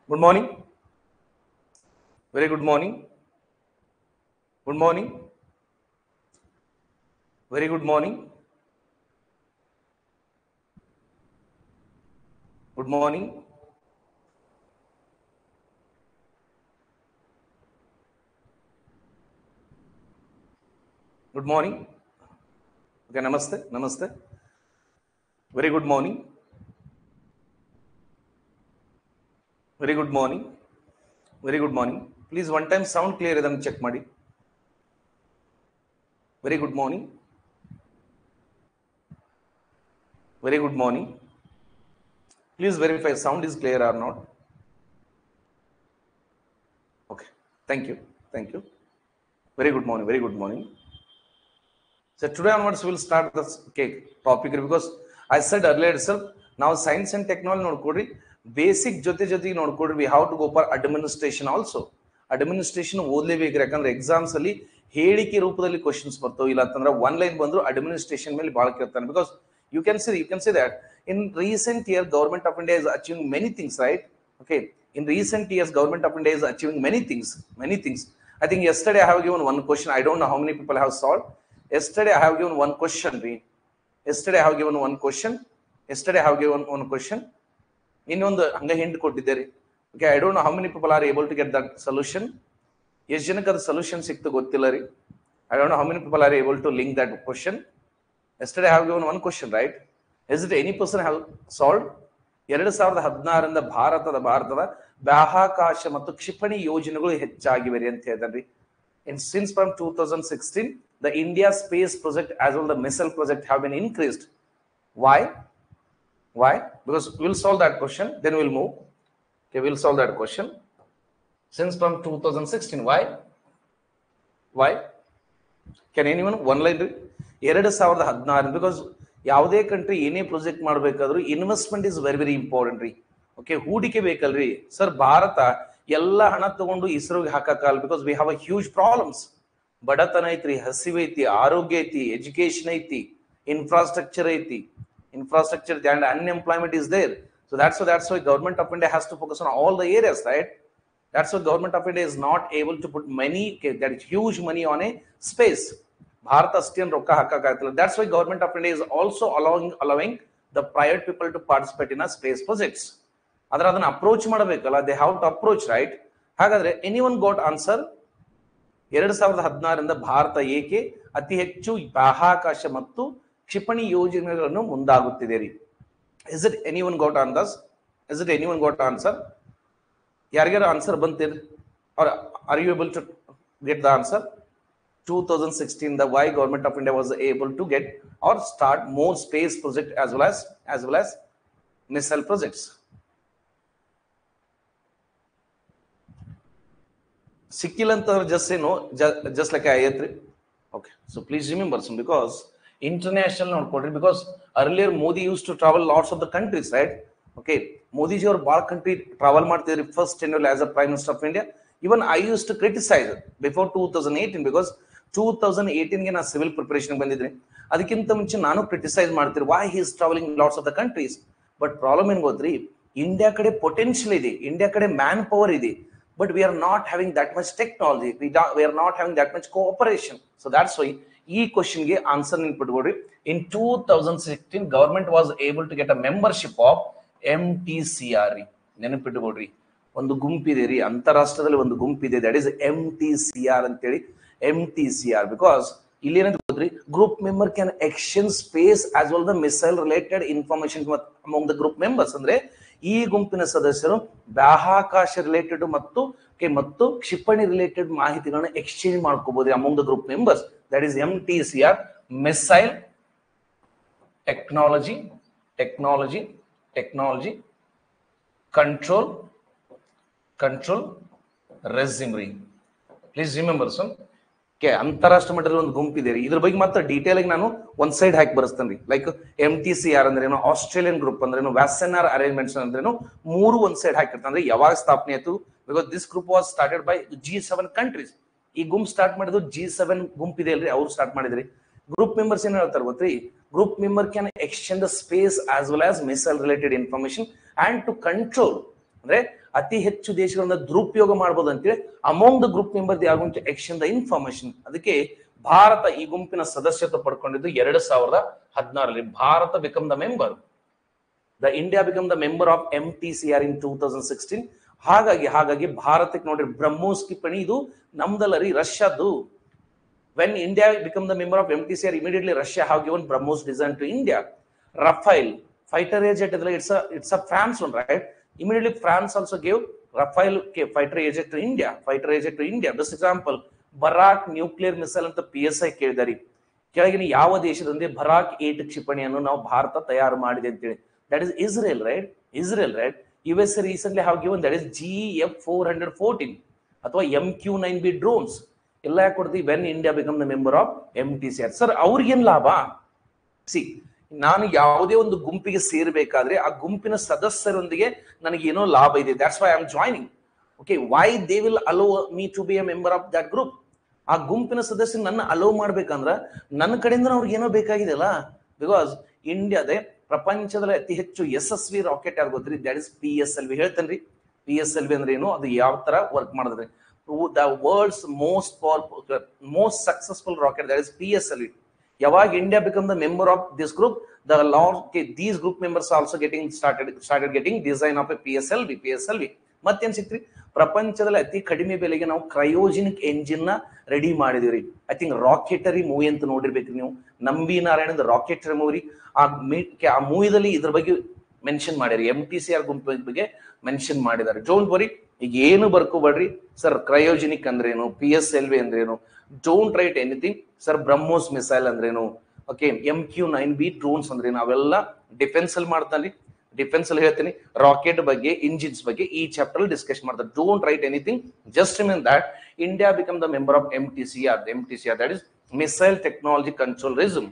Good morning. Very good morning. Good morning. Very good morning. Good morning. Good morning. Okay, namaste. Namaste. Very good morning. Very good morning. Very good morning. Please one time sound clear idanu check ಮಾಡಿ. Very good morning. Very good morning. Please verify sound is clear or not. Okay. Thank you. Thank you. Very good morning. Very good morning. So today onwards we will start the topic because I said earlier itself now science and technology ನೋಡ್ಕೊಡ್ರಿ basic ಜೊತೆ ನೋಡ್ಕೊಡ್ರಿ we have to go for administration also. Administration ಓದಲೇಬೇಕು ಯಾಕಂದ್ರೆ exams ಅಲ್ಲಿ ಹೇಳಿಕೆ ರೂಪದಲ್ಲಿ questions ಬರ್ತಾವೆ ಇಲ್ಲ ಅಂತಂದ್ರೆ ಒನ್ ಲೈನ್ ಬಂದ್ರು ಅಡ್ಮಿನಿಸ್ಟ್ರೇಷನ್ ಮೇಲೆ ಬಹಳ ಕೇಳ್ತಾನೆ because you can say that in recent year government of India is achieving many things, right? Okay, in recent years government of India is achieving many things. I think yesterday I have given one question. I don't know how many people have solved. Yesterday I have given one question. Yesterday I have given one question. ಇನ್ನೊಂದು ಹಂಗ hint ಕೊಟ್ಟಿದ್ದಾರೆ. Okay, I don't know how many people are able to get that solution. ಎಷ್ಟು ಜನಕ್ಕೆ ಅದು solution ಸಿಕ್ತು ಗೊತ್ತಿಲ್ಲ ರೀ. I don't know how many people are able to link that question. Yesterday I have given one question, right? Is it any person have solved? 2016 ಭಾರತದ ಬಾಹ್ಯಾಕಾಶ ಮತ್ತು ಕ್ಷಿಪಣಿ ಯೋಜನೆಗಳು ಹೆಚ್ಚಾಗಿವೆ ಅಂತ ಹೇಳಿದ್ರಿ. And since from 2016 the India space project as well the missile project have been increased. Why? Because we'll solve that question, then we'll move. Okay, we'll solve that question. Since from 2016, why? Can anyone one line? 2016 because ಯಾವುದೇ country ಏನೇ project ಮಾಡಬೇಕಾದ್ರೂ investment is very important ರೀ. Okay, ಹೂಡಿಕೆ ಬೇಕಲ್ರಿ sir. Bharat ಎಲ್ಲ ಹಣ ತಗೊಂಡು ಇಸ್ರೋಗೆ ಹಾಕಕ್ಕಲ್ಲ because we have a huge problems. ಬಡತನ ಐತ್ರಿ, ಹಸಿವು ಐತಿ, ಆರೋಗ್ಯ ಐತಿ, ಎಜುಕೇಶನ್ ಐತಿ, ಇನ್ಫ್ರಾಸ್ಟ್ರಕ್ಚರ್ ಐತಿ and unemployment is there. So that's why government of India has to focus on all the areas, right? That's why government of India is not able to put that is huge money on a space. Bharat Astian rokka hakakaitilla. That's why government of India is also allowing the private people to participate in a space projects. Adana approach ಮಾಡಬೇಕಲ್ಲ, they have to approach, right? ಹಾಗಾದ್ರೆ anyone got answer? 2016 Bharat ಏಕೆ ಅತಿ ಹೆಚ್ಚು ಬಾಹ್ಯಾಕಾಶ ಮತ್ತು ಕ್ಷಿಪಣಿ ಯೋಜನೆಗಳನ್ನು ಮುಂದಾಗುತ್ತಿದೆ ರೀ. Is it anyone got answer? ಯಾರಿಗಾರ answer ಬಂತಿರ್ or are you able to get the answer? 2016 the why government of India was able to get or start more space project as well as missile projects. ಸಿಕ್ಕಿಲ್ಲ ಅಂತಂದ್ರೆ just like ayatri. Okay, so please remember some because international ನೋಡ್ಕೊಡ್ರಿ because earlier Modi used to travel lots of the countries, right? Okay, Modi ji ಅವರು ಭಾಳ country travel ಮಾಡ್ತಿದ್ರಿ first tenure as a prime minister of India. Even I used to criticize before 2018 because 2018 ಗೆ ನಾ civil preparation ಬಂದಿದ್ರಿ. ಅದಕ್ಕಿಂತ ಮುಂಚೆ ನಾನು criticise ಮಾಡ್ತಿರಿ why he is traveling lots of the countries. But problem ಏನ್ ಗೊತ್ತ್ರಿ, ಇಂಡಿಯಾ ಕಡೆ ಪೊಟೆನ್ಷಿಯಲ್ ಇದೆ, ಇಂಡಿಯಾ ಕಡೆ ಮ್ಯಾನ್ ಪವರ್ ಇದೆ, but we are not having that much technology, we are not having that much cooperation. So that's why ಈ question ಗೆ answer ನೆನ್ಪಿಟ್ಕೊಡ್ರಿ. In 2016 government was able to get a membership of MTCR. ನೆನಪಿಟ್ಕೊಡ್ರಿ, ಒಂದು ಗುಂಪಿದೆ ರೀ, ಅಂತಾರಾಷ್ಟ್ರದಲ್ಲಿ ಒಂದು ಗುಂಪಿದೆ, ದಟ್ ಇಸ್ MTCR ಅಂತೇಳಿ. MTCR ಬಿಕಾಸ್ ಇಲ್ಲಿ ಏನಂತ ಗೊತ್ತ್ರಿ, group member can exchange space as well the missile related information among the group members. ಅಂದ್ರೆ ಈ ಗುಂಪಿನ ಸದಸ್ಯರು ಬಾಹ್ಯಾಕಾಶ ರಿಲೇಟೆಡ್ ಮತ್ತು ಕ್ಷಿಪಣಿ ರಿಲೇಟೆಡ್ ಮಾಹಿತಿಗಳನ್ನ ಎಕ್ಸ್ಚೇಂಜ್ ಮಾಡ್ಕೋಬಹುದು among the group members. That is MTCR, missile technology control regime. Please remember some. ಅಂತಾರಾಷ್ಟ್ರ ಮಟ್ಟದಲ್ಲಿ ಒಂದು ಗುಂಪಿದೆ ರೀ, ಇದ್ರ ಬಗ್ಗೆ ಮಾತ್ರ ಡೀಟೇಲ್ ಆಗಿ ನಾನು ಒಂದ್ ಸೈಡ್ ಹಾಕಿ ಬರೆಸ್ತೇನೆ ರೀ. ಲೈಕ್ MTCR ಅಂದ್ರೇನು, ಆಸ್ಟ್ರೇಲಿಯನ್ ಗ್ರೂಪ್ ಅಂದ್ರೇನು, ವ್ಯಾಸೆನಾರ್ ಅರೇಂಜ್ಮೆಂಟ್ಸ್ ಅಂದ್ರೇನು, ಮೂರು ಒಂದ್ ಸೈಡ್ ಹಾಕಿರ್ತಾನೆ. ಯಾವಾಗ ಸ್ಥಾಪನೆ ಆಯ್ತು? Because this group was started by G7 countries. ಈ ಗುಂಪ್ ಸ್ಟಾರ್ಟ್ ಮಾಡಿದ್ರು G7 ಗುಂಪ್ ಇದೆ ಅಲ್ರಿ, ಅವ್ರು ಸ್ಟಾರ್ಟ್ ಮಾಡಿದ್ರಿ. ಗ್ರೂಪ್ ಮೆಂಬರ್ಸ್ ಏನ್ ಹೇಳ್ತಾರೆ ಗೊತ್ತ್ರಿ, group member can exchange the space as well as missile related information and to control ಅಂದ್ರೆ ಅತಿ ಹೆಚ್ಚು ದೇಶಗಳನ್ನ ದುರುಪಯೋಗ ಮಾಡಬಹುದು ಅಂತೇಳಿ among the group member they are going to exchange the information. ಅದಕ್ಕೆ ಭಾರತ ಈ ಗುಂಪಿನ ಸದಸ್ಯತ್ವ ಪಡ್ಕೊಂಡಿದ್ದು 2016ರಲ್ಲಿ. Bharat become the member. The India become the member of MTCR in 2016. ಹಾಗಾಗಿ ಭಾರತಕ್ಕೆ ನೋಡ್ರಿ ಬ್ರಹ್ಮೋಸ್ ಕ್ಷಿಪಣಿ ಇದು ನಮ್ದಲ್ಲ ರೀ, ರಷ್ಯಾದ್ದು. When India became the member of MTCR, immediately Russia have given BrahMos design to India. Rafale fighter jet, it's a France one, right? Immediately France also gave Rafale fighter jet to India. Best example, Barak nuclear missile ಅಂತ PSI ಕೇಳಿದಾರೆ. ಕೆಳಗಿನ ಯಾವ ದೇಶದಿಂದ ಬರಾಕ್ 8 ಕ್ಷಿಪಣಿಯನ್ನು ನಾವು ಭಾರತ ತಯಾರು ಮಾಡಿದೆ ಅಂತ ಹೇಳಿ? That is Israel, right? USA recently have given, that is GF414 ಅಥವಾ MQ-9B drones. ಎಲ್ಲ ಯಾಕೆ ಕೊಡ್ತೀವಿ? When India become the member of MTCR. Sir ಅವ್ರಿಗೇನ್ ಲಾಭ? ನಾನು ಯಾವುದೇ ಒಂದು ಗುಂಪಿಗೆ ಸೇರ್ಬೇಕಾದ್ರೆ ಆ ಗುಂಪಿನ ಸದಸ್ಯರೊಂದಿಗೆ ನನಗೆ ಏನೋ ಲಾಭ ಇದೆ. That's why I am joining. Okay, why they will allow me to be a member of that group? ಆ ಗುಂಪಿನ ಸದಸ್ಯರು ನನ್ನ ಅಲೋ ಮಾಡ್ಬೇಕಂದ್ರ ನನ್ನ ಕಡೆಯಿಂದ ಅವ್ರಿಗೆ ಏನೋ ಬೇಕಾಗಿದೆ ಅಲ್ಲ. ಬಿಕಾಸ್ ಇಂಡಿಯಾದ ಪ್ರಪಂಚದಲ್ಲಿ ಅತಿ ಹೆಚ್ಚು ಯಶಸ್ವಿ ರಾಕೆಟ್ ಯಾರು ಗೊತ್ತ್ರಿ? That is PSLV. ಹೇಳ್ತೇನ್ರಿ, PSLV ಅಂದ್ರೆ ಏನು, ಅದು ಯಾವ ತರ ವರ್ಕ್ ಮಾಡಿದ್ರೆ? The world's most successful rocket, that is PSLV. Yavag India become the member of this group, these group members also started getting design of a PSLV. ಮತ್ತೇನ್ ಸಿಕ್ತ್ರಿ? ಪ್ರಪಂಚದಲ್ಲಿ ಅತಿ ಕಡಿಮೆ ಬೆಲೆಗೆ ನಾವು ಕ್ರಯೋಜೆನಿಕ್ ಎಂಜಿನ್ ನ ರೆಡಿ ಮಾಡಿದಿವ್ರಿ. ಐ ಥಿಂಕ್ ರಾಕೆಟರಿ ಮೂವಿ ಅಂತ ನೋಡಿರ್ಬೇಕ್ರಿ ನೀವು. ನಂಬಿ ನಾರಾಯಣದ ರಾಕೆಟರಿ ಮೂವಿ. ಆ ಮೂವಿದಲ್ಲಿ ಇದ್ರ ಬಗ್ಗೆ ಮೆನ್ಷನ್ ಮಾಡಿರಿ, MTCR ಗುಂಪಿನ ಬಗ್ಗೆ ಮೆನ್ಷನ್ ಮಾಡಿದ್ದಾರೆ. ಡೋಂಟ್ ವರಿ, ಈಗ ಏನು ಬರ್ಕೋಬೇಡ್ರಿ ಸರ್. ಕ್ರಯೋಜೆನಿಕ್ ಅಂದ್ರೇನು, PSLV ಅಂದ್ರೇನು, don't write anything sir. BrahMos missile ಅಂದ್ರೇನು, ಓಕೆ, MQ-9B ಡ್ರೋನ್ಸ್ ಅಂದ್ರೇನು, ಅವೆಲ್ಲ ಡಿಫೆನ್ಸ್ ಅಲ್ಲಿ ಮಾಡ್ತಾನೆ. ಡಿಫೆನ್ಸ್ ಅಲ್ಲಿ ಹೇಳ್ತೀನಿ. ರಾಕೆಟ್ ಬಗ್ಗೆ, ಇಂಜಿನ್ಸ್ ಬಗ್ಗೆ ಈ ಚಾಪ್ಟರ್ ಅಲ್ಲಿ ಡಿಸ್ಕಸ್ ಮಾಡ್ತಾರೆ. Don't write anything, just remember that India become the member of MTCR. That is missile technology control regime.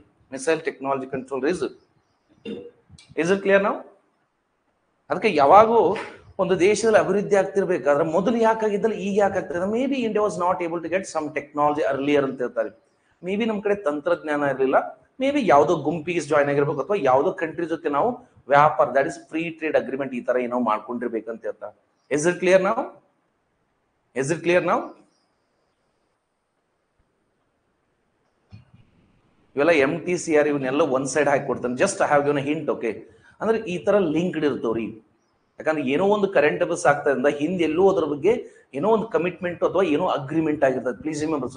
Is it clear ನಾವು? ಅದಕ್ಕೆ ಯಾವಾಗೂ ಒಂದು ದೇಶದಲ್ಲಿ ಅಭಿವೃದ್ಧಿ ಆಗ್ತಿರ್ಬೇಕಾದ್ರೆ ಮೊದಲು ಯಾಕಾಗಿದ್ದಲ್ಲ ಈಗ ಯಾಕಾಗ್ತದೆ? Maybe India was not able to get some technology earlier ಅಂತ ಹೇಳ್ತಾರೆ. ಮೇ ಬಿ ನಮ್ ಕಡೆ ತಂತ್ರಜ್ಞಾನ ಇರಲಿಲ್ಲ. ಮೇ ಬಿ ಯಾವುದೋ ಗುಂಪಿಗೆ ಜಾಯ್ನ್ ಆಗಿರ್ಬೇಕು, ಅಥವಾ ಯಾವುದೋ ಕಂಟ್ರಿ ಜೊತೆ ನಾವು ವ್ಯಾಪಾರ, that is free trade agreement, ಈ ತರ ಏನೋ ಮಾಡ್ಕೊಂಡಿರ್ಬೇಕಂತ ಹೇಳ್ತಾರೆ. ಇಸ್ ಇಟ್ ಕ್ಲಿಯರ್ ನಾವು? ಇವೆಲ್ಲ MTCR ಇವನ್ನೆಲ್ಲ ಒಂದ್ ಸೈಡ್ ಹಾಕಿ ಕೊಡ್ತಾನೆ. Just I have given a hint. Okay, ಅಂದ್ರೆ ಈ ತರ ಲಿಂಕ್ಡ್ ಇರ್ತವ್ರಿ. ಯಾಕಂದ್ರೆ ಏನೋ ಒಂದು ಕರೆಂಟ್ ಅಫೇರ್ಸ್ ಆಗ್ತದ್ರಿಂದ ಹಿಂದೆ ಎಲ್ಲೋ ಅದ್ರ ಬಗ್ಗೆ ಏನೋ ಒಂದು ಕಮಿಟ್ಮೆಂಟ್ ಅಥವಾ ಏನೋ ಅಗ್ರಿಮೆಂಟ್ ಆಗಿರ್ತದೆ. Please remember,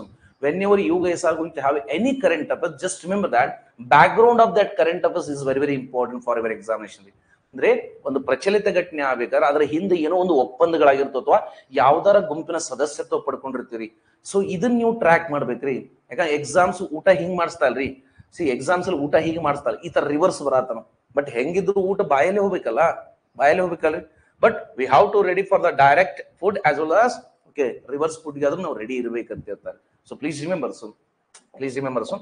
whenever you guys are going to have any current affairs, just remember that background of that current affairs is very important for your examination. ಅಂದ್ರೆ ಒಂದು ಪ್ರಚಲಿತ ಘಟನೆ ಆಗ್ಬೇಕಾದ್ರೆ ಅದರ ಹಿಂದೆ ಏನೋ ಒಂದು ಒಪ್ಪಂದಗಳಾಗಿರ್ತೋ ಅಥವಾ ಯಾವ್ದಾರ ಗುಂಪಿನ ಸದಸ್ಯತ್ವ ಪಡ್ಕೊಂಡಿರ್ತೀರಿ. ಸೊ ಇದನ್ನ ನೀವು ಟ್ರ್ಯಾಕ್ ಮಾಡ್ಬೇಕ್ರಿ. ಯಾಕಂದ್ರೆ ಎಕ್ಸಾಮ್ಸ್ ಊಟ ಹಿಂಗ್ ಮಾಡಿಸ್ತಾಲ್ರಿ. ಎಕ್ಸಾಮ್ಸ್ ಅಲ್ಲಿ ಊಟ ಹೀಗೆ ಮಾಡಿಸ್ತಾರ, ಈ ತರ ರಿವರ್ಸ್ ಬರತ್ತನ. ಬಟ್ ಹೆಂಗಿದ್ರು ಊಟ ಬಾಯಲ್ಲೇ ಹೋಗ್ಬೇಕಲ್ರಿ. But we have to ready for the direct food as well as reverse food ಗಾದ್ರೂ ನಾವು ರೆಡಿ ಇರ್ಬೇಕಂತ ಹೇಳ್ತಾರೆ. ಸೊ ಪ್ಲೀಸ್ ರಿಮೆಂಬರ್ ಸೊ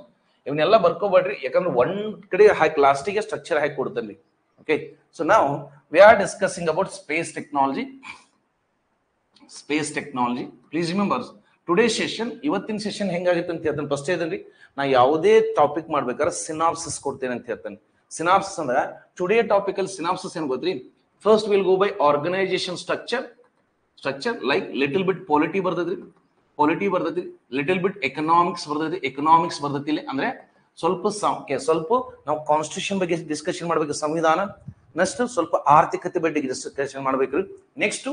ಇವನ್ನೆಲ್ಲ ಬರ್ಕೋಬೇಡ್ರಿ. ಯಾಕಂದ್ರೆ ಒಂದ್ ಕಡೆ ಹಾಕಿ ಲಾಸ್ಟಿಗೆ ಸ್ಟ್ರಕ್ಚರ್ ಹಾಕಿ ಕೊಡ್ತೇನೆ. ಓಕೆ, ಸೊ ನಾವು we are discussing about space technology. Please remember today session, ಇವತ್ತಿನ ಸೆಷನ್ ಹೆಂಗಾಗಿತ್ತು ಅಂತ ಹೇಳ್ತಾನೆ. ಫಸ್ಟ್ ಹೇಳ್ತೇನೆ, ನಾ ಯಾವುದೇ ಟಾಪಿಕ್ ಮಾಡ್ಬೇಕಾದ್ರೆ ಸಿನಾಪ್ಸಿಸ್ ಕೊಡ್ತೇನೆ ಅಂತ ಹೇಳ್ತಾನೆ. ಸಿನಾಪ್ಸಿಸ್ ಅಂದ್ರೆ ಟುಡೇ ಟಾಪಿಕ್ ಅಲ್ಲಿ ಸಿನಾಪ್ಸಿಸ್ ಏನ್ ಗೊತ್ತ್ರಿ? First will go by organisation structure, like little bit polity ಬರ್ತೈತಿ, ಲಿಟಲ್ ಬಿಟ್ ಎಕನಾಮಿಕ್ಸ್ ಬರ್ತೈತಿ. ಅಂದ್ರೆ ಸ್ವಲ್ಪ ನಾವು ಕಾನ್ಸ್ಟಿಟ್ಯೂಷನ್ ಬಗ್ಗೆ ಡಿಸ್ಕಷನ್ ಮಾಡ್ಬೇಕು, ಸಂವಿಧಾನ. ನೆಕ್ಸ್ಟ್ ಸ್ವಲ್ಪ ಆರ್ಥಿಕತೆ ಬಗ್ಗೆ ಡಿಸ್ಕಷನ್ ಮಾಡ್ಬೇಕು. ನೆಕ್ಸ್ಟ್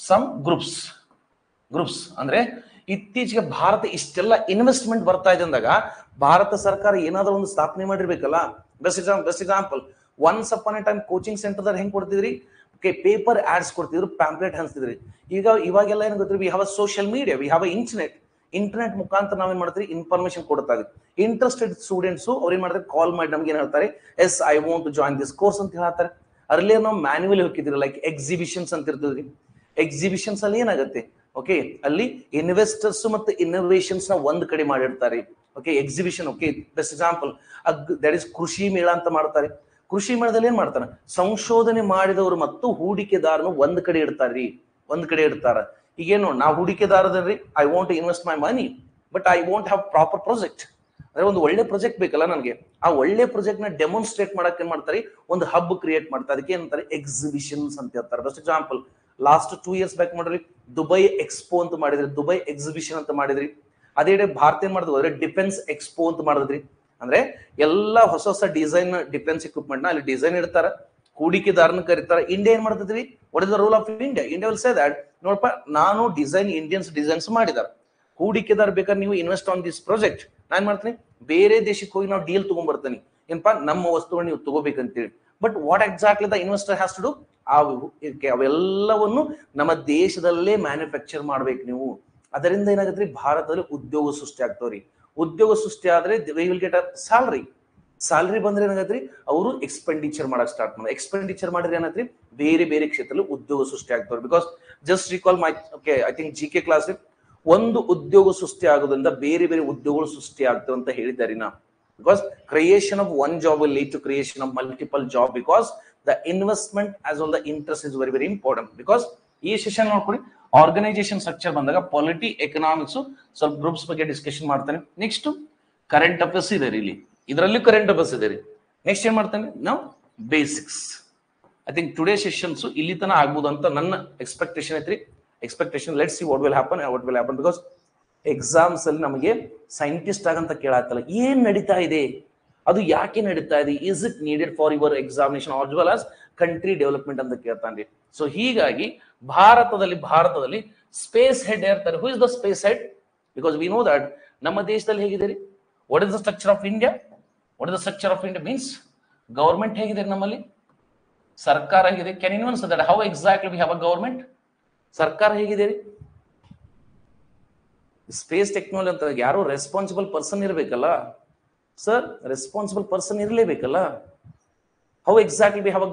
ಸಮ್ ಗ್ರೂಪ್ಸ್ ಅಂದ್ರೆ ಇತ್ತೀಚೆಗೆ ಭಾರತ ಇಷ್ಟೆಲ್ಲ ಇನ್ವೆಸ್ಟ್ಮೆಂಟ್ ಬರ್ತಾ ಇದೆ ಅಂದಾಗ ಭಾರತ ಸರ್ಕಾರ ಏನಾದ್ರೂ ಒಂದು ಸ್ಥಾಪನೆ ಮಾಡಿರ್ಬೇಕಲ್ಲ. Best example, once upon a time coaching centre ಹೆಂಗ್ ಕೊಡ್ತಿದ್ರಿ? ಪೇಪರ್ ಆಡ್ಸ್ ಕೊಡ್ತಿದ್ರು, ಪ್ಯಾಂಪ್ಲೆಟ್ ಹಂಚ್ತಿದ್ರಿ. ಇವಾಗೆಲ್ಲ ಏನ್ ಗೊತ್ತಿರಿ? We have a social media, we have a internet ಮುಖಾಂತರ ನಾವೇನ್ ಮಾಡ್ತೀವಿ? ಇನ್ಫಾರ್ಮೇಶನ್ ಕೊಡ್ತಾ ಇದ್ವಿ. ಇಂಟ್ರೆಸ್ಟೆಡ್ ಸ್ಟೂಡೆಂಟ್ಸ್ ಅವ್ರು ಏನ್ ಮಾಡ್ತಾರೆ? ಕಾಲ್ ಮಾಡಿ ನಮ್ಗೆ ಏನ್ ಹೇಳ್ತಾರೆ? Yes I want to join this course ಅಂತ ಹೇಳ್ತಾರೆ. ಅರ್ಲಿಯರ್ ನಾವು ಮ್ಯಾನ್ಯುವಲ್ ಹೋಗಿದ್ರಿ, ಲೈಕ್ ಎಕ್ಸಿಬಿಷನ್ಸ್ ಅಂತ ಇರ್ತಿದ್ರಿ. ಎಕ್ಸಿಬಿಷನ್ಸ್ ಅಲ್ಲಿ ಏನಾಗುತ್ತೆ? ಓಕೆ, ಅಲ್ಲಿ ಇನ್ವೆಸ್ಟರ್ಸ್ ಮತ್ತು ಇನ್ನೋವೇಷನ್ಸ್ ನ ಒಂದ್ ಕಡೆ ಮಾಡಿರ್ತಾರೆ. Okay, exhibition. Okay, best example that is ಕೃಷಿ ಮೇಳ ಅಂತ ಮಾಡ್ತಾರೆ. ಕೃಷಿ ಮೇಳದಲ್ಲಿ ಏನ್ ಮಾಡ್ತಾರ? ಸಂಶೋಧನೆ ಮಾಡಿದವರು ಮತ್ತು ಹೂಡಿಕೆದಾರನು ಒಂದ್ ಕಡೆ ಇಡ್ತಾರ. ಈಗೇನು, ನಾ ಹೂಡಿಕೆದಾರದ್ರಿ, I want to invest my money, but I want have proper project. ಅಂದ್ರೆ ಒಂದು ಒಳ್ಳೆ ಪ್ರಾಜೆಕ್ಟ್ ಬೇಕಲ್ಲ ನನಗೆ, ಆ ಒಳ್ಳೆ ಪ್ರಾಜೆಕ್ಟ್ ನ ಡೆಮಾನ್ಸ್ಟ್ರೇಟ್ ಮಾಡಕ್ ಏನ್ ಮಾಡ್ತಾರೆ, ಒಂದು ಹಬ್ ಕ್ರಿಯೇಟ್ ಮಾಡ್ತಾರೆ, ಅದಕ್ಕೆ ಏನಂತಾರೆ ಎಕ್ಸಿಬಿಷನ್ಸ್ ಅಂತ ಹೇಳ್ತಾರೆ. Best example, last 2 years back ಮಾಡ್ರಿ ದುಬೈ ಎಕ್ಸ್ಪೋ ಅಂತ ಮಾಡಿದ್ರಿ, ದುಬೈ ಎಕ್ಸಿಬಿಷನ್ ಅಂತ ಮಾಡಿದ್ರಿ. ಅದೇ ಭಾರತ ಏನ್ ಮಾಡಿದ್ವಿ ಅಂದ್ರೆ ಡಿಫೆನ್ಸ್ ಎಕ್ಸ್ಪೋ ಅಂತ ಮಾಡಿದ್ರಿ. ಅಂದ್ರೆ ಎಲ್ಲಾ ಹೊಸ ಹೊಸ ಡಿಸೈನ್ ಡಿಫೆನ್ಸ್ ಇಕ್ವಿಪ್ಮೆಂಟ್ ನ ಅಲ್ಲಿ ಡಿಸೈನ್ ಇಡ್ತಾರ, ಹೂಡಿಕೆದಾರನ ಕರೀತಾರ. ಇಂಡಿಯಾ ಏನ್ ಮಾಡ್ತಿದ್ರಿ, what is the rule of India? India will say that ನೋಡಪ್ಪ ನಾನು ಡಿಸೈನ್ಸ್ ಮಾಡಿದಾರ, ಹೂಡಿಕೆದಾರ ಬೇಕಾದ್ರೆ ನೀವು ಇನ್ವೆಸ್ಟ್ ಆನ್ ದಿಸ್ ಪ್ರಾಜೆಕ್ಟ್, ನಾನ್ ಮಾಡ್ತೀನಿ ಬೇರೆ ದೇಶಕ್ಕೆ ಹೋಗಿ ನಾವು ಡೀಲ್ ತಗೊಂಡ್ಬರ್ತೀನಿ, ಏನಪ್ಪಾ ನಮ್ಮ ವಸ್ತುಗಳನ್ನ ನೀವು ತಗೋಬೇಕಂತೇಳಿ. But what exactly the investor has to do, ಅವೆಲ್ಲವನ್ನು ನಮ್ಮ ದೇಶದಲ್ಲೇ ಮ್ಯಾನುಫ್ಯಾಕ್ಚರ್ ಮಾಡ್ಬೇಕು ನೀವು. ಅದರಿಂದ ಏನಾಗತ್ರಿ, ಭಾರತದಲ್ಲಿ ಉದ್ಯೋಗ ಸೃಷ್ಟಿ ಆಗ್ತಾವ್ರಿ. ಉದ್ಯೋಗ ಸೃಷ್ಟಿ ಆದ್ರೆ we will get a salary ಬಂದ್ರೆ ಏನಾಗತ್ರಿ, ಅವರು ಎಕ್ಸ್ಪೆಂಡಿಚರ್ ಮಾಡಕ್ ಸ್ಟಾರ್ಟ್ ಮಾಡಿ, ಎಕ್ಸ್ಪೆಂಡಿಚರ್ ಮಾಡಿದ್ರೆ ಏನಾಗ್ರಿ, ಬೇರೆ ಬೇರೆ ಕ್ಷೇತ್ರದಲ್ಲಿ ಉದ್ಯೋಗ ಸೃಷ್ಟಿ ಆಗ್ತಾವ್ರಿ. Because just recall my I think GK class, ಒಂದು ಉದ್ಯೋಗ ಸೃಷ್ಟಿ ಆಗೋದ್ರಿಂದ ಬೇರೆ ಬೇರೆ ಉದ್ಯೋಗಗಳು ಸೃಷ್ಟಿ ಆಗ್ತವೆ ಅಂತ ಹೇಳಿದ್ದಾರೆ ನಾ. Because creation of one job will lead to creation of multiple job, because the investment as well the interest is very very important. Because ಈ ಸೆಷನ್ ನೋಡ್ಕೊಳ್ಳಿ, ಆರ್ಗನೈಸೇಷನ್ ಸ್ಟ್ರಕ್ಚರ್ ಬಂದಾಗ ಪಾಲಿಟಿ, ಎಕನಾಮಿಕ್ಸ್, ಸ್ವಲ್ಪ ಗ್ರೂಪ್ಸ್ ಬಗ್ಗೆ ಡಿಸ್ಕಷನ್ ಮಾಡ್ತಾನೆ. Next current affairs ಇದೆ ಇಲ್ಲಿ, ಇದರಲ್ಲಿ current affairs ಇದೆ ರೀ. ನೆಕ್ಸ್ಟ್ ಏನ್ ಮಾಡ್ತಾನೆ ನಾವು basics. I think today sessions ಇಲ್ಲಿ ತನ ಆಗ್ಬೋದು ಅಂತ ನನ್ನ ಎಕ್ಸ್ಪೆಕ್ಟೇಷನ್ ಐತ್ರಿ. Expectation, let's see what will happen. Because exams ಅಲ್ಲಿ ನಮಗೆ ಸೈಂಟಿಸ್ಟ್ ಆಗಂತ ಕೇಳಾಗ್ತಲ್ಲ, ಏನ್ ನಡೀತಾ ಇದೆ, ಅದು ಯಾಕೆ ನಡೀತಾ ಇದೆ, is it needed for your examination as well as country development ಅಂತ ಕೇಳ್ತಾನೆ. ಸೊ ಹೀಗಾಗಿ ಭಾರತದಲ್ಲಿ ಸ್ಪೇಸ್ ಹೆಡ್ ಇರ್ತಾರೆ. ಹೂ is the space head? Because we know that ನಮ್ಮ ದೇಶದಲ್ಲಿ ಹೇಗಿದೆ ರೀ, what is the structure of India? What is the structure of India means government ಹೇಗಿದೆ ನಮ್ಮಲ್ಲಿ, ಸರ್ಕಾರ ಹೇಗಿದೆ. Can anyone say that how exactly we have a government? ಸರ್ಕಾರ ಹೇಗಿದೆ ರೀ? ಸ್ಪೇಸ್ ಟೆಕ್ನಾಲಜಿ ಅಂತ ಯಾರೋ ರೆಸ್ಪಾನ್ಸಿಬಲ್ ಪರ್ಸನ್ ಇರಬೇಕಲ್ಲ ಸರ್, ರೆಸ್ಪಾನ್ಸಿಬಲ್ ಪರ್ಸನ್ ಇರಲೇಬೇಕಲ್ಲ. How exactly we have a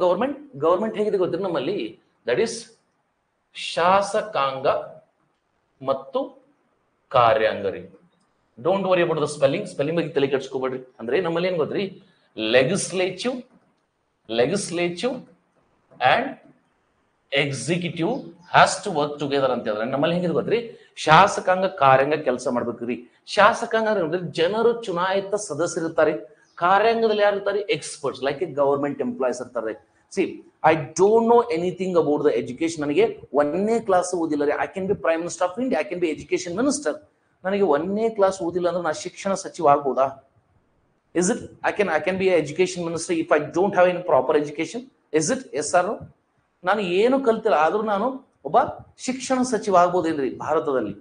government ಹೇಗಿದೆ ಗೊತ್ತಿರ ನಮ್ಮಲ್ಲಿ? ದಟ್ ಈಸ್ ಶಾಸಕಾಂಗ ಮತ್ತು ಕಾರ್ಯಾಂಗ ರೀ. Don't worry about the spelling ಬಗ್ಗೆ ತಲೆ ಕೆಡಿಸ್ಕೋಬೇಡ್ರಿ. ಅಂದ್ರೆ ನಮ್ಮಲ್ಲಿ ಏನ್ ಗೊತ್ತ್ರಿ, legislative and executive has to work together ಅಂತ ಹೇಳಿದ್ರೆ ನಮ್ಮಲ್ಲಿ ಹೆಂಗಿದೆ ಗೊತ್ತ್ರಿ, ಶಾಸಕಾಂಗ ಕಾರ್ಯಾಂಗ ಕೆಲಸ ಮಾಡ್ಬೇಕ್ರಿ. ಶಾಸಕಾಂಗ ಅಂದ್ರೆ ಜನರು ಚುನಾಯಿತ ಸದಸ್ಯರಿರ್ತಾರೆ, ಕಾರ್ಯಾಂಗದಲ್ಲಿ ಯಾರು ಇರ್ತಾರೆ, experts like a government employees ಇರ್ತಾರೆ. See I don't know anything about the education. ನನಗೆ 1ನೇ ಕ್ಲಾಸ್ ಓದಿಲ್ಲ ರೀ. I can be prime minister of India, I can be education minister. ನನಗೆ 1ನೇ ಕ್ಲಾಸ್ ಓದಿಲ್ಲ ಅಂದ್ರೆ ನಾ ಶಿಕ್ಷಣ ಸಚಿವ ಆಗ್ಬೋದಾ? Is it I can be education minister if I don't have any proper education? Is it? Yes or? ನಾನು ಏನು ಕಲ್ತಿಲ್ಲ ಆದ್ರೂ ನಾನು ಒಬ್ಬ ಶಿಕ್ಷಣ ಸಚಿವ ಆಗ್ಬೋದೇನ್ರಿ ಭಾರತದಲ್ಲಿ?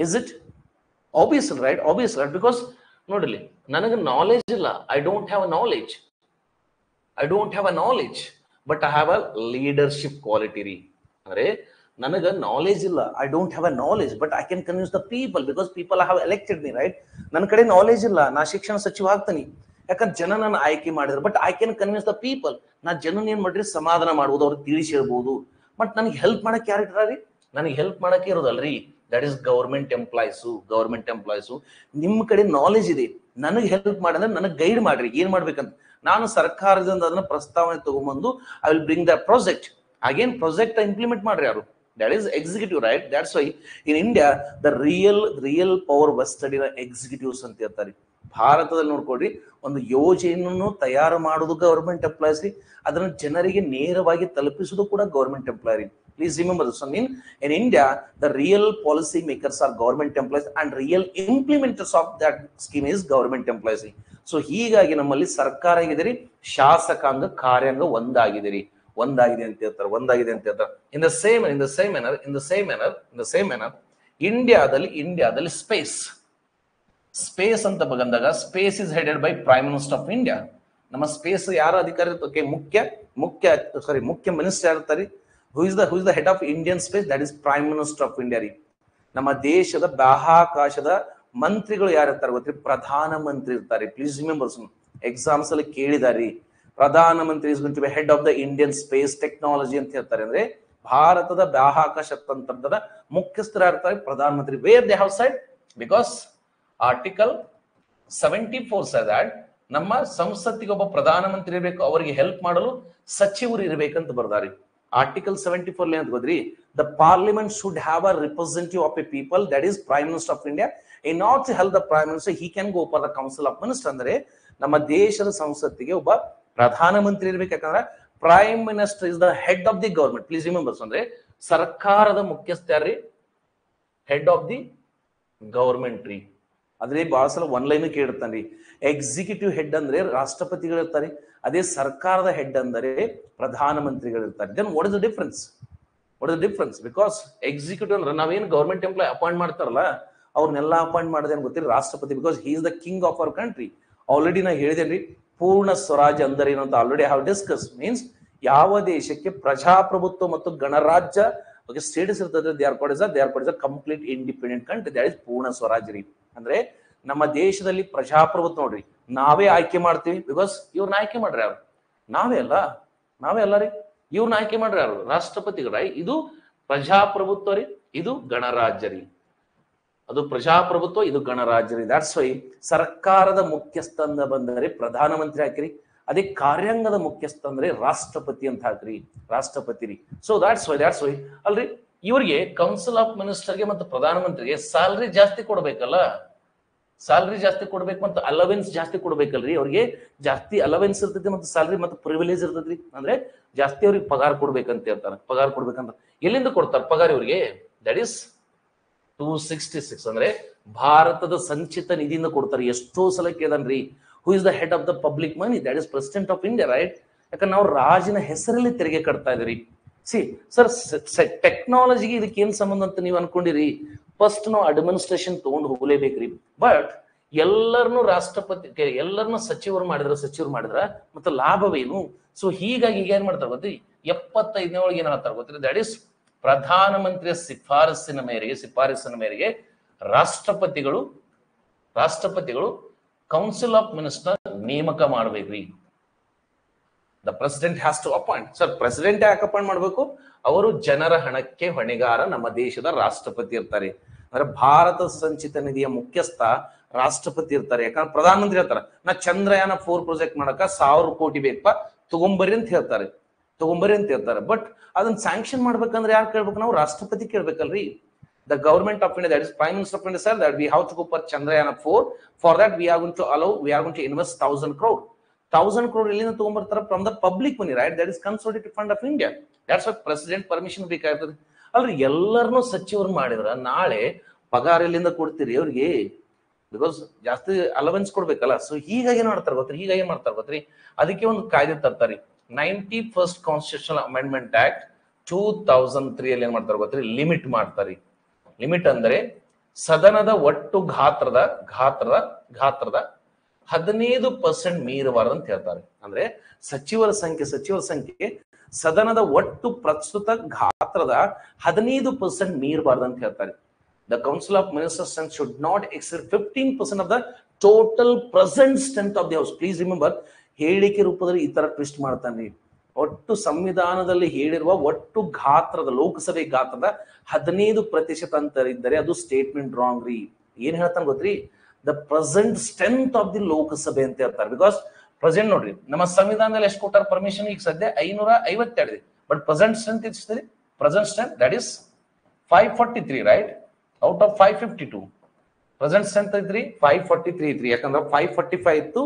Is it? Obvious right, because ನೋಡಿಲಿ, ನನಗೆ ನಾಲೆಜ್ ಇಲ್ಲ. I don't have a knowledge but I have a leadership quality ರೀ. ಅಂದ್ರೆ ನನಗ ನಾಲೆಜ್ ಇಲ್ಲ, I don't have a knowledge but I can convince the people because people have elected me, right? ನನ್ನ ಕಡೆ knowledge ಇಲ್ಲ, ನಾ ಶಿಕ್ಷಣ ಸಚಿವ ಆಗ್ತೀನಿ ಯಾಕಂದ್ರೆ ಜನ ನನ್ನ ಆಯ್ಕೆ ಮಾಡಿದ್ರು. But I can convince the people, ನಾ ಜನ ಏನ್ ಮಾಡ್ರಿ ಸಮಾಧಾನ ಮಾಡ್ಬೋದು, ಅವ್ರಿಗೆ ತಿಳಿಸಿ ಹೇಳ್ಬೋದು. ಬಟ್ ನನಗೆ ಹೆಲ್ಪ್ ಮಾಡಕ್ ಯಾರು ಇಟ್ಟಾರಿ? ನನಗೆ ಹೆಲ್ಪ್ ಮಾಡಕ್ಕೆ ಇರೋದಲ್ರಿ, ದಟ್ ಈಸ್ ಗವರ್ಮೆಂಟ್ ಎಂಪ್ಲಾಯ್ಸು. ನಿಮ್ ಕಡೆ ನಾಲೆಜ್ ಇದೆ, ನನಗೆ ಹೆಲ್ಪ್ ಮಾಡಂದ್ರೆ ನನಗೆ ಗೈಡ್ ಮಾಡ್ರಿ ಏನ್ ಮಾಡ್ಬೇಕಂತ. ನಾನು ಸರ್ಕಾರದಿಂದ ಅದನ್ನ ಪ್ರಸ್ತಾವನೆ ತಗೊಂಡ್ಬಂದು I will bring the project. Again project implement ಮಾಡ್ರಿ ಯಾರು? That is executive, right? That's Y in India the real power vested in executives ಅಂತ ಹೇಳ್ತಾರೆ. ಭಾರತದಲ್ಲಿ ನೋಡ್ಕೊಡ್ರಿ, ಒಂದು ಯೋಜನೆಯನ್ನು ತಯಾರು ಮಾಡೋದು ಗವರ್ಮೆಂಟ್ ಎಂಪ್ಲಾಯ್ಸ್ ರೀ, ಅದನ್ನ ಜನರಿಗೆ ನೇರವಾಗಿ ತಲುಪಿಸೋದು ಕೂಡ ಗವರ್ಮೆಂಟ್ ಎಂಪ್ಲಾಯ್ ರೀ. Please remember this. I mean, in India, the real policy makers are government employees and real implementers of that scheme is government employees. So, ಹೀಗಾಗಿ ನಮ್ಮಲ್ಲಿ ಸರ್ಕಾರ ಆಗಿದ್ದೀರಿ, ಶಾಸಕಾಂಗ ಕಾರ್ಯಾಂಗ ಒಂದಾಗಿದೆ ಅಂತ ಹೇಳ್ತಾರೆ. In the same manner, ಇಂಡಿಯಾದಲ್ಲಿ ಸ್ಪೇಸ್ ಅಂತ ಬಂದಾಗ space is headed by prime minister of India. ನಮ್ಮ ಸ್ಪೇಸ್ ಯಾರ ಅಧಿಕಾರಿ? ಮುಖ್ಯ ಮಿನಿಸ್ಟರ್ ಇರ್ತಾರೆ. Who is the head of Indian space? That is Prime Minister of India ರೀ. ನಮ್ಮ ದೇಶದ ಬಾಹ್ಯಾಕಾಶದ ಮಂತ್ರಿಗಳು ಯಾರು ಇರ್ತಾರೆ ಗೊತ್ತ್ರಿ? ಪ್ರಧಾನ ಮಂತ್ರಿ ಇರ್ತಾರೆ. ಪ್ಲೀಸ್ ರಿಮೆಂಬರ್, ಎಕ್ಸಾಮ್ಸ್ ಅಲ್ಲಿ ಕೇಳಿದಾರಿ, ಪ್ರಧಾನ ಮಂತ್ರಿ is going to be head of the Indian space technology ಅಂತ ಹೇಳ್ತಾರೆ. ಅಂದ್ರೆ ಭಾರತದ ಬಾಹ್ಯಾಕಾಶ ತಂತ್ರದ ಮುಖ್ಯಸ್ಥರ ಇರ್ತಾರೆ Pradhan Mantri. Where they have side? Because article 74 says that ನಮ್ಮ ಸಂಸತ್ತಿಗೆ ಒಬ್ಬ ಪ್ರಧಾನ ಮಂತ್ರಿ ಇರಬೇಕು, ಅವರಿಗೆ ಹೆಲ್ಪ್ ಮಾಡಲು ಸಚಿವರು ಇರಬೇಕಂತ ಬರ್ದಾರಿ. Article 74 ಅಂತ ಗೊತ್ತ್ರಿ? The parliament should have a representative of a people, that is Prime Minister of India, in order to help the prime minister he can go for the council of minister. ಅಂದ್ರೆ ನಮ್ಮ ದೇಶದ ಸಂಸತ್ತಿಗೆ ಒಬ್ಬ ಪ್ರಧಾನಮಂತ್ರಿ ಇರ್ಬೇಕು. ಯಾಕಂದ್ರೆ prime minister is the head of the government. Please remembers, ಅಂದ್ರೆ ಸರ್ಕಾರದ ಮುಖ್ಯಸ್ಥ ಯಾರ್ರಿ? ಹೆಡ್ ಆಫ್ ದಿ ಗವರ್ಮೆಂಟ್ ರೀ. ಅದ್ರಲ್ಲಿ ಬಹಳ ಸಲ ಒನ್ ಲೈನ್ ಕೇಳ್ತಾನ್ರಿ. ಎಕ್ಸಿಕ್ಯೂಟಿವ್ ಹೆಡ್ ಅಂದ್ರೆ ರಾಷ್ಟ್ರಪತಿಗಳು ಇರ್ತಾರೆ, ಅದೇ ಸರ್ಕಾರದ ಹೆಡ್ ಅಂದರೆ ಪ್ರಧಾನಮಂತ್ರಿಗಳು ಇರ್ತಾರೆ. Then what is the difference? What is the difference? Because executive ಅಂದ್ರೆ ನಾವೇನು ಗವರ್ಮೆಂಟ್ ಎಂಪ್ಲಾಯ್ ಅಪಾಯಿಂಟ್ ಮಾಡ್ತಾರಲ್ಲ, ಅವ್ರನ್ನೆಲ್ಲ ಅಪಾಯಿಂಟ್ ಮಾಡೋದೇನು ಗೊತ್ತಿಲ್ಲ, ರಾಷ್ಟ್ರಪತಿ. Because he is the king of our country. Already ನಾ ಹೇಳಿದೇನ್ರಿ, ಪೂರ್ಣ ಸ್ವರಾಜ್ಯ ಅಂದರೆ ಏನು ಅಂತ ಆಲ್ರೆಡಿ ಹ್ಯಾವ್ ಡಿಸ್ಕಸ್. ಮೀನ್ಸ್ ಯಾವ ದೇಶಕ್ಕೆ ಪ್ರಜಾಪ್ರಭುತ್ವ ಮತ್ತು ಗಣರಾಜ್ಯ ಸ್ಟೇಟಸ್ ಇರ್ತದೆ, they are called as complete independent country, that is ಪೂರ್ಣ ಸ್ವರಾಜ್ಯ ರೀ. ಅಂದ್ರೆ ನಮ್ಮ ದೇಶದಲ್ಲಿ ಪ್ರಜಾಪ್ರಭುತ್ವ ನೋಡ್ರಿ, ನಾವೇ ಆಯ್ಕೆ ಮಾಡ್ತೀವಿ. ಬಿಕಾಸ್ ಇವ್ರನ್ನ ಆಯ್ಕೆ ಮಾಡ್ರಿ ಯಾರು? ನಾವೇ ಅಲ್ಲ ರೀ. ಇವ್ರನ್ನ ಆಯ್ಕೆ ಮಾಡ್ರಿ ಯಾರು? ರಾಷ್ಟ್ರಪತಿಗಳ. ಇದು ಪ್ರಜಾಪ್ರಭುತ್ವ ರೀ, ಇದು ಗಣರಾಜ್ಯ ರೀ. ಅದು ಪ್ರಜಾಪ್ರಭುತ್ವ, ಇದು ಗಣರಾಜ್ಯ ರೀ. ದಾಟ್ಸ್ ವೈ ಸರ್ಕಾರದ ಮುಖ್ಯಸ್ಥ ಅಂತ ಬಂದರೆ ಪ್ರಧಾನಮಂತ್ರಿ ಹಾಕಿರಿ, ಅದೇ ಕಾರ್ಯಾಂಗದ ಮುಖ್ಯಸ್ಥ ಅಂದ್ರೆ ರಾಷ್ಟ್ರಪತಿ ಅಂತ ಹಾಕ್ರಿ, ರಾಷ್ಟ್ರಪತಿ ರೀ. ಸೊ ದಾಟ್ಸ್ ವೈ ಅಲ್ರಿ, ಇವ್ರಿಗೆ ಕೌನ್ಸಿಲ್ ಆಫ್ ಮಿನಿಸ್ಟರ್ಗೆ ಮತ್ತು ಪ್ರಧಾನಮಂತ್ರಿಗೆ ಸ್ಯಾಲ್ರಿ ಜಾಸ್ತಿ ಕೊಡ್ಬೇಕಲ್ಲ, ಸ್ಯಾಲ್ರಿ ಜಾಸ್ತಿ ಕೊಡ್ಬೇಕು ಮತ್ತು ಅಲವೆನ್ಸ್ ಜಾಸ್ತಿ ಕೊಡ್ಬೇಕಲ್ರಿ. ಅವ್ರಿಗೆ ಜಾಸ್ತಿ ಅಲವೆನ್ಸ್ ಇರ್ತೈತಿ ಮತ್ತು ಸ್ಯಾಲ್ರಿ ಮತ್ತು ಪ್ರಿವಿಲೇಜ್ ಇರ್ತೈತ್ರಿ. ಅಂದ್ರೆ ಜಾಸ್ತಿ ಅವ್ರಿಗೆ ಪಗಾರ ಕೊಡ್ಬೇಕಂತ ಹೇಳ್ತಾರೆ. ಪಗಾರ ಕೊಡ್ಬೇಕಂತ ಎಲ್ಲಿಂದ ಕೊಡ್ತಾರೆ ಪಗಾರ ಇವ್ರಿಗೆ? ದಟ್ ಇಸ್ 266, ಅಂದ್ರೆ ಭಾರತದ ಸಂಚಿತ ನಿಧಿಯಿಂದ ಕೊಡ್ತಾರೆ. ಎಷ್ಟೋ ಸಲ ಕೇಳನ್ರಿ, who is the head of the public money? That is president of India, right? ಯಾಕಂದ್ರೆ ನಾವು ರಾಜನ ಹೆಸರಲ್ಲಿ ತೆರಿಗೆ ಕಟ್ತಾ ಇದೀರಿ. ಸಿ ಸರ್, ಟೆಕ್ನಾಲಜಿಗೆ ಇದಕ್ಕೆ ಏನ್ ಸಂಬಂಧ ಅಂತ ನೀವು ಅನ್ಕೊಂಡಿರಿ? ಫಸ್ಟ್ ನಾವು ಅಡ್ಮಿನಿಸ್ಟ್ರೇಷನ್ ತಗೊಂಡು ಹೋಗಲೇಬೇಕ್ರಿ. ಬಟ್ ಎಲ್ಲರನ್ನು ರಾಷ್ಟ್ರಪತಿ, ಎಲ್ಲರನ್ನು ಸಚಿವರು ಮಾಡಿದ್ರ ಮತ್ತೆ ಲಾಭವೇನು? ಸೊ ಹೀಗಾಗಿ ಈಗ ಏನ್ ಮಾಡ್ತಾರೆ ಗೊತ್ತಿ, 75ನೇ ಒಳಗೆ ಏನ್ ಹೇಳ್ತಾರೆ ಗೊತ್ತಿರಿ? ದಟ್ ಇಸ್ ಪ್ರಧಾನಮಂತ್ರಿಯ ಶಿಫಾರಸ್ಸಿನ ಮೇರೆಗೆ ರಾಷ್ಟ್ರಪತಿಗಳು ಕೌನ್ಸಿಲ್ ಆಫ್ ಮಿನಿಸ್ಟರ್ ನೇಮಕ ಮಾಡ್ಬೇಕ್ರಿ. The president has to appoint. Sir, president ಯಾಕೆ ಅಪಾಯಿಂಟ್ ಮಾಡ್ಬೇಕು? ಅವರು ಜನರ ಹಣಕ್ಕೆ ಹೊಣೆಗಾರ ನಮ್ಮ ದೇಶದ ರಾಷ್ಟ್ರಪತಿ ಇರ್ತಾರೆ. ಅಂದ್ರೆ ಭಾರತ ಸಂಚಿತ ನಿಧಿಯ ಮುಖ್ಯಸ್ಥ ರಾಷ್ಟ್ರಪತಿ ಇರ್ತಾರೆ. ಯಾಕಂದ್ರೆ ಪ್ರಧಾನಮಂತ್ರಿ ಹೇಳ್ತಾರೆ, ನಾ ಚಂದ್ರಯಾನ 4 ಪ್ರಾಜೆಕ್ಟ್ ಮಾಡಕ 1000 ಕೋಟಿ ಬೇಕಪ್ಪ, ತಗೊಂಬರ್ರಿ ಅಂತ ಹೇಳ್ತಾರೆ. ಬಟ್ ಅದನ್ನ ಸ್ಯಾಂಕ್ಷನ್ ಮಾಡ್ಬೇಕಂದ್ರೆ ಯಾರು ಕೇಳ್ಬೇಕು? ನಾವು ರಾಷ್ಟ್ರಪತಿ ಕೇಳ್ಬೇಕಲ್ರಿ. The government of India, that is Prime Minister of India, sir, that we have to go for Chandrayana 4. For that, we are going to invest 1,000 crore. 1,000 crore illinda ತಗೊಂಬರ್ತಾರೆ from the public money, right? That is consolidated fund of India. That's what president permission ಬೇಕಾಗ್ತದೆ ಅಲ್ರಿ. ಎಲ್ಲರನ್ನೂ ಸಚಿವರು ಮಾಡಿದ್ರ ನಾಳೆ ಪಗಾರ ಎಲ್ಲಿಂದ ಕೊಡ್ತೀರಿ ಅವ್ರಿಗೆ? ಬಿಕಾಸ್ ಜಾಸ್ತಿ ಅಲವೆನ್ಸ್ ಕೊಡ್ಬೇಕಲ್ಲ. ಸೊ ಹೀಗಾಗಿ ಏನ್ ಮಾಡ್ತಾರೆ ಗೊತ್ತ್ರಿ? ಅದಕ್ಕೆ ಒಂದು ಕಾಯ್ದೆ ತರ್ತಾರೆ. 91st ಕಾನ್ಸ್ಟಿಟ್ಯೂಷನಲ್ ಅಮೆಂಡ್ಮೆಂಟ್ ಆಕ್ಟ್ 2003 ಅಲ್ಲಿ ಏನ್ ಮಾಡ್ತಾರೆ ಗೊತ್ತ್ರಿ? ಲಿಮಿಟ್ ಮಾಡ್ತಾರೆ. ಲಿಮಿಟ್ ಅಂದ್ರೆ ಸದನದ ಒಟ್ಟು ಗಾತ್ರದ 15% ಮೀರಬಾರದು ಅಂತ ಹೇಳ್ತಾರೆ. ಅಂದ್ರೆ ಸಚಿವರ ಸಂಖ್ಯೆ ಸದನದ ಒಟ್ಟು ಪ್ರಸ್ತುತ ಗಾತ್ರದ 15% ಮೀರಬಾರದು ಅಂತ ಹೇಳ್ತಾರೆ. The Council of Ministers should not exceed 15% of the total present strength of the House. Please remember, ಹೇಳಿಕೆ ರೂಪದಲ್ಲಿ ಈ ತರ ಟ್ವಿಸ್ಟ್ ಮಾಡ್ತಾನೆ. ಒಟ್ಟು ಸಂವಿಧಾನದಲ್ಲಿ ಹೇಳಿರುವ ಒಟ್ಟು ಗಾತ್ರದ, ಲೋಕಸಭೆ ಗಾತ್ರದ 15% ಅಂತ ಇದ್ದರೆ ಅದು ಸ್ಟೇಟ್ಮೆಂಟ್ ರಾಂಗ್ ರೀ. ಏನ್ ಹೇಳ್ತಾನೆ ಗೊತ್ತ್ರಿ? The present strength of the ಲೋಕಸಭೆ ಅಂತ ಹೇಳ್ತಾರೆ. ಬಿಕಾಸ್ ಪ್ರೆಸೆಂಟ್ ನೋಡ್ರಿ, ನಮ್ಮ ಸಂವಿಧಾನದಲ್ಲಿ ಎಷ್ಟು ಕೊಟ್ಟಾರ ಪರ್ಮಿಷನ್? ಈಗ ಸದ್ಯ 552 ಇದೆ. ಬಟ್ ಪ್ರೆಸೆಂಟ್ ಸ್ಟ್ರೆಂತ್ ಇರ್ತದೆ. Present strength that is 543, right? Out of 552 present strength ಐತ್ರಿ 543 ಐತ್ರಿ. ಯಾಕಂದ್ರೆ 545 ಇತ್ತು,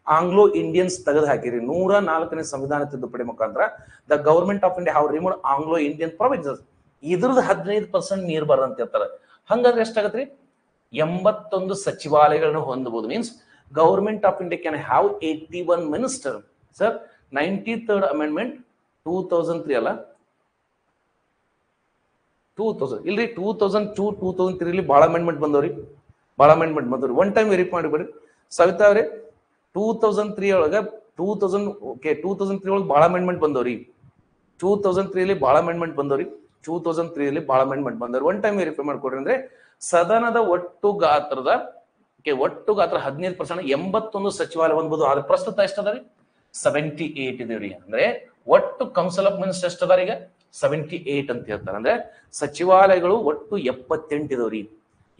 ಆಂಗ್ಲೋ ಇಂಡಿಯನ್ಸ್ ತೆಗೆದು ಹಾಕಿರಿ. 104ನೇ ಸಂವಿಧಾನ ತಿದ್ದುಪಡಿ ಮುಖಾಂತರ the government of India have removed Anglo Indian provinces. ಇದ್ರದ್ದು 15% ಮೀರಬಾರ್ದು ಅಂತ ಹೇಳ್ತಾರೆ. ಹಂಗಾದ್ರೆ ಎಷ್ಟಾಗತ್ರಿ? 81 ಸಚಿವಾಲಯಗಳನ್ನು ಹೊಂದಬಹುದು. Means government of India can have 81 minister. Sir, 93rd amendment 2003 ಅಲ್ಲ, 2000 ಇಲ್ರಿ, 2002 2003 ಬಹಳ ಅಮೆಂಡ್ಮೆಂಟ್ ಬಂದವ್ರಿ. ಒನ್ ಟೈಮ್ ವೆರಿಫೈ ಮಾಡಿಬಿಡ್ರಿ ಸವಿತಾ ಅವ್ರಿ. 2003 ಒಳಗ 2003 ಒಳಗೆ ಬಹಳ ಅಮೆಂಡ್ಮೆಂಟ್ ಬಂದವ್ರಿ. 2003 ಬಹಳ ಅಮೆಂಡ್ಮೆಂಟ್ ಬಂದವ್ರಿ. ಒನ್ ಟೈಮ್ ವೆರಿಫೈ ಮಾಡ್ಕೊಡ್ರಿ. ಅಂದ್ರೆ ಸದನದ ಒಟ್ಟು ಗಾತ್ರದ 15%, 81 ಸಚಿವಾಲಯ ಹೊಂದಬಹುದು. ಆದ್ರೆ ಪ್ರಸ್ತುತ ಎಷ್ಟದ ರೀ? 78 ಇದೀವ್ರಿ. ಅಂದ್ರೆ ಒಟ್ಟು ಕೌನ್ಸಿಲ್ ಆಫ್ ಮಿನಿಸ್ಟರ್ ಎಷ್ಟದ ಈಗ? 78 ಅಂತ ಹೇಳ್ತಾರೆ. ಅಂದ್ರೆ ಸಚಿವಾಲಯಗಳು ಒಟ್ಟು 78 ಇದಾವ್ರಿ.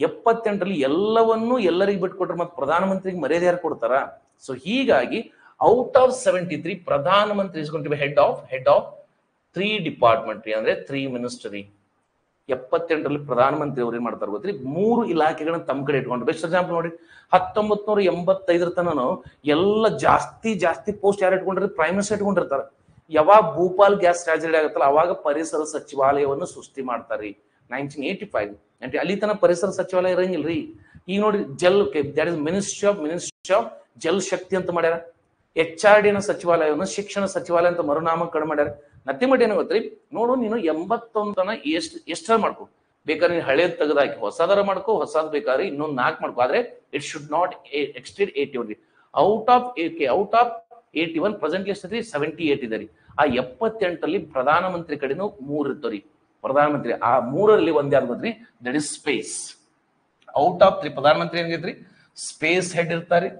78ರಲ್ಲಿ ಎಲ್ಲವನ್ನೂ ಎಲ್ಲರಿಗೆ ಬಿಟ್ಕೊಟ್ರೆ ಮತ್ತೆ ಪ್ರಧಾನಮಂತ್ರಿಗೆ ಮರ್ಯಾದೆ ಯಾರು ಕೊಡ್ತಾರ? ಸೊ ಹೀಗಾಗಿ ಔಟ್ ಆಫ್ 73 ಪ್ರಧಾನಮಂತ್ರಿ is going to be head of 3 department ರೀ. ಅಂದ್ರೆ 3 ಮಿನಿಸ್ಟರಿ. 78ರಲ್ಲಿ ಪ್ರಧಾನಮಂತ್ರಿ ಅವ್ರು ಏನ್ ಮಾಡ್ತಾರೆ ಗೊತ್ತ್ರಿ, 3 ಇಲಾಖೆಗಳನ್ನ ತಮ್ಮ ಕಡೆ ಇಟ್ಕೊಂಡು. ಬೆಸ್ಟ್ ಎಕ್ಸಾಂಪಲ್ ನೋಡಿ, 1985 ತನನು ಎಲ್ಲ ಜಾಸ್ತಿ ಪೋಸ್ಟ್ ಯಾರು ಇಟ್ಕೊಂಡ್ರಿ, ಪ್ರೈಮ್ ಮಿನಿಸ್ಟರ್ ಇಟ್ಕೊಂಡಿರ್ತಾರೆ. ಯಾವಾಗ ಭೂಪಾಲ್ ಗ್ಯಾಸ್ ಟ್ರಾಜಿಡಿ ಆಗುತ್ತಲ್ಲ ಅವಾಗ ಪರಿಸರ ಸಚಿವಾಲಯವನ್ನು ಸೃಷ್ಟಿ ಮಾಡ್ತಾರ್ರಿ 1985. ಅಲ್ಲಿ ತನ ಪರಿಸರ ಸಚಿವಾಲಯ ಇರಂಗಿಲ್ರಿ. ಈಗ ನೋಡಿ Jal, that is ministry of Jal Shakti ಅಂತ ಮಾಡ್ಯಾರ. HRD ನ ಸಚಿವಾಲಯವನ್ನು ಶಿಕ್ಷಣ ಸಚಿವಾಲಯ ಅಂತ ಮರುನಾಮಕರಣ ಮಾಡ್ಯಾರ. ನಥಿಂಗ್ ಬಟ್ ಏನು ಗೊತ್ತ್ರಿ, ನೋಡು ನೀನು 81 ತನ ಎಷ್ಟರ ಮಾಡ್ಕೊ, ಬೇಕಾದ್ರೆ ನೀನು ಹಳೇದ್ ತೆಗೆದಾಕಿ ಹೊಸದರ ಮಾಡ್ಕೋ, ಹೊಸದ್ ಬೇಕಾದ್ರೆ ಇನ್ನೊಂದು 4 ಮಾಡ್ಕೋ, ಆದ್ರೆ it should not exceed 81. Out of 81 presently ಎಷ್ಟೈತಿ, 78 ಇದೆ ರೀ. ಆ 78ರಲ್ಲಿ ಪ್ರಧಾನಮಂತ್ರಿ ಕಡೆನೂ 3 ಇರ್ತವ್ರಿ. ಪ್ರಧಾನಮಂತ್ರಿ ಆ 3ರಲ್ಲಿ ಒಂದ್ ಯಾರು ಗೊತ್ತ್ರಿ, that is space. Out of 3 ಪ್ರಧಾನಮಂತ್ರಿ ಏನಿದ್ರಿ, ಸ್ಪೇಸ್ ಹೆಡ್ ಇರ್ತಾರೆ.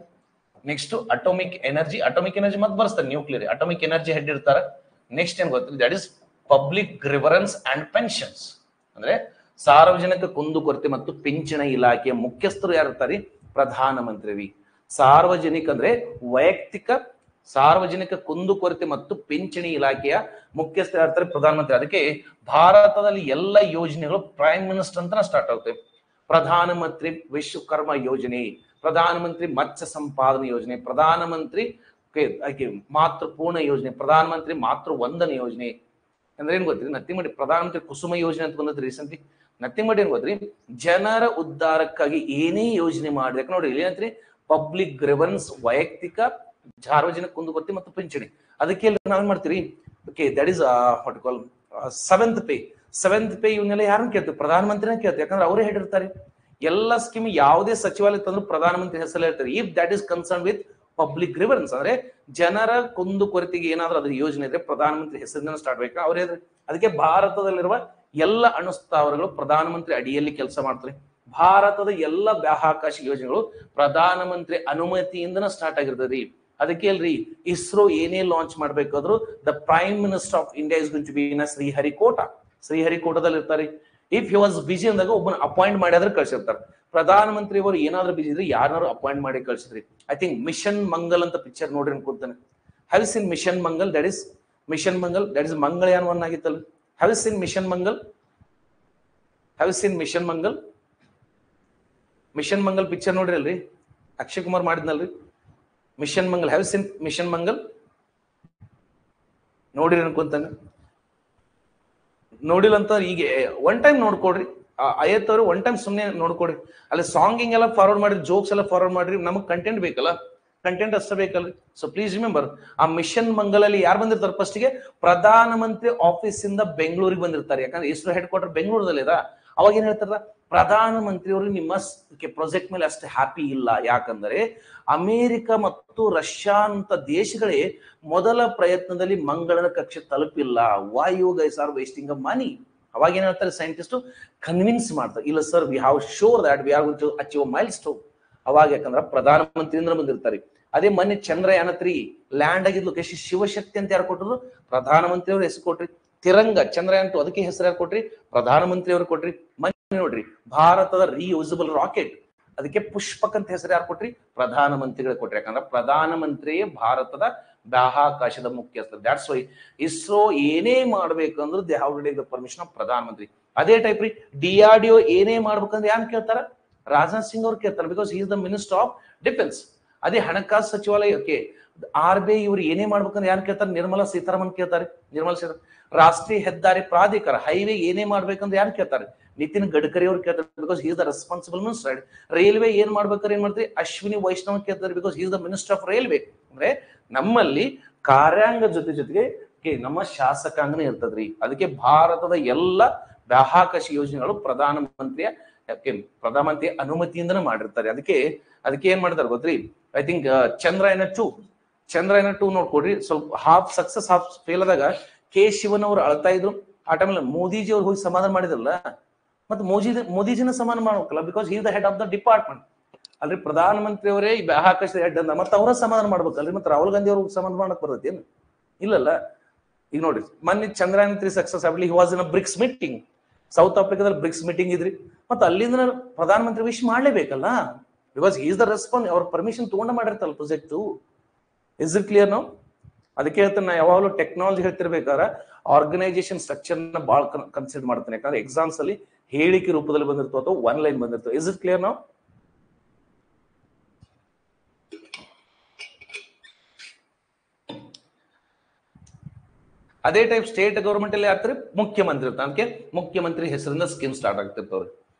ನೆಕ್ಸ್ಟ್ ಅಟೋಮಿಕ್ ಎನರ್ಜಿ ಮತ್ತೆ ಬರ್ಸ್ತಾರೆ, ನ್ಯೂಕ್ಲಿಯರ್ ಅಟೋಮಿಕ್ ಎನರ್ಜಿ ಹೆಡ್ ಇರ್ತಾರ. ನೆಕ್ಸ್ಟ್ ಏನ್ ಗೊತ್ತ್ರಿ, that is public grievances and pensions, ಅಂದ್ರೆ ಸಾರ್ವಜನಿಕ ಕುಂದುಕೊರತೆ ಮತ್ತು ಪಿಂಚಣಿ ಇಲಾಖೆಯ ಮುಖ್ಯಸ್ಥರು ಯಾರು ಇರ್ತಾರೆ, ಪ್ರಧಾನಮಂತ್ರಿ. ಸಾರ್ವಜನಿಕ ಅಂದ್ರೆ ವೈಯಕ್ತಿಕ ಸಾರ್ವಜನಿಕ ಕುಂದುಕೊರತೆ ಮತ್ತು ಪಿಂಚಣಿ ಇಲಾಖೆಯ ಮುಖ್ಯಸ್ಥರು ಯಾರು ಇರ್ತಾರೆ, ಪ್ರಧಾನಮಂತ್ರಿ. ಅದಕ್ಕೆ ಭಾರತದಲ್ಲಿ ಎಲ್ಲ ಯೋಜನೆಗಳು ಪ್ರೈಮ್ ಮಿನಿಸ್ಟರ್ ಅಂತ ಸ್ಟಾರ್ಟ್ ಆಗುತ್ತೆ. ಪ್ರಧಾನಮಂತ್ರಿ ವಿಶ್ವಕರ್ಮ ಯೋಜನೆ, ಪ್ರಧಾನಮಂತ್ರಿ ಮತ್ಸ್ಯ ಸಂಪಾದನೆ ಯೋಜನೆ, ಪ್ರಧಾನಮಂತ್ರಿ ಮಾತೃಪೂರ್ಣ ಯೋಜನೆ, ಪ್ರಧಾನಮಂತ್ರಿ ಮಾತೃ ವಂದನ ಯೋಜನೆ. ಅಂದ್ರೆ ಏನ್ ಗೊತ್ತ್ರಿ, ನಥಿಂಗ್ ಮಾಡಿ ಪ್ರಧಾನಮಂತ್ರಿ ಕುಸುಮ ಯೋಜನೆ ಅಂತ ಬಂದದ್ರಿ ರೀಸೆಂಟ್ಲಿ. ನಥಿಂಗ್ ಮಾಡಿ ಏನ್ ಗೊತ್ತ್ರಿ, ಜನರ ಉದ್ಧಾರಕ್ಕಾಗಿ ಏನೇ ಯೋಜನೆ ಮಾಡ್ಬೇಕು ನೋಡಿ, ಏನಂತ್ರಿ ಪಬ್ಲಿಕ್ ಗ್ರಿವರೆನ್ಸ್, ವೈಯಕ್ತಿಕ ಸಾರ್ವಜನಿಕ ಕುಂದುಕೊರತೆ ಮತ್ತು ಪಿಂಚಣಿ. ಅದಕ್ಕೆ ನಾವೇನ್ ಮಾಡ್ತೀರಿ, okay that is what call seventh pay ಇವನ್ನೆಲ್ಲ ಯಾರನ್ನ ಕೇಳ್ತೀವಿ, ಪ್ರಧಾನಮಂತ್ರಿನ ಕೇಳ್ತೀವಿ. ಯಾಕಂದ್ರೆ ಅವರೇ ಹೇಳಿರ್ತಾರೆ ಎಲ್ಲ ಸ್ಕೀಮ್. ಯಾವುದೇ ಸಚಿವಾಲಯ ತಂದ್ರು ಪ್ರಧಾನಮಂತ್ರಿ ಹೆಸರು ಹೇಳ್ತಾರೆ. If that is concern with public grievances, ಅಂದ್ರೆ ಜನರ ಕುಂದುಕೊರತೆಗೆ ಏನಾದ್ರೂ ಅದ್ರ ಯೋಜನೆ ಇದ್ರೆ ಪ್ರಧಾನಮಂತ್ರಿ ಹೆಸರಿನ ಸ್ಟಾರ್ಟ್ ಬೇಕು ಅವ್ರೇ. ಅದಕ್ಕೆ ಭಾರತದಲ್ಲಿರುವ ಎಲ್ಲ ಅಣುಸ್ಥಾವರಗಳು ಪ್ರಧಾನಮಂತ್ರಿ ಅಡಿಯಲ್ಲಿ ಕೆಲಸ ಮಾಡ್ತಾರೆ. ಭಾರತದ ಎಲ್ಲ ಬಾಹ್ಯಾಕಾಶ ಯೋಜನೆಗಳು ಪ್ರಧಾನಮಂತ್ರಿ ಅನುಮತಿಯಿಂದನ ಸ್ಟಾರ್ಟ್ ಆಗಿರ್ತದೆ. ಅದಕ್ಕೆ ಅಲ್ರಿ ಇಸ್ರೋ ಏನೇ ಲಾಂಚ್ ಮಾಡ್ಬೇಕಾದ್ರು the prime minister of India is going to be in ಶ್ರೀಹರಿಕೋಟದಲ್ಲಿ ಇರ್ತಾರೆ. ಇಫ್ ಹಿ ವಾಸ್ ಬಿಜಿ ಅಂದಾಗ ಒಬ್ಬನ ಅಪಾಯಿಂಟ್ ಮಾಡಿದ್ರೆ ಕಳ್ಸಿರ್ತಾರೆ. ಪ್ರಧಾನಮಂತ್ರಿ ಅವರು ಏನಾದ್ರು ಬಿಜಿ ಇದ್ರೆ ಯಾರನ್ನಾರು ಅಪಾಯಿಂಟ್ ಮಾಡಿ ಕಳ್ಸಿದ್ರಿ. ಐ ಥಿಂಕ್ ಮಿಷನ್ ಮಂಗಲ್ ಅಂತ ಪಿಕ್ಚರ್ ನೋಡ್ರಿ ಅನ್ಕೊಂತಾನೆ. Have seen mission Mangal, that is Mangalyaan 1 ಆಗಿತ್ತಲ್ಲ. Have seen mission Mangal picture ನೋಡ್ರಿ ಅಲ್ರಿ, ಅಕ್ಷಯ್ ಕುಮಾರ್ ಮಾಡಿದ್ನಲ್ರಿ mission Mangal. Have seen mission Mangal ನೋಡಿರಿ ಅನ್ಕೊಂತಾನೆ. ನೋಡಿಲ್ಲ ಅಂತ ಈಗ ಒನ್ ಟೈಮ್ ನೋಡ್ಕೊಡ್ರಿ. ಅಯ್ಯತ್ತವ್ರು ಒನ್ ಟೈಮ್ ಸುಮ್ಮನೆ ನೋಡ್ಕೊಡ್ರಿ. ಅಲ್ಲಿ ಸಾಂಗಿಂಗ್ ಎಲ್ಲ ಫಾರ್ವರ್ಡ್ ಮಾಡ್ರಿ, ಜೋಕ್ಸ್ ಎಲ್ಲ ಫಾರ್ವರ್ಡ್ ಮಾಡ್ರಿ. ನಮಗ್ ಕಂಟೆಂಟ್ ಬೇಕಲ್ಲ, ಕಂಟೆಂಟ್ ಅಷ್ಟೇ ಬೇಕಲ್ರಿ. ಸೊ ಪ್ಲೀಸ್ ರಿಮೆಂಬರ್, ಆ ಮಿಷನ್ ಮಂಗಲಲ್ಲಿ ಯಾರು ಬಂದಿರ್ತಾರೆ, ಫಸ್ಟ್ಗೆ ಪ್ರಧಾನಮಂತ್ರಿ ಆಫೀಸ್ ಇಂದ ಬೆಂಗಳೂರಿಗೆ ಬಂದಿರ್ತಾರೆ. ಯಾಕಂದ್ರೆ ಇಸ್ರೋ ಹೆಡ್ ಕ್ವಾರ್ಟರ್ ಬೆಂಗಳೂರಲ್ಲಿ ಇದೆ. ಅವಾಗ ಏನ್ ಹೇಳ್ತಾರ, ಪ್ರಧಾನಮಂತ್ರಿ ಅವರು ನಿಮ್ಮ ಪ್ರಾಜೆಕ್ಟ್ ಮೇಲೆ ಅಷ್ಟೇ ಹ್ಯಾಪಿ ಇಲ್ಲ. ಯಾಕಂದ್ರೆ ಅಮೆರಿಕ ಮತ್ತು ರಷ್ಯಾ ಅಂತ ದೇಶಗಳೇ ಮೊದಲ ಪ್ರಯತ್ನದಲ್ಲಿ ಮಂಗಳನ ಕಕ್ಷೆ ತಲುಪಿಲ್ಲ. Why you guys are wasting a money. ಅವಾಗ ಏನ್ ಹೇಳ್ತಾರೆ ಸೈಂಟಿಸ್ಟ್, ಕನ್ವಿನ್ಸ್ ಮಾಡ್ತಾರೆ, ಇಲ್ಲ sir we have sure that we are going to achieve milestone. ಅವಾಗ ಯಾಕಂದ್ರೆ ಪ್ರಧಾನಮಂತ್ರಿಯಿಂದ ಬಂದಿರ್ತಾರೆ. ಅದೇ ಮೊನ್ನೆ ಚಂದ್ರಯಾನ 3 ಲ್ಯಾಂಡ್ ಆಗಿದ್ ಲೊಕೇಶನ್ ಶಿವಶಕ್ತಿ ಅಂತ ಯಾರು ಕೊಟ್ಟರು, ಪ್ರಧಾನಮಂತ್ರಿ ಅವ್ರು ಹೆಸರು ಕೊಟ್ರಿ. ತಿರಂಗ ಚಂದ್ರಯಾನ 2 ಅದಕ್ಕೆ ಹೆಸರು ಯಾರು ಕೊಟ್ರಿ, ಪ್ರಧಾನಮಂತ್ರಿ ಅವ್ರು ಕೊಟ್ರಿ. ಮೊನ್ನೆ ನೋಡ್ರಿ ಭಾರತದ ರೀಯೂಸಬಲ್ ರಾಕೆಟ್, ಅದಕ್ಕೆ ಪುಷ್ಪಕ್ ಅಂತ ಹೆಸರು ಯಾರು ಕೊಟ್ರಿ, ಪ್ರಧಾನಮಂತ್ರಿಗಳು ಕೊಟ್ರಿ. ಯಾಕಂದ್ರೆ ಪ್ರಧಾನಮಂತ್ರಿಯೇ ಭಾರತದ ಬಾಹ್ಯಾಕಾಶದ ಮುಖ್ಯಸ್ಥ. ದಾಟ್ಸ್ ವೈ ಇಸ್ರೋ ಏನೇ ಮಾಡ್ಬೇಕಂದ್ರೆ they have to take the permission of ಪ್ರಧಾನಮಂತ್ರಿ. ಅದೇ ಟೈಪ್ ರೀ DRDO ಏನೇ ಮಾಡ್ಬೇಕಂದ್ರೆ ಯಾರು ಕೇಳ್ತಾರ, ರಾಜನಾಥ್ ಸಿಂಗ್ ಅವ್ರು ಕೇಳ್ತಾರೆ. Because he is the minister of defence. ಅದೇ ಹಣಕಾಸು ಸಚಿವಾಲಯಕ್ಕೆ RBI ಇವ್ರು ಏನೇ ಮಾಡ್ಬೇಕಂದ್ರೆ ಯಾರು ಕೇಳ್ತಾರೆ, ನಿರ್ಮಲಾ ಸೀತಾರಾಮನ್ ಕೇಳ್ತಾರೆ. ರಾಷ್ಟ್ರೀಯ ಹೆದ್ದಾರಿ ಪ್ರಾಧಿಕಾರ ಹೈವೇ ಏನೇ ಮಾಡ್ಬೇಕಂದ್ರೆ ಯಾರು ಕೇಳ್ತಾರೆ, ನಿತಿನ್ ಗಡ್ಕರಿ ಅವ್ರು ಕೇಳ್ತಾರೆ. Because he is the responsible minister. Railway ಏನ್ ಮಾಡ್ಬೇಕಾದ್ರೆ ಏನ್ ಮಾಡ್ತಾರೆ, ಅಶ್ವಿನಿ ವೈಷ್ಣವ್ ಕೇಳ್ತಾರೆ. Because he is the minister of railway. ಅಂದ್ರೆ ನಮ್ಮಲ್ಲಿ ಕಾರ್ಯಾಂಗ ಜೊತೆಗೆ ನಮ್ಮ ಶಾಸಕಾಂಗನೇ ಇರ್ತದ್ರಿ. ಅದಕ್ಕೆ ಭಾರತದ ಎಲ್ಲ ಬಾಹ್ಯಾಕಾಶ ಯೋಜನೆಗಳು ಪ್ರಧಾನಮಂತ್ರಿಯ ಅನುಮತಿಯಿಂದನೇ ಮಾಡಿರ್ತಾರೆ. ಅದಕ್ಕೆ ಏನ್ ಮಾಡ್ತಾರೆ ಗೊತ್ತ್ರಿ, ಐ ಥಿಂಕ್ ಚಂದ್ರಯಾನ 2 ನೋಡ್ಕೊಡ್ರಿ. ಸ್ವಲ್ಪ ಹಾಫ್ ಸಕ್ಸಸ್ ಹಾಫ್ ಫೇಲ್ ಆದಾಗ ಕೆ ಶಿವನ್ ಅವರು ಅಳ್ತಾ ಇದ್ರು. ಆ ಟೈಮಲ್ಲಿ ಮೋದಿಜಿ ಅವ್ರು ಹೋಗಿ ಸಮಾಧಾನ ಮಾಡಿದ್ರಲ್ಲ, ಮತ್ತೆ ಮೋದಿಜಿನ ಸಮಾಧಾನ ಮಾಡ್ಬೇಕಲ್ಲ. Because he is the head of the department ಅಲ್ರಿ. ಪ್ರಧಾನಮಂತ್ರಿ ಅವರೇ ಈ ಬಾಹ್ಯಾಕಾಶದ ಹೆಡ್ ಅಂದ, ಮತ್ತೆ ಅವರ ಸಮಾಧಾನ ಮಾಡ್ಬೇಕಲ್ರಿ. ಮತ್ತೆ ರಾಹುಲ್ ಗಾಂಧಿ ಅವ್ರಿಗೆ ಸಮಾಧಾನ ಮಾಡಕ್ ಬರ್ತೈತಿ ಏನು, ಇಲ್ಲಲ್ಲ. ಈಗ ನೋಡ್ರಿ ಮೊನ್ನೆ ಚಂದ್ರಯಾನ 3 ಸಕ್ಸಸ್ ಆಗ್ಲಿ, he was in a BRICS meeting. ಸೌತ್ ಆಫ್ರಿಕಾದಲ್ಲಿ ಬ್ರಿಕ್ಸ್ ಮೀಟಿಂಗ್ ಇದ್ರಿ. ಮತ್ತೆ ಅಲ್ಲಿಂದ ಪ್ರಧಾನಮಂತ್ರಿ ವಿಶ್ ಮಾಡ್ಲೇಬೇಕಲ್ಲ. Because he is the response, ಅವ್ರ ಪರ್ಮಿಷನ್ ತಗೊಂಡ ಮಾಡಿರ್ತಾರಲ್ಲ project. Is it clear no? ಅದಕ್ಕೆ ಹೇಳ್ತಾನೆ ನಾ ಯಾವಾಗಲೂ ಟೆಕ್ನಾಲಜಿ ಹೇಳ್ತಿರ್ಬೇಕಾದ್ರೆ ಆರ್ಗನೈಸೇಷನ್ ಸ್ಟ್ರಕ್ಚರ್ ನ ಬಹಳ ಕನ್ಸಿಡರ್ ಮಾಡ್ತಾನೆ. ಯಾಕಂದ್ರೆ ಎಕ್ಸಾಮ್ಸ್ ಅಲ್ಲಿ ಹೇಳಿಕೆ ರೂಪದಲ್ಲಿ ಬಂದಿರ್ತವೆ ಅಥವಾ ಒನ್ ಲೈನ್ ಬಂದಿರ್ತವೆ. ಇಸ್ ಇಟ್ ಕ್ಲಿಯರ್ ನಾವು? ಅದೇ ಟೈಪ್ ಸ್ಟೇಟ್ ಗವರ್ಮೆಂಟ್ ಅಲ್ಲಿ ಆಗ್ತಾರೆ ಮುಖ್ಯಮಂತ್ರಿ ಇರ್ತಾರೆ. ಅದಕ್ಕೆ ಮುಖ್ಯಮಂತ್ರಿ ಹೆಸರಿಂದ ಸ್ಕೀಮ್ ಸ್ಟಾರ್ಟ್ ಆಗ್ತಿರ್ತವ್ರಿ.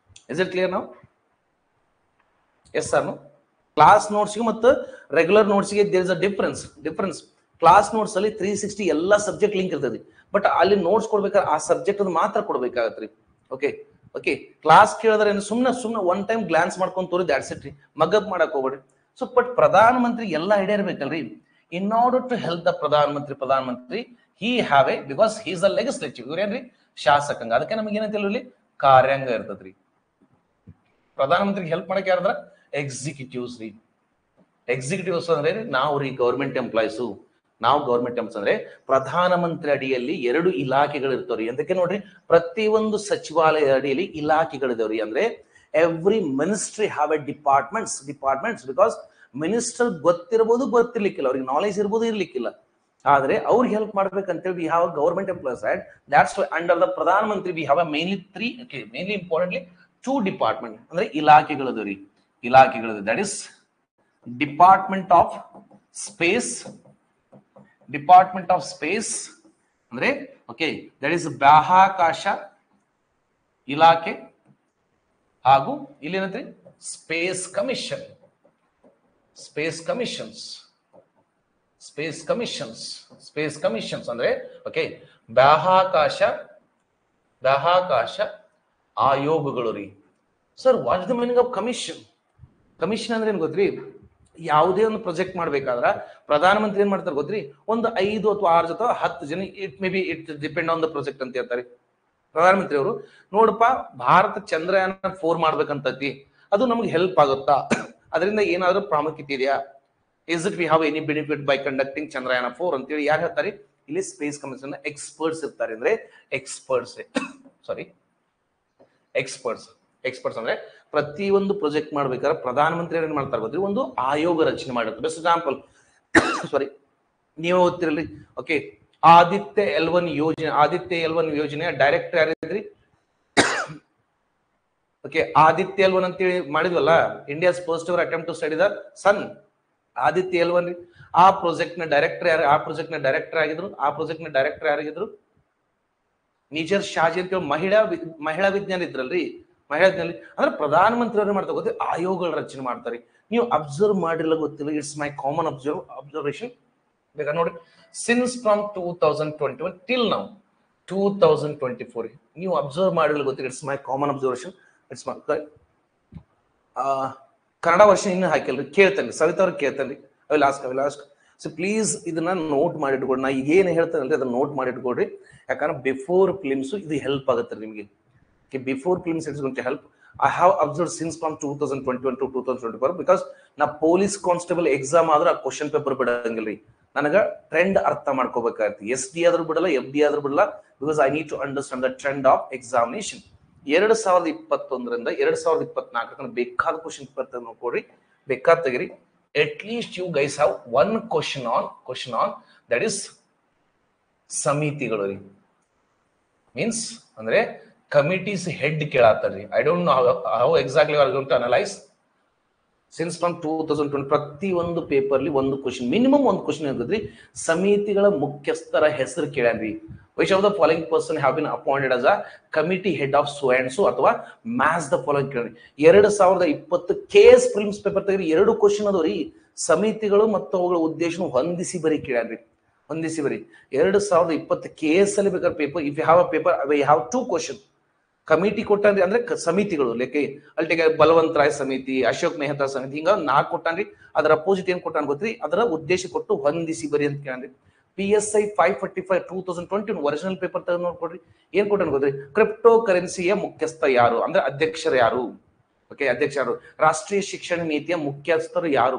ಇಸ್ ಇಟ್ ಕ್ಲಿಯರ್ ನಾವು? Yes sir. ಕ್ಲಾಸ್ ನೋಟ್ಸ್ಗೆ ಮತ್ತು ರೆಗ್ಯುಲರ್ ನೋಟ್ಸ್ಗೆ there is a difference. Class notes ಅಲ್ಲಿ 360 ಎಲ್ಲಾ ಸಬ್ಜೆಕ್ಟ್ ಲಿಂಕ್ ಇರ್ತದೆ. ಬಟ್ ಅಲ್ಲಿ ನೋಟ್ಸ್ ಕೊಡ್ಬೇಕಾದ್ರೆ ಆ ಸಬ್ಜೆಕ್ಟ್ ಮಾತ್ರ ಕೊಡ್ಬೇಕಾಗತ್ರಿ. ಓಕೆ ಕ್ಲಾಸ್ ಕೇಳಿದ್ರೆ ಸುಮ್ಮನೆ ಒನ್ ಟೈಮ್ ಗ್ಲಾನ್ಸ್ ಮಾಡ್ಕೊಂಡು ತೋರಿ ದ್ಯಾಟ್ಸ್ ಇಟ್ ರೀ. ಮಗದ್ ಮಾಡಕ್ ಹೋಗ್ಬೇಡ್ರಿ. ಸೊ ಬಟ್ ಪ್ರಧಾನ ಮಂತ್ರಿ ಎಲ್ಲ ಐಡಿಯಾ ಇರ್ಬೇಕಲ್ರಿ. In order to help the ಪ್ರಧಾನ ಮಂತ್ರಿ he have a, because he is the legislative, ಇವ್ರೇನ್ರಿ ಶಾಸಕಾಂಗ. ಅದಕ್ಕೆ ನಮಗೆ ಏನಂತ ಹೇಳಿ ಕಾರ್ಯಾಂಗ ಇರ್ತದ್ರಿ. ಪ್ರಧಾನ ಮಂತ್ರಿಗೆ ಹೆಲ್ಪ್ ಮಾಡಕ್ ಯಾರದ್ರ? ಎಕ್ಸಿಕ್ಯೂಟಿವ್ಸ್ ರೀ. ಎಕ್ಸಿಕ್ಯೂಟಿವ್ಸ್ ಅಂದ್ರೆ ನಾವು ರೀ ಗೌರ್ಮೆಂಟ್ ಎಂಪ್ಲಾಯ್ಸು. ನಾವು ಗೌರ್ಮೆಂಟ್ ಎಂಪ್ಲಾಯ್ಸ್ ಅಂದ್ರೆ ಪ್ರಧಾನ ಮಂತ್ರಿ ಅಡಿಯಲ್ಲಿ 2 ಇಲಾಖೆಗಳು ಇರ್ತಾವ್ರಿ. ಅದಕ್ಕೆ ನೋಡ್ರಿ ಪ್ರತಿಯೊಂದು ಸಚಿವಾಲಯ ಅಡಿಯಲ್ಲಿ ಇಲಾಖೆಗಳಿದಾವ್ರಿ. ಅಂದ್ರೆ every ministry have a departments because minister ಗೊತ್ತಿರಬಹುದು, ಗೊತ್ತಿರ್ಲಿಕ್ಕಿಲ್ಲ, ಅವ್ರಿಗೆ ನಾಲೆಜ್ ಇರ್ಬೋದು, ಇರ್ಲಿಕ್ಕಿಲ್ಲ. ಆದ್ರೆ ಅವ್ರಿಗೆ ಹೆಲ್ಪ್ ಮಾಡ್ಬೇಕಂತೇಳಿ we have government employees and that's under the ಪ್ರಧಾನ ಮಂತ್ರಿ we have mainly 3 mainly importantly 2 department ಅಂದ್ರೆ ಇಲಾಖೆಗಳದು ರೀ. ಇಲಾಖೆಗಳದು that is department of space ಅಂದ್ರೆ ದಟ್ ಇಸ್ ಬಾಹ್ಯಾಕಾಶ ಇಲಾಖೆ. ಹಾಗೂ ಇಲ್ಲಿ ಏನಂತ್ರಿ ಸ್ಪೇಸ್ ಕಮಿಷನ್ಸ್ ಅಂದ್ರೆ ಬಾಹ್ಯಾಕಾಶ ಆಯೋಗಗಳು ರೀ. Sir what's the meaning of commission ಅಂದ್ರೆ ಏನ್ ಗೊತ್ತ್ರಿ? ಯಾವುದೇ ಒಂದು ಪ್ರಾಜೆಕ್ಟ್ ಮಾಡ್ಬೇಕಾದ್ರ ಪ್ರಧಾನಮಂತ್ರಿ ಏನ್ ಮಾಡ್ತಾರೆ ಗೊತ್ತ್ರಿ? ಒಂದು 5 ಅಥವಾ 6 ಅಥವಾ 10 ಜನ, it depend on the project ಅಂತ ಹೇಳ್ತಾರೆ ಪ್ರಧಾನಮಂತ್ರಿ ಅವರು. ನೋಡಪ್ಪ, ಭಾರತ ಚಂದ್ರಯಾನ 4 ಮಾಡ್ಬೇಕಂತತಿ, ಅದು ನಮ್ಗೆ ಹೆಲ್ಪ್ ಆಗುತ್ತಾ? ಅದರಿಂದ ಏನಾದ್ರೂ ಪ್ರಾಮುಖ್ಯತೆ ಇದೆಯಾ? Is it we have any benefit by conducting Chandrayaan 4 ಅಂತೇಳಿ ಯಾರು ಹೇಳ್ತಾರೆ? ಇಲ್ಲಿ ಸ್ಪೇಸ್ ಕಮಿಷನ್ ಎಕ್ಸ್ಪರ್ಟ್ಸ್ ಇರ್ತಾರೆ. ಅಂದ್ರೆ ಎಕ್ಸ್ಪರ್ಟ್ಸ್ ಅಂದ್ರೆ ಪ್ರತಿಯೊಂದು ಪ್ರಾಜೆಕ್ಟ್ ಮಾಡ್ಬೇಕಾದ್ರೆ ಪ್ರಧಾನಮಂತ್ರಿ ಏನ್ ಮಾಡ್ತಾರೆ ಗೊತ್ತ್ರಿ? ಒಂದು ಆಯೋಗ ರಚನೆ ಮಾಡಿರ್ತಾರೆ. ಬೆಸ್ಟ್ ಎಕ್ಸಾಂಪಲ್ ನೀವು ಓದ್ತಿರಲ್ರಿ, ಆದಿತ್ಯ L1 ಯೋಜನೆಯ ಡೈರೆಕ್ಟರ್ ಯಾರಿದ್ರಿ? ಆದಿತ್ಯ L1 ಅಂತೇಳಿ ಮಾಡಿದ್ವಲ್ಲ, India's first ever attempt to study the sun. Aditya L1 ರೀ. ಆ ಪ್ರಾಜೆಕ್ಟ್ ನ ಡೈರೆಕ್ಟರ್ ಯಾರಾಗಿದ್ರು? ನಿಜರ್ ಶಾಜಿ ಅಂತ ಮಹಿಳಾ ವಿಜ್ಞಾನ ಇದ್ರಲ್ರಿ. ಅಂದ್ರೆ ಪ್ರಧಾನ ಮಂತ್ರಿ ಅವ್ರು ಮಾಡ್ತಾ ಗೊತ್ತಿ ಆಯೋಗಗಳ ರಚನೆ ಮಾಡ್ತಾರೆ. ನೀವು ಅಬ್ಸರ್ವ್ ಮಾಡಿರಲ್ಲ ಗೊತ್ತಿಲ್ಲ, ಇಟ್ಸ್ ಮೈ ಕಾಮನ್ ಅಬ್ಸರ್ವೇಷನ್. ಬೇಕಾದ್ರೆ ನೋಡಿ, ಸಿನ್ಸ್ ಫ್ರಮ್ 2021 ಟಿಲ್ ನೌ 2024 ನೀವು ಅಬ್ಸರ್ವ್ ಮಾಡಿರಲ್ಲ ಗೊತ್ತಿಲ್ಲ, it's my common observation. It's my Kannada version ಇನ್ನೂ ಹಾಕಿಲ್ರಿ. ಕೇಳ್ತೇನೆ ಸವಿತಾ ಅವ್ರಿಗೆ ಕೇಳ್ತೇನೆ. I will ask. So please ಇದನ್ನ ನೋಟ್ ಮಾಡಿಟ್ಕೊಡ್ರಿ. ನಾ ಏನ್ ಹೇಳ್ತೇನೆ ಅದನ್ನ ನೋಟ್ ಮಾಡಿಟ್ಕೊಡ್ರಿ. ಯಾಕಂದ್ರೆ ಬಿಫೋರ್ ಫಿಲ್ಮ್ಸ್ ಇದು ಹೆಲ್ಪ್ ಆಗುತ್ತೆ ನಿಮಗೆ. Before films it's going to help. I have observe since from 2021 to 2024 because ನಾ ಪೊಲೀಸ್ ಕಾನ್ಸ್ಟೇಬಲ್ ಎಕ್ಸಾಮ್ ಆದ್ರೆ ಆ ಕ್ವಶನ್ ಪೇಪರ್ ಬಿಡಂಗಿಲ್ರಿ. ನನಗ ಟ್ರೆಂಡ್ ಅರ್ಥ ಮಾಡ್ಕೋಬೇಕಾಗತ್ತೆ. SD ಆದ್ರೂ ಬಿಡಲ್ಲ, FD ಆದ್ರೂ ಬಿಡಲ್ಲ, because I need to understand the trend of examination. 2021ರಿಂದ 2024 ಬೇಕಾದ ಕ್ವಶನ್ ಪೇಪರ್ ನೋಡ್ಕೊಡ್ರಿ, ಬೇಕಾದ ತೆಗಿರಿ. At least you guys have one question on that is ಸಮಿತಿಗಳು ರೀ. ಮೀನ್ಸ್ ಅಂದ್ರೆ ಕಮಿಟೀಸ್ ಹೆಡ್ ಕೇಳಾತಾರ್ರಿ. I don't know how exactly are going to analyse since from 2020 ಪ್ರತಿ ಒಂದು ಪೇಪರ್ಲಿ ಒಂದು ಕ್ವಶನ್, ಮಿನಿಮಮ್ ಒಂದು ಕ್ವಶನ್ ಇರ್ತದ್ರಿ. ಸಮಿತಿಗಳ ಮುಖ್ಯಸ್ಥರ ಹೆಸರು ಕೇಳ್ಯಾನ್ರಿ. Which of the following person have been appointed as a committee head of so and so ಅಥವಾ ಮ್ಯಾಚ್ ದ ಫಾಲೋಯಿಂಗ್ ಕೇಳಿ. 2020 KS ಫಿಲ್ಮ್ಸ್ ಪೇಪರ್ ತೆಗಿರಿ, 2 ಕ್ವಶನ್ ಅದಾವ್ರಿ. ಸಮಿತಿಗಳು ಮತ್ತು ಅವುಗಳ ಉದ್ದೇಶ ಹೊಂದಿಸಿ ಬರೀ ಕೇಳ್ಯಾನ್ರಿ. 2020 KS ಅಲ್ಲಿ ಬೇಕಾದ್ರೆ paper, if you have a paper we have 2 question. Committee ಕೊಟ್ಟಾನ್ರಿ ಅಂದ್ರೆ ಸಮಿತಿಗಳು ಲೆಕ್ಕ ಅಲ್ಲಿ ಬಲವಂತ ರಾಯ್ ಸಮಿತಿ, ಅಶೋಕ್ ಮೆಹ್ತಾ ಸಮಿತಿ, ಹಿಂಗ 4 ಕೊಟ್ಟಾನ್ರಿ. ಅದರ ಅಪೋಸಿಟ್ ಏನ್ ಕೊಟ್ಟಾನ್ ಗೊತ್ತ್ರಿ? ಅದರ ಉದ್ದೇಶ ಕೊಟ್ಟು ಹೊಂದಿಸಿ ಬರಿ ಅಂತ ಕೇಳ್ರಿ. PSI 545 2020 ಒರಿಜಿನಲ್ ಪೇಪರ್ ತೆಗೆದು ನೋಡ್ಕೊಡ್ರಿ. ಏನ್ ಕೊಟ್ಟಾನ ಗೊತ್ತ್ರಿ? ಕ್ರಿಪ್ಟೋ ಕರೆನ್ಸಿಯ ಮುಖ್ಯಸ್ಥ ಯಾರು ಅಂದ್ರೆ ಅಧ್ಯಕ್ಷರು ಯಾರು? ಅಧ್ಯಕ್ಷರು. ರಾಷ್ಟ್ರೀಯ ಶಿಕ್ಷಣ ನೀತಿಯ ಮುಖ್ಯಸ್ಥರು ಯಾರು?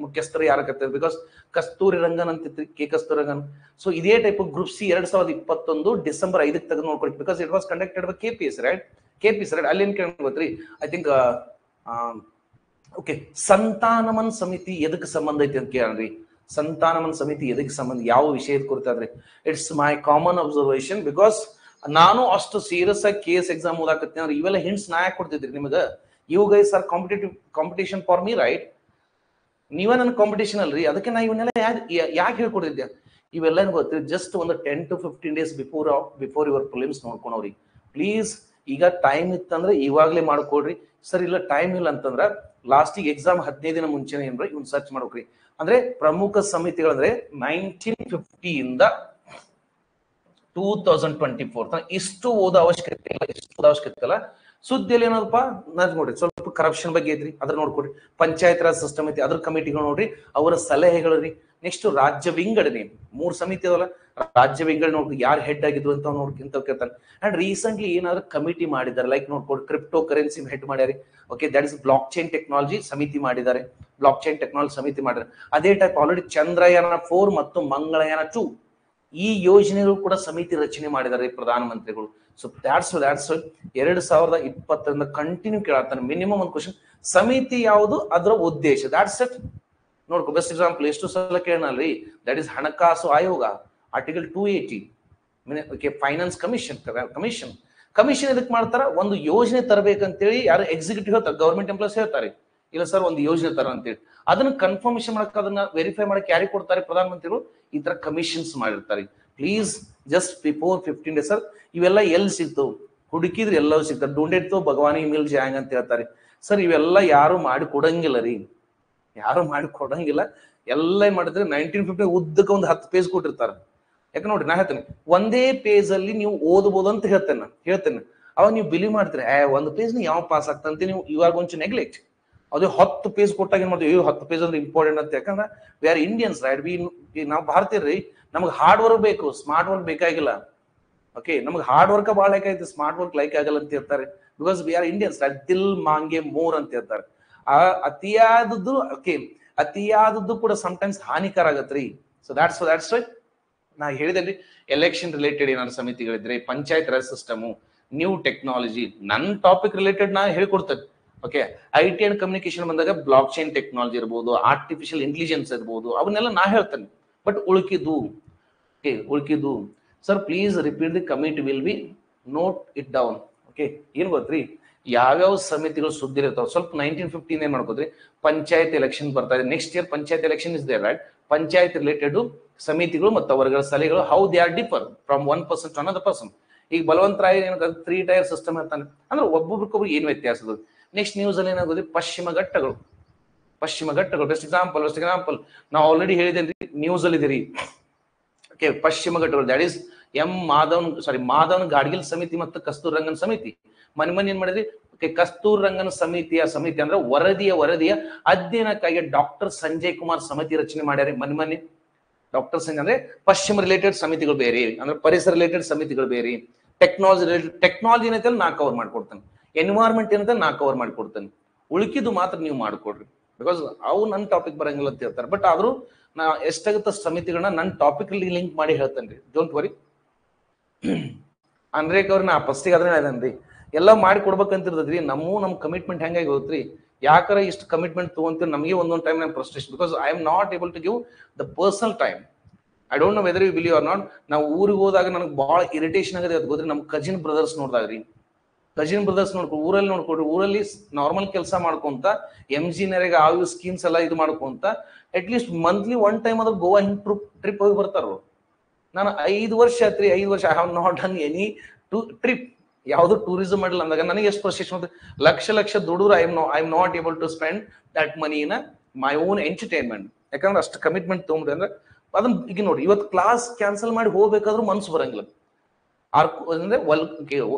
ಮುಖ್ಯಸ್ಥರು ಯಾರು ಕತ್ತಾರೆ? ಬಿಕಾಸ್ ಕಸ್ತೂರಿ ರಂಗನ್ ಅಂತಿತ್ರಿ, ಕೆ ಕಸ್ತೂರಿ ರಂಗನ್. ಸೊ ಇದೇ ಟೈಪ್ ಗ್ರೂಪ್ ಸಿ 2021 ಡಿಸೆಂಬರ್ 5 ತೆಗೆದು ನೋಡ್ಕೊಡಿ. Because it was conducted by KPS right. ಅಲ್ಲಿ ಏನ್ ಕೇಳ ಗೊತ್ತ್ರಿ? ಐ ಥಿಂಕ್ ಸಂತಾನಮನ್ ಸಮಿತಿ ಎದಕ್ಕೆ ಸಂಬಂಧ ಐತಿ ಅಂತ ಕೇಳ್ರಿ. ಸಂತಾನಮನ ಸಮಿತಿ ಎದಕ್ಕೆ ಸಂಬಂಧ, ಯಾವ ವಿಷಯದ ಕುರಿತಾದ್ರೆ? It's my common observation. Because ನಾನು ಅಷ್ಟು ಸೀರಿಯಸ್ ಆಗಿ KS ಎಕ್ಸಾಮ್ ಓದಾಕತ್ತೀನಿ ಅಂದ್ರೆ ಇವೆಲ್ಲ ಹಿಂಟ್ಸ್ ನಾ ಯಾಕೆ ಕೊಡ್ತಿದ್ರಿ ನಿಮಗೆ? You guys are competition for me, right? ನೀವೇ ನನ್ನ ಕಾಂಪಿಟೇಷನ್ ಅಲ್ರಿ, ಅದಕ್ಕೆ ನಾ ಇವನ್ನೆಲ್ಲ ಯಾಕೆ ಹೇಳ್ಕೊಡಿದ್ದೆ? ಇವೆಲ್ಲ ಗೊತ್ತಿರಿ ಜಸ್ಟ್ ಒಂದು 10 to 15 days before your prelims ನೋಡ್ಕೊಳವ್ರಿ. ಪ್ಲೀಸ್ ಈಗ ಟೈಮ್ ಇತ್ತಂದ್ರೆ ಇವಾಗ್ಲೇ ಮಾಡ್ಕೊಡ್ರಿ. ಸರ್ ಇಲ್ಲ ಟೈಮ್ ಇಲ್ಲ ಅಂತಂದ್ರ ಲಾಸ್ಟಿಗೆ ಎಕ್ಸಾಮ್ 15 ದಿನ ಮುಂಚೆನೆ ಏನ್ರ ಇವ್ನ ಸರ್ಚ್ ಮಾಡ್ಕೊರಿ. ಅಂದ್ರೆ ಪ್ರಮುಖ ಸಮಿತಿಗಳಂದ್ರೆ 1950 ಇಂದ 2024 ಇಷ್ಟು ಓದೋ ಅವಶ್ಯಕತೆ ಇಲ್ಲ. ಸುದ್ದಿಯಲ್ಲಿ ಏನಪ್ಪ ನೋಡ್ರಿ, ಸ್ವಲ್ಪ ಕರಪ್ಷನ್ ಬಗ್ಗೆ ಐತ್ರಿ, ಅದ್ರ ನೋಡ್ಕೊಡ್ರಿ. ಪಂಚಾಯತ್ ರಾಜ್ ಸಿಸ್ಟಮ್ ಐತಿ, ಅದ್ರ ಕಮಿಟಿಗಳು ನೋಡ್ರಿ, ಅವರ ಸಲಹೆಗಳು ರೀ. ನೆಕ್ಸ್ಟ್ ರಾಜ್ಯ ವಿಂಗಡಣೆ 3 ಸಮಿತಿ ಅದಲ್ಲ, ರಾಜ್ಯ ವಿಂಗಡಣೆ ನೋಡ್ರಿ, ಯಾರು ಹೆಡ್ ಆಗಿದ್ರು ಅಂತ ನೋಡ್ಕಿಂತ ಕೇಳ್ತಾನೆ. ಅಂಡ್ ರೀಸೆಂಟ್ಲಿ ಏನಾದ್ರು ಕಮಿಟಿ ಮಾಡಿದ್ದಾರೆ, ಲೈಕ್ ನೋಡ್ಕೊಡ್ರಿ, ಕ್ರಿಪ್ಟೋ ಕರೆನ್ಸಿ ಹೆಡ್ ಮಾಡ್ಯಾರಿ. Okay, that is blockchain technology ಸಮಿತಿ ಮಾಡಿದ್ದಾರೆ, ಬ್ಲಾಕ್ ಚೈನ್ ಟೆಕ್ನಾಲಜಿ ಸಮಿತಿ ಮಾಡಿದ್ದಾರೆ. ಅದೇ ಟೈಪ್ ಆಲ್ರೆಡಿ ಚಂದ್ರಯಾನ 4 ಮತ್ತು ಮಂಗಳಯಾನ 2 ಈ ಯೋಜನೆಗಳು ಕೂಡ ಸಮಿತಿ ರಚನೆ ಮಾಡಿದ್ದಾರೆ ಪ್ರಧಾನಮಂತ್ರಿಗಳು. ಸೊ ದ್ಯಾಟ್ಸ್ 2020 ಕಂಟಿನ್ಯೂ ಕೇಳತ್ತಾನೆ ಮಿನಿಮಮ್ ಒಂದು ಕ್ವಶನ್, ಸಮಿತಿ ಯಾವುದು, ಅದರ ಉದ್ದೇಶ, ದ್ಯಾಟ್ಸ್ ಇಟ್. ನೋಡ್ಕೊ, ಬೆಸ್ಟ್ ಎಕ್ಸಾಂಪಲ್ ಎಷ್ಟು ಸಲ ಕೇಳನಲ್ರಿ, ದಟ್ ಇಸ್ ಹಣಕಾಸು ಆಯೋಗ, ಆರ್ಟಿಕಲ್ 280. ಓಕೆ, ಫೈನಾನ್ಸ್ ಕಮಿಷನ್ ಎದಕ್ಕೆ ಮಾಡ್ತಾರ? ಒಂದು ಯೋಜನೆ ತರಬೇಕಂತೇಳಿ ಯಾರು ಎಕ್ಸಿಕ್ಯೂಟಿವ್ ಹೇಳ್ತಾರೆ, ಗವರ್ಮೆಂಟ್ ಎಂಪ್ಲಾಯ್ಸ್ ಹೇಳ್ತಾರೆ, ಇಲ್ಲ ಸರ್ ಒಂದು ಯೋಜನೆ ತರ ಅಂತೇಳಿ, ಅದನ್ನ ಕನ್ಫರ್ಮೇಶನ್ ಮಾಡಕ್, ಅದನ್ನ ವೆರಿಫೈ ಮಾಡಕ್ ಯಾರಿಗೆ ಕೊಡ್ತಾರೆ? ಪ್ರಧಾನಮಂತ್ರಿಗಳು ಈ ತರ ಕಮಿಷನ್ಸ್ ಮಾಡಿರ್ತಾರೆ. Please just before 15 days sir, ಇವೆಲ್ಲ ಎಲ್ಲಿ ಸಿಗ್ತವು? ಹುಡುಕಿದ್ರೆ ಎಲ್ಲವೂ ಸಿಗ್ತವೆ. ಡೂಂಡೆಡ್ತು ಭಗವಾನಿ ಮಿಲ್ ಜಾಂಗ್ ಅಂತ ಹೇಳ್ತಾರೆ ಸರ್, ಇವೆಲ್ಲ ಯಾರು ಮಾಡಿ ಕೊಡಂಗಿಲ್ಲ ರೀ, ಯಾರು ಮಾಡಿ ಕೊಡಂಗಿಲ್ಲ. ಎಲ್ಲ ಏನ್ ಮಾಡಿದ್ರೆ 1950 ಉದ್ದಕ್ಕೆ ಒಂದು 10 ಪೇಜ್ ಕೊಟ್ಟಿರ್ತಾರೆ. ಯಾಕೆ ನೋಡ್ರಿ, ನಾ ಹೇಳ್ತೇನೆ ಒಂದೇ ಪೇಜ್ ಅಲ್ಲಿ ನೀವು ಓದಬಹುದು ಅಂತ ಹೇಳ್ತೇನೆ. ಅವಾಗ ನೀವು ಬಿಲೀವ್ ಮಾಡ್ತೀರಿ, ಒಂದು ಪೇಜ್ ಯಾವ ಪಾಸ್ ಆಗ್ತಂತೆ, ನೀವು ಇವಾಗ ಒಂಚೂರು ನೆಗ್ಲೆಕ್ಟ್. ಅದು 10 ಪೇಜ್ ಕೊಟ್ಟಾಗ ಏನ್ ಮಾಡ್ತೀವಿ, 10 ಪೇಜ್ ಅಂದ್ರೆ ಇಂಪಾರ್ಟೆಂಟ್ ಅಂತ. ಯಾಕಂದ್ರೆ ವಿ ಆರ್ ಇಂಡಿಯನ್ಸ್, ರೈಟ್? ನಾವು ಭಾರತೀಯರಿ, ನಮ್ಗೆ ಹಾರ್ಡ್ ವರ್ಕ್ ಬೇಕು, ಸ್ಮಾರ್ಟ್ ವರ್ಕ್ ಬೇಕಾಗಿಲ್ಲ. ಓಕೆ, ನಮ್ಗೆ ಹಾರ್ಡ್ ವರ್ಕ್ ಬಹಳ ಲೈಕ್ ಸ್ಮಾರ್ಟ್ ವರ್ಕ್ ಲೈಕ್ ಆಗಲ್ಲ ಅಂತ ಹೇಳ್ತಾರೆ. ಬಿಕಾಸ್ ವಿ ಆರ್ ಇಂಡಿಯನ್ಸ್, ದಿಲ್ ಮಾಂಗೆ ಮೋರ್ ಅಂತ ಹೇಳ್ತಾರೆ. ಅತಿಯಾದದ್ದು ಅತಿಯಾದದ್ದು ಕೂಡ ಸಮಟೈಮ್ಸ್ ಹಾನಿಕರ ಆಗತ್ರಿ. So that's right. ನಾ ಹೇಳಿದಲ್ಲಿ ಎಲೆಕ್ಷನ್ ರಿಲೇಟೆಡ್ ಏನಾದ್ರು ಸಮಿತಿಗಳಿದ್ರೆ, panchayat raj system, new technology, ನನ್ನ ಟಾಪಿಕ್ ರಿಲೇಟೆಡ್ ನಾ ಹೇಳ್ಕೊಡ್ತೇನೆ. ಓಕೆ, IT ಅಂಡ್ ಕಮ್ಯುನಿಕೇಶನ್ ಬಂದಾಗ ಬ್ಲಾಕ್ ಚೈನ್ ಟೆಕ್ನಾಲಜಿ ಇರ್ಬೋದು, ಆರ್ಟಿಫಿಷಿಯಲ್ ಇಂಟೆಲಿಜೆನ್ಸ್ ಇರ್ಬೋದು, ಅವನ್ನೆಲ್ಲ ನಾ ಹೇಳ್ತೇನೆ. ಬಟ್ ಉಳ್ಕಿದ್ದು sir please repeat the committee will be note it down. Okay, ಏನ್ ಗೊತ್ತ್ರಿ, ಯಾವ್ಯಾವ ಸಮಿತಿಗಳು ಸುದ್ದಿ ಇರ್ತಾವ ಸ್ವಲ್ಪ 1915 ಏನ್ ಮಾಡ್ಕೋದ್ರಿ, ಪಂಚಾಯತ್ ಎಲೆಕ್ಷನ್ ಬರ್ತಾ ಇದೆ. Next year panchayat election is there, right? Panchayat related ಸಮಿತಿಗಳು ಮತ್ತು ಅವರುಗಳ ಸಲಹೆಗಳು, how they are differ from one person to another person. ಈಗ ಬಲವಂತರಾಯ ಏನ್ 3 ಟೈರ್ ಸಿಸ್ಟಮ್ ಇರ್ತಾನೆ ಅಂದ್ರೆ ಒಬ್ಬೊಬ್ರಿಗೊಬ್ರು ಏನ್ ವ್ಯತ್ಯಾಸ. ನೆಕ್ಸ್ಟ್ ನ್ಯೂಸ್ ಅಲ್ಲಿ ಏನಾಗೋದು, ಪಶ್ಚಿಮ ಘಟ್ಟಗಳು. ಬೆಸ್ಟ್ ಎಕ್ಸಾಂಪಲ್ ನಾವು ಆಲ್ರೆಡಿ ಹೇಳಿದೇನ್ರಿ, ನ್ಯೂಸ್ ಅಲ್ಲಿ ಇದೀರಿ. ಓಕೆ, ಪಶ್ಚಿಮ ಘಟ್ಟಗಳು, ದಟ್ ಈಸ್ ಮಾಧವನ್ ಗಾಡ್ಗಿಲ್ ಸಮಿತಿ ಮತ್ತು ಕಸ್ತೂರ್ ರಂಗನ್ ಸಮಿತಿ. ಮನೆ ಏನ್ ಮಾಡಿದ್ರಿ, ಕಸ್ತೂರ್ ರಂಗನ್ ಸಮಿತಿ ಅಂದ್ರೆ ವರದಿಯ ಅಧ್ಯಯನಕ್ಕಾಗಿ ಡಾಕ್ಟರ್ ಸಂಜಯ್ ಕುಮಾರ್ ಸಮಿತಿ ರಚನೆ ಮಾಡ್ಯಾರ. ಮನೆ ಡಾಕ್ಟರ್ ಸಂಜಯ್ ಅಂದ್ರೆ ಪಶ್ಚಿಮ ರಿಲೇಟೆಡ್ ಸಮಿತಿಗಳು ಬೇರೆ, ಅಂದ್ರೆ ಪರಿಸರ ರಿಲೇಟೆಡ್ ಸಮಿತಿಗಳು ಬೇರೆ, ಟೆಕ್ನಾಲಜಿ ಏನಂತ ನಾ ಕವರ್ ಮಾಡ್ಕೊಡ್ತೇನೆ, ಎನ್ವೈರ್ಮೆಂಟ್ ಏನಂತ ನಾ ಕವರ್ ಮಾಡ್ಕೊಡ್ತೇನೆ. ಉಳುಕಿದ್ದು ಮಾತ್ರ ನೀವು ಮಾಡ್ಕೊಡ್ರಿ, ಬಿಕಾಸ್ ಅವು ನನ್ನ ಟಾಪಿಕ್ ಬರಂಗಿಲ್ಲ ಅಂತ ಹೇಳ್ತಾರೆ. ಬಟ್ ಆದ್ರೂ ನಾ ಎಷ್ಟಾಗುತ್ತ ಸಮಿತಿಗಳನ್ನ ನನ್ನ ಟಾಪಿಕ್ ಲಿಂಕ್ ಮಾಡಿ ಹೇಳ್ತೇನೆ ರೀ, ಡೋಂಟ್ ವರಿ. ಅನ್ರೇಕ್ ಅವ್ರ ನಾ ಫಸ್ಟಿಗೆ ಅದ್ರ ಹೇಳ್ದೇನ್ರಿ, ಎಲ್ಲ ಮಾಡಿ ಕೊಡ್ಬೇಕಂತಿರ್ತದ್ರಿ. ನಮ್ಮ ಕಮಿಟ್ಮೆಂಟ್ ಹೆಂಗಾಗಿ ಹೋಗ್ತ್ರಿ, ಯಾಕಾರ ಇಷ್ಟು ಕಮಿಟ್ಮೆಂಟ್ ತಗೊಂತೀವಿ, ನಮಗೆ ಒಂದೊಂದು ಟೈಮ್ ನಾನು frustration, because I am not able to give the personal time. I don't know whether you believe or not. ನಾವು ಊರಿಗೆ ಹೋದಾಗ ನನಗೆ ಬಹಳ ಇರಿಟೇಷನ್ ಆಗದೆ, ಅದು ಗೊತ್ತ್ರಿ, ನಮ್ಮ ಕಜಿನ್ ಬ್ರದರ್ಸ್ ನೋಡ್ರಿ, ಊರಲ್ಲಿ ನಾರ್ಮಲ್ ಕೆಲಸ ಮಾಡ್ಕೊಂತ MG ನರೇಗ ಆಯು ಸ್ಕೀಮ್ಸ್ ಎಲ್ಲ ಇದು ಮಾಡ್ಕೊಂತ ಅಟ್ಲೀಸ್ಟ್ ಮಂತ್ಲಿ 1 ಟೈಮ್ ಆದ್ರೂ ಗೋವಾ ಹಿಂಗ್ ಟ್ರಿಪ್ ಹೋಗಿ ಬರ್ತಾರ. ನಾನು 5 ವರ್ಷ ಆತ್ರಿ, 5 ವರ್ಷ I have not done any trip, ಯಾವ್ದು ಟೂರಿಸಂ ಮಾಡಿಲ್ಲ ಅಂದಾಗ ನನಗೆ ಎಷ್ಟು ಫ್ರಸ್ಟ್ರೇಷನ್, ಲಕ್ಷ ದುಡಿದ್ರು I am not able to spend that money in my own entertainment. ಯಾಕಂದ್ರೆ ಅಷ್ಟು ಕಮಿಟ್ಮೆಂಟ್ ತಗೊಂಡ್ರೆ ಅಂದ್ರೆ ಅದನ್ನ ಈಗ ನೋಡಿ, ಇವತ್ತು ಕ್ಲಾಸ್ ಕ್ಯಾನ್ಸಲ್ ಮಾಡಿ ಹೋಗ್ಬೇಕಾದ್ರೂ ಮನ್ಸು ಬರಂಗಿಲ್ಲ, ಅಂದ್ರೆ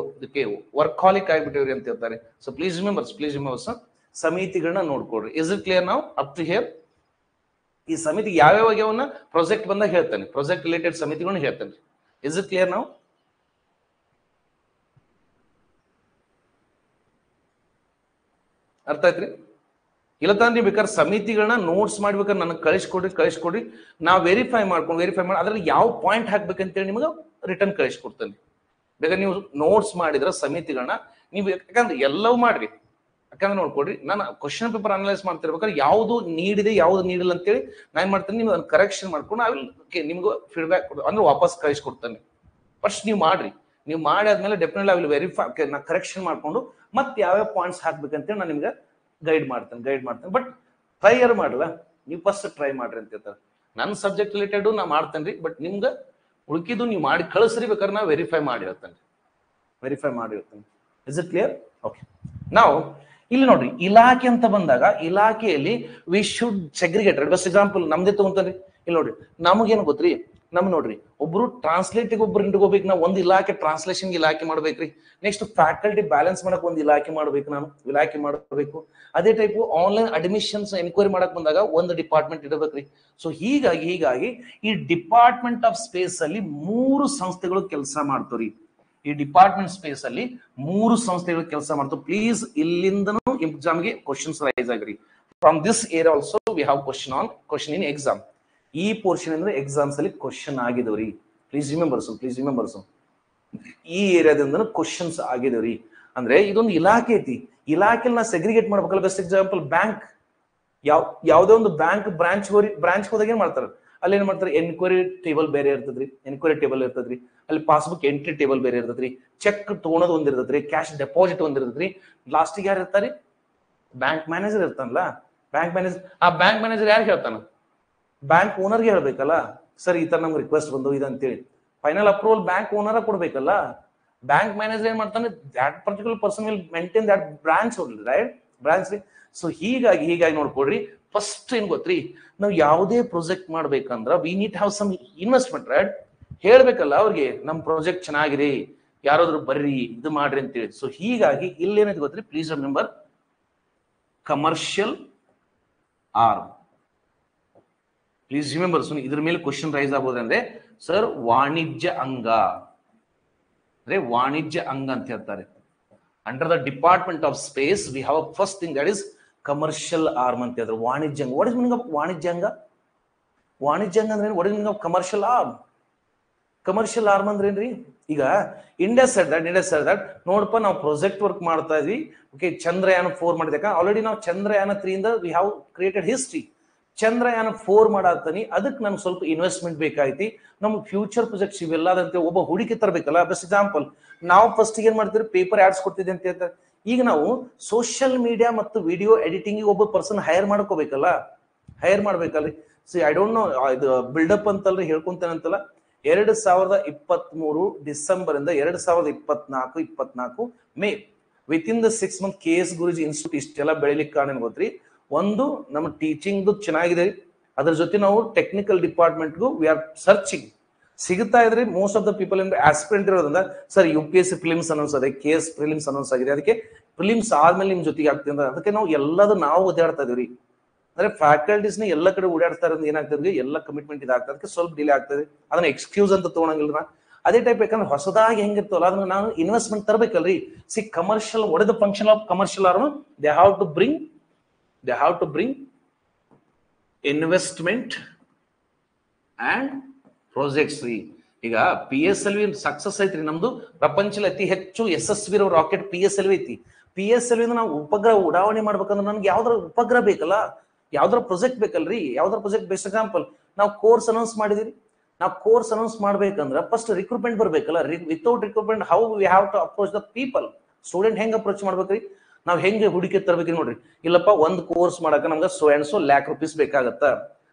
ವರ್ಕಾಲಿಕ್ ಆಗಿಬಿಟ್ಟಿವ್ರಿ ಅಂತ ಹೇಳ್ತಾರೆ. ಸೊ ಪ್ಲೀಸ್ ರಿಮೆಂಬರ್ ಸಮಿತಿಗಳನ್ನ ನೋಡ್ಕೊಡ್ರಿ. ಇಸ್ ಇಟ್ ಕ್ಲಿಯರ್ ನಾವು ಅಪ್ ಟು ಹಿಯರ್? ಈ ಸಮಿತಿ ಯಾವ್ಯಾವನ್ನ ಪ್ರಾಜೆಕ್ಟ್ ಬಂದಾಗ ಹೇಳ್ತಾನೆ, ಪ್ರಾಜೆಕ್ಟ್ ರಿಲೇಟೆಡ್ ಸಮಿತಿಗಳನ್ನ ಹೇಳ್ತಾನೆ. ಇಸ್ ಇಟ್ ಕ್ಲಿಯರ್ ನಾವು? ಅರ್ಥ ಆಯ್ತ್ರಿ? ಇಲ್ಲ ತಾನ್ರಿ, ಬೇಕಾದ್ರೆ ಸಮಿತಿಗಳನ್ನ ನೋಟ್ಸ್ ಮಾಡ್ಬೇಕಾದ್ರೆ ನನಗೆ ಕಳಿಸ್ಕೊಡ್ರಿ, ನಾವು ವೆರಿಫೈ ಮಾಡಿ ಅದ್ರಲ್ಲಿ ಯಾವ ಪಾಯಿಂಟ್ ಹಾಕ್ಬೇಕಂತೇಳಿ ನಿಮಗೆ ರಿಟರ್ನ್ ಕಳಿಸ್ಕೊಡ್ತೇನೆ. ಬೇಕಾದ್ರೆ ನೀವು ನೋಟ್ಸ್ ಮಾಡಿದ್ರೆ ಸಮಿತಿಗಳನ್ನ ನೀವು, ಯಾಕಂದ್ರೆ ಎಲ್ಲವೂ ಮಾಡ್ರಿ, ಯಾಕಂದ್ರೆ ನೋಡ್ಕೊಡ್ರಿ, ನಾನು ಕ್ವಶನ್ ಪೇಪರ್ ಅನಲೈಸ್ ಮಾಡ್ತಿರ್ಬೇಕಾದ್ರೆ ಯಾವ್ದು ನೀಡಿದೆ ಯಾವ್ದು ನೀಡಿಲ್ಲ ಅಂತೇಳಿ ನಾನು ಏನ್ ಮಾಡ್ತೀನಿ, ನೀವು ಅದನ್ನ ಕರೆಕ್ಷನ್ ಮಾಡ್ಕೊಂಡು ನಿಮ್ಗೆ ಫೀಡ್ಬ್ಯಾಕ್ ಅಂದ್ರೆ ವಾಪಸ್ ಕಳಿಸ್ಕೊಡ್ತಾನೆ. ಫಸ್ಟ್ ನೀವು ಮಾಡ್ರಿ, ನೀವು ಮಾಡಿ ಆದ್ಮೇಲೆ ಡೆಫಿನೆಟ್ಲಿ ಐ ವಿಲ್ ವೆರಿಫೈ, ನಾ ಕರೆಕ್ಷನ್ ಮಾಡ್ಕೊಂಡು ಮತ್ತೆ ಯಾವ್ಯಾವ ಪಾಯಿಂಟ್ಸ್ ಹಾಕ್ಬೇಕಂತೇಳಿ ನಾನು ನಿಮ್ಗೆ ಗೈಡ್ ಮಾಡ್ತೇನೆ. ಬಟ್ ಟ್ರೈ ಯಾರು ಮಾಡಲ್ಲ, ನೀವು ಫಸ್ಟ್ ಟ್ರೈ ಮಾಡ್ರಿ ಅಂತ ಹೇಳ್ತಾರೆ. ನನ್ನ ಸಬ್ಜೆಕ್ಟ್ ರಿಲೇಟೆಡ್ ನಾ ಮಾಡ್ತೇನೆ, ಬಟ್ ನಿಮ್ಗೆ ಉಳ್ಕಿದ್ದು ನೀವು ಮಾಡಿ ಕಳಿಸ್ರಿ, ಬೇಕಾದ್ರೆ ನಾ ವೆರಿಫೈ ಮಾಡಿರ್ತೇನೆ. Is it clear? ಓಕೆ. ನಾವು ಇಲ್ಲಿ ನೋಡ್ರಿ, ಇಲಾಖೆ ಅಂತ ಬಂದಾಗ ಇಲಾಖೆಯಲ್ಲಿ we should segregate. Best example ನಮ್ದೇ ತಗೊಂತಾನೆ. ಇಲ್ಲಿ ನೋಡ್ರಿ, ನಮಗೇನು ಗೊತ್ತ್ರಿ, ನೋಡ್ರಿ, ಒಬ್ರು ಟ್ರಾನ್ಸ್ಲೇಟಿಗೆ ಒಬ್ರು ಇಂಟ್ಕೋಬೇಕು, ನಾವು ಒಂದು ಇಲಾಖೆ ಟ್ರಾನ್ಸ್ಲೇಷನ್ ಇಲಾಖೆ ಮಾಡ್ಬೇಕ್ರಿ. ನೆಕ್ಸ್ಟ್ ಫ್ಯಾಕಲ್ಟಿ ಬ್ಯಾಲೆನ್ಸ್ ಮಾಡಕ್ ಒಂದು ಇಲಾಖೆ ಮಾಡ್ಬೇಕು, ಇಲಾಖೆ ಮಾಡಬೇಕು. ಅದೇ ಟೈಪ್ ಆನ್ಲೈನ್ ಅಡ್ಮಿಷನ್ಸ್ ಎನ್ಕ್ವೈರಿ ಮಾಡಕ್ ಬಂದಾಗ ಒಂದು ಡಿಪಾರ್ಟ್ಮೆಂಟ್ ಇಡಬೇಕ್ರಿ. ಸೊ ಹೀಗಾಗಿ ಈ ಡಿಪಾರ್ಟ್ಮೆಂಟ್ ಆಫ್ ಸ್ಪೇಸ್ ಅಲ್ಲಿ 3 ಸಂಸ್ಥೆಗಳು ಕೆಲಸ ಮಾಡ್ತಾವ್ರಿ. ಈ ಡಿಪಾರ್ಟ್ಮೆಂಟ್ ಸ್ಪೇಸ್ ಅಲ್ಲಿ 3 ಸಂಸ್ಥೆಗಳು ಕೆಲಸ ಮಾಡ್ತಾವ. ಪ್ಲೀಸ್ ಇಲ್ಲಿಂದನೂ ಎಕ್ಸಾಮ್ಗೆ ಕ್ವಶನ್ಸ್ ರೈಸ್ ಆಗ್ರಿ. From this area also we have question in exam. ಈ ಪೋರ್ಷನ್ ಅಂದ್ರೆ ಎಕ್ಸಾಮ್ಸ್ ಅಲ್ಲಿ ಕ್ವಶನ್ ಆಗಿದವ್ರಿ. Please remembers. ಈ ಏರಿಯಾದಿಂದ ಕ್ವಶನ್ಸ್ ಆಗಿದವ್ರಿ. ಅಂದ್ರೆ ಇದೊಂದು ಇಲಾಖೆ ಐತಿ, ಇಲಾಖೆಲ್ ನಾ ಸೆಗ್ರಿಗೇಟ್ ಮಾಡ್ಬೇಕಲ್ಲ. Best example bank. ಯಾವ್ದೇ ಒಂದು ಬ್ಯಾಂಕ್ ಬ್ರಾಂಚ್ ಹೋದಾಗ ಏನ್ ಮಾಡ್ತಾರೆ, ಅಲ್ಲಿ ಏನ್ ಮಾಡ್ತಾರೆ, ಎನ್ಕ್ವೈರಿ ಟೇಬಲ್ ಬೇರೆ ಇರ್ತದ್ರಿ, ಅಲ್ಲಿ ಪಾಸ್ಬುಕ್ ಎಂಟ್ರಿ ಟೇಬಲ್ ಬೇರೆ ಇರ್ತದ್ರಿ, ಚೆಕ್ ತಗೊಳೋದು ಒಂದಿರ್ತದ್ರಿ, ಕ್ಯಾಶ್ ಡೆಪಾಸಿಟ್ ಒಂದಿರ್ತದ್ರಿ. ಲಾಸ್ಟಿಗೆ ಯಾರು ಇರ್ತಾರೆ, ಬ್ಯಾಂಕ್ ಮ್ಯಾನೇಜರ್ ಇರ್ತಾನಲ್ಲ. ಬ್ಯಾಂಕ್ ಮ್ಯಾನೇಜರ್ ಯಾರು ಹೇಳ್ತಾನ, ಬ್ಯಾಂಕ್ ಓನರ್ಗೆ ಹೇಳ್ಬೇಕಲ್ಲ, ಸರ್ ಈ ತರ ನಮ್ಗೆ ರಿಕ್ವೆಸ್ಟ್ ಬಂದು ಇದಂತೇಳಿ. ಫೈನಲ್ ಅಪ್ರೂವಲ್ ಬ್ಯಾಂಕ್ ಓನರ್ ಕೊಡ್ಬೇಕಲ್ಲ. ಬ್ಯಾಂಕ್ ಮ್ಯಾನೇಜರ್ ಏನ್ ಮಾಡ್ತಾನೆ, that particular person will maintain that branch only, right? Branch. So ಹೀಗಾಗಿ ನೋಡ್ಕೊಡ್ರಿ, ಫಸ್ಟ್ ಏನ್ ಗೊತ್ತ್ರಿ, ನಾವು ಯಾವುದೇ ಪ್ರಾಜೆಕ್ಟ್ ಮಾಡ್ಬೇಕಂದ್ರ we need have some investment, right? ಹೇಳ್ಬೇಕಲ್ಲ ಅವ್ರಿಗೆ, ನಮ್ ಪ್ರಾಜೆಕ್ಟ್ ಚೆನ್ನಾಗಿದೆ, ಯಾರಾದ್ರೂ ಬರ್ರಿ ಇದು ಮಾಡ್ರಿ ಅಂತೇಳಿ. ಸೊ ಹೀಗಾಗಿ ಇಲ್ಲಿ ಏನೈತೆ ಗೊತ್ತ್ರಿ, please remember commercial arm. Please remember, ಇದ್ರ ಮೇಲೆ ಕ್ವಶನ್ ರೈಸ್ ಆಗ್ಬೋದಂದ್ರೆ, ಸರ್ ವಾಣಿಜ್ಯ ಅಂಗ ಅಂದ್ರೆ ವಾಣಿಜ್ಯ ಅಂಗ ಅಂತ ಹೇಳ್ತಾರೆ. Under the department of space we have first thing that is commercial arm ಅಂತ ಹೇಳಿದ್ರೆ ವಾಣಿಜ್ಯ ಅಂಗ. ವಾಟ್ ಇಸ್ ಮೀನಿಂಗ್ ಆಫ್ ವಾಣಿಜ್ಯ ಅಂಗ? ಅಂದ್ರೆ what is meaning of commercial arm? Commercial arm ಅಂದ್ರೆ ಏನ್ರಿ? ಈಗ ಇಂಡಿಯಾ ಸೆಡ್ ದಟ್ ನೋಡಪ್ಪ, ನಾವು ಪ್ರಾಜೆಕ್ಟ್ ವರ್ಕ್ ಮಾಡ್ತಾ ಇದ್ವಿ. ಓಕೆ, ಚಂದ್ರಯಾನ 4 ಮಾಡಿದಾಗ ಆಲ್ರೆಡಿ ನಾವು ಚಂದ್ರಯಾನ 3 ಇಂದ we have created history. Chandrayaan 4 ಮಾಡಾತಾನಿ, ಅದಕ್ಕೆ ನಮ್ಗೆ ಸ್ವಲ್ಪ ಇನ್ವೆಸ್ಟ್ಮೆಂಟ್ ಬೇಕಾಯ್ತಿ. ನಮ್ಗೆ ಫ್ಯೂಚರ್ ಪ್ರಾಜೆಕ್ಟ್ಸ್ ಇವೆಲ್ಲದಂತೆ ಒಬ್ಬ ಹೂಡಿಕೆ ತರಬೇಕಲ್ಲ. ಬೆಸ್ಟ್ ಎಕ್ಸಾಂಪಲ್, ನಾವು ಫಸ್ಟ್ ಏನ್ ಮಾಡ್ತೀವಿ, ಪೇಪರ್ ಆಡ್ಸ್ ಕೊಡ್ತಿದ್ದೆ ಅಂತ ಹೇಳ್ತಾರೆ. ಈಗ ನಾವು ಸೋಷಿಯಲ್ ಮೀಡಿಯಾ ಮತ್ತು ವಿಡಿಯೋ ಎಡಿಟಿಂಗ್ ಒಬ್ಬ ಪರ್ಸನ್ ಹೈರ್ ಮಾಡ್ಬೇಕಲ್ರಿ. ಸಿ ಐ ಡೋಂಟ್ ನೋ, ಇದು ಬಿಲ್ಡಪ್ ಅಂತಲ್ರಿ, ಹೇಳ್ಕೊಂತೇನೆ ಅಂತಲ್ಲ. 2023 ಡಿಸೆಂಬರ್ ಇಂದ 2024 May within the 6 month KS Guruji institute ಇಷ್ಟೆಲ್ಲ ಬೆಳಿಲಿಕ್ಕೆ ಕಾರಣ ಗೊತ್ತ್ರಿ. ಒಂದು, ನಮ್ಮ ಟೀಚಿಂಗ್ ಚೆನ್ನಾಗಿದೆ, ಅದ್ರ ಜೊತೆ ನಾವು ಟೆಕ್ನಿಕಲ್ ಡಿಪಾರ್ಟ್ಮೆಂಟ್ಗೂ ವಿ ಆರ್ ಸರ್ಚಿಂಗ್ ಸಿಗುತ್ತಾ ಇದ್ರಿ. ಮೋಸ್ಟ್ ಆಫ್ ದ ಪೀಪಲ್ ಏನ್ ಆಸ್ಪಿರೆಂಟ್ ಇರೋದ್ರಿಂದ, ಸರ್ UPSC ಪ್ರಿಲಿಮ್ಸ್ ಅನೌನ್ಸ್ ಆಗಿದೆ, KS ಪ್ರಿಲಿಮ್ಸ್ ಅನೌನ್ಸ್ ಆಗಿದೆ, ಅದಕ್ಕೆ ಪ್ರಿಲಿಮ್ಸ್ ಆದ್ಮೇಲೆ ನಿಮ್ ಜೊತೆಗೆ ಆಗ್ತದೆ. ಅದಕ್ಕೆ ನಾವು ಎಲ್ಲದೂ ನಾವು ಓದಾಡ್ತಾ ಇದೀವಿ. ಅಂದ್ರೆ ಫ್ಯಾಕಲ್ಟೀಸ್ನ ಎಲ್ಲ ಕಡೆ ಓಡಾಡ್ತಾ ಇರೋದು ಏನಾಗ್ತದೆ, ಎಲ್ಲ ಕಮಿಟ್ಮೆಂಟ್ ಇದಾಗ್ತದೆ, ಅದಕ್ಕೆ ಸ್ವಲ್ಪ ಡಿಲೇ ಆಗ್ತದೆ. ಅದನ್ನ ಎಕ್ಸ್ಕ್ಯೂಸ್ ಅಂತ ತಗೊಳಂಗಿಲ್ಲ. ಅದೇ ಟೈಪ್ ಯಾಕಂದ್ರೆ ಹೊಸದಾಗಿ ಹೆಂಗಿರ್ತವಲ್ಲ ಅದನ್ನ ನಾವು ಇನ್ವೆಸ್ಟ್ಮೆಂಟ್ ತರಬೇಕಲ್ರಿ. See commercial, what is the function of commercial arm? They have to bring investment and projects ರೀ. ಈಗ PSLV ಸಕ್ಸಸ್ ಐತ್ರಿ ನಮ್ದು. ಪ್ರಪಂಚದಲ್ಲಿ ಅತಿ ಹೆಚ್ಚು ಯಶಸ್ವಿ ಇರೋ ರಾಕೆಟ್ PSLV ಐತಿ. PSLV ನಾವು ಉಪಗ್ರಹ ಉಡಾವಣೆ ಮಾಡ್ಬೇಕಂದ್ರೆ ನನ್ಗೆ ಯಾವ್ದಾರ ಉಪಗ್ರಹ ಬೇಕಲ್ಲ, ಯಾವ್ದಾರ ಪ್ರಾಜೆಕ್ಟ್ ಬೇಕಲ್ರಿ. ಯಾವ್ದಾರ ಪ್ರಾಜೆಕ್ಟ್ ಬೆಸ್ಟ್ ಎಕ್ಸಾಂಪಲ್, ನಾವು ಕೋರ್ಸ್ ಅನೌನ್ಸ್ ಮಾಡಿದಿರಿ. ನಾವು ಕೋರ್ಸ್ ಅನೌನ್ಸ್ ಮಾಡ್ಬೇಕಂದ್ರೆ ಫಸ್ಟ್ ರಿಕ್ರೂಟ್ಮೆಂಟ್ ಬರ್ಬೇಕಲ್ಲ. Without recruitment how we have to approach the people? Student ಹೆಂಗ್ ಅಪ್ರೋಚ್ ಮಾಡ್ಬೇಕ್ರಿ? ನಾವ್ ಹೆಂಗೆ ಹೂಡಿಕೆ ತರಬೇಕ್ರಿ? ನೋಡ್ರಿ, ಇಲ್ಲಪ್ಪ ಒಂದು ಕೋರ್ಸ್ ಮಾಡಕ ನಮ್ಗೆ so and so lakh rupees ಬೇಕಾಗತ್ತ.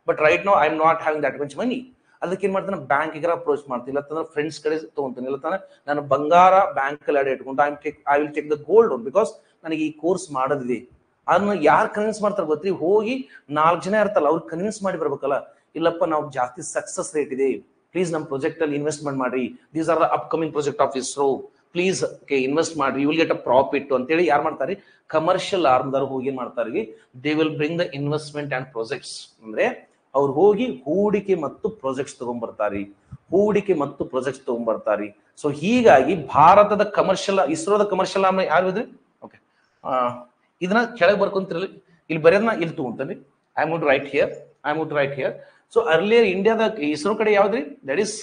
But right now I am not having that much money. ಅದಕ್ಕೆ ಏನ್ ಮಾಡ್ತಾನೆ, ಬ್ಯಾಂಕಿಗೆ ಅಪ್ರೋಚ್ ಮಾಡ್ತೀನಿ, ಇಲ್ಲ ಫ್ರೆಂಡ್ಸ್ ಕಡೆ ತಗೊಂತೀನಿ, ಇಲ್ಲ ನಾನು ಬಂಗಾರ ಬ್ಯಾಂಕ್ ಅಲ್ಲಿ ಇಟ್ಕೊಂಡು I will take the gold loan because ನನಗೆ ಈ ಕೋರ್ಸ್ ಮಾಡೋದಿದೆ. ಅದನ್ನ ಯಾರು ಕನ್ವಿನ್ಸ್ ಮಾಡ್ತಾರೆ ಗೊತ್ತ್ರಿ? ಹೋಗಿ 4 ಜನ ಇರ್ತಲ್ಲ, ಅವ್ರಿಗೆ ಕನ್ವಿನ್ಸ್ ಮಾಡಿ ಬರ್ಬೇಕಲ್ಲ. ಇಲ್ಲಪ್ಪ, ನಾವು ಜಾಸ್ತಿ ಸಕ್ಸಸ್ ರೇಟ್ ಇದೆ, ಪ್ಲೀಸ್ ನಮ್ಮ ಪ್ರಾಜೆಕ್ಟ್ ಅಲ್ಲಿ ಇನ್ವೆಸ್ಟ್ಮೆಂಟ್ ಮಾಡ್ರಿ, these are the upcoming project of ISRO, please invest ಮಾಡ್ರಿ, you will get a profit ಅಂತೇಳಿ ಯಾರು ಮಾಡ್ತಾರೆ? ಕಮರ್ಷಿಯಲ್ ಆರ್ಮ್ದಾರು ಹೋಗಿ ಏನ್ ಮಾಡ್ತಾರೆ? They will bring the investment and projects. ಅಂದ್ರೆ ಅವ್ರು ಹೋಗಿ ಹೂಡಿಕೆ ಮತ್ತು ಪ್ರಾಜೆಕ್ಟ್ಸ್ ತಗೊಂಡ್ಬರ್ತಾರೆ. ಸೊ ಹೀಗಾಗಿ ಭಾರತದ ಕಮರ್ಷಿಯಲ್, ISROದ ಕಮರ್ಷಿಯಲ್ ಆರ್ಮ್ ಯಾರು ಇದ್ರಿ? ಓಕೆ, ಇದನ್ನ ಕೆಳಗೆ ಬರ್ಕೊಂತಿರಲಿ, ಇಲ್ಲಿ ಬರೆಯೋದನ್ನ ಇಲ್ಲಿ ತಗೊಂತಾನೆ. I am going to write here. So earlier ಇಂಡಿಯಾದ ISRO ಕಡೆ ಯಾವ್ದ್ರಿ? That is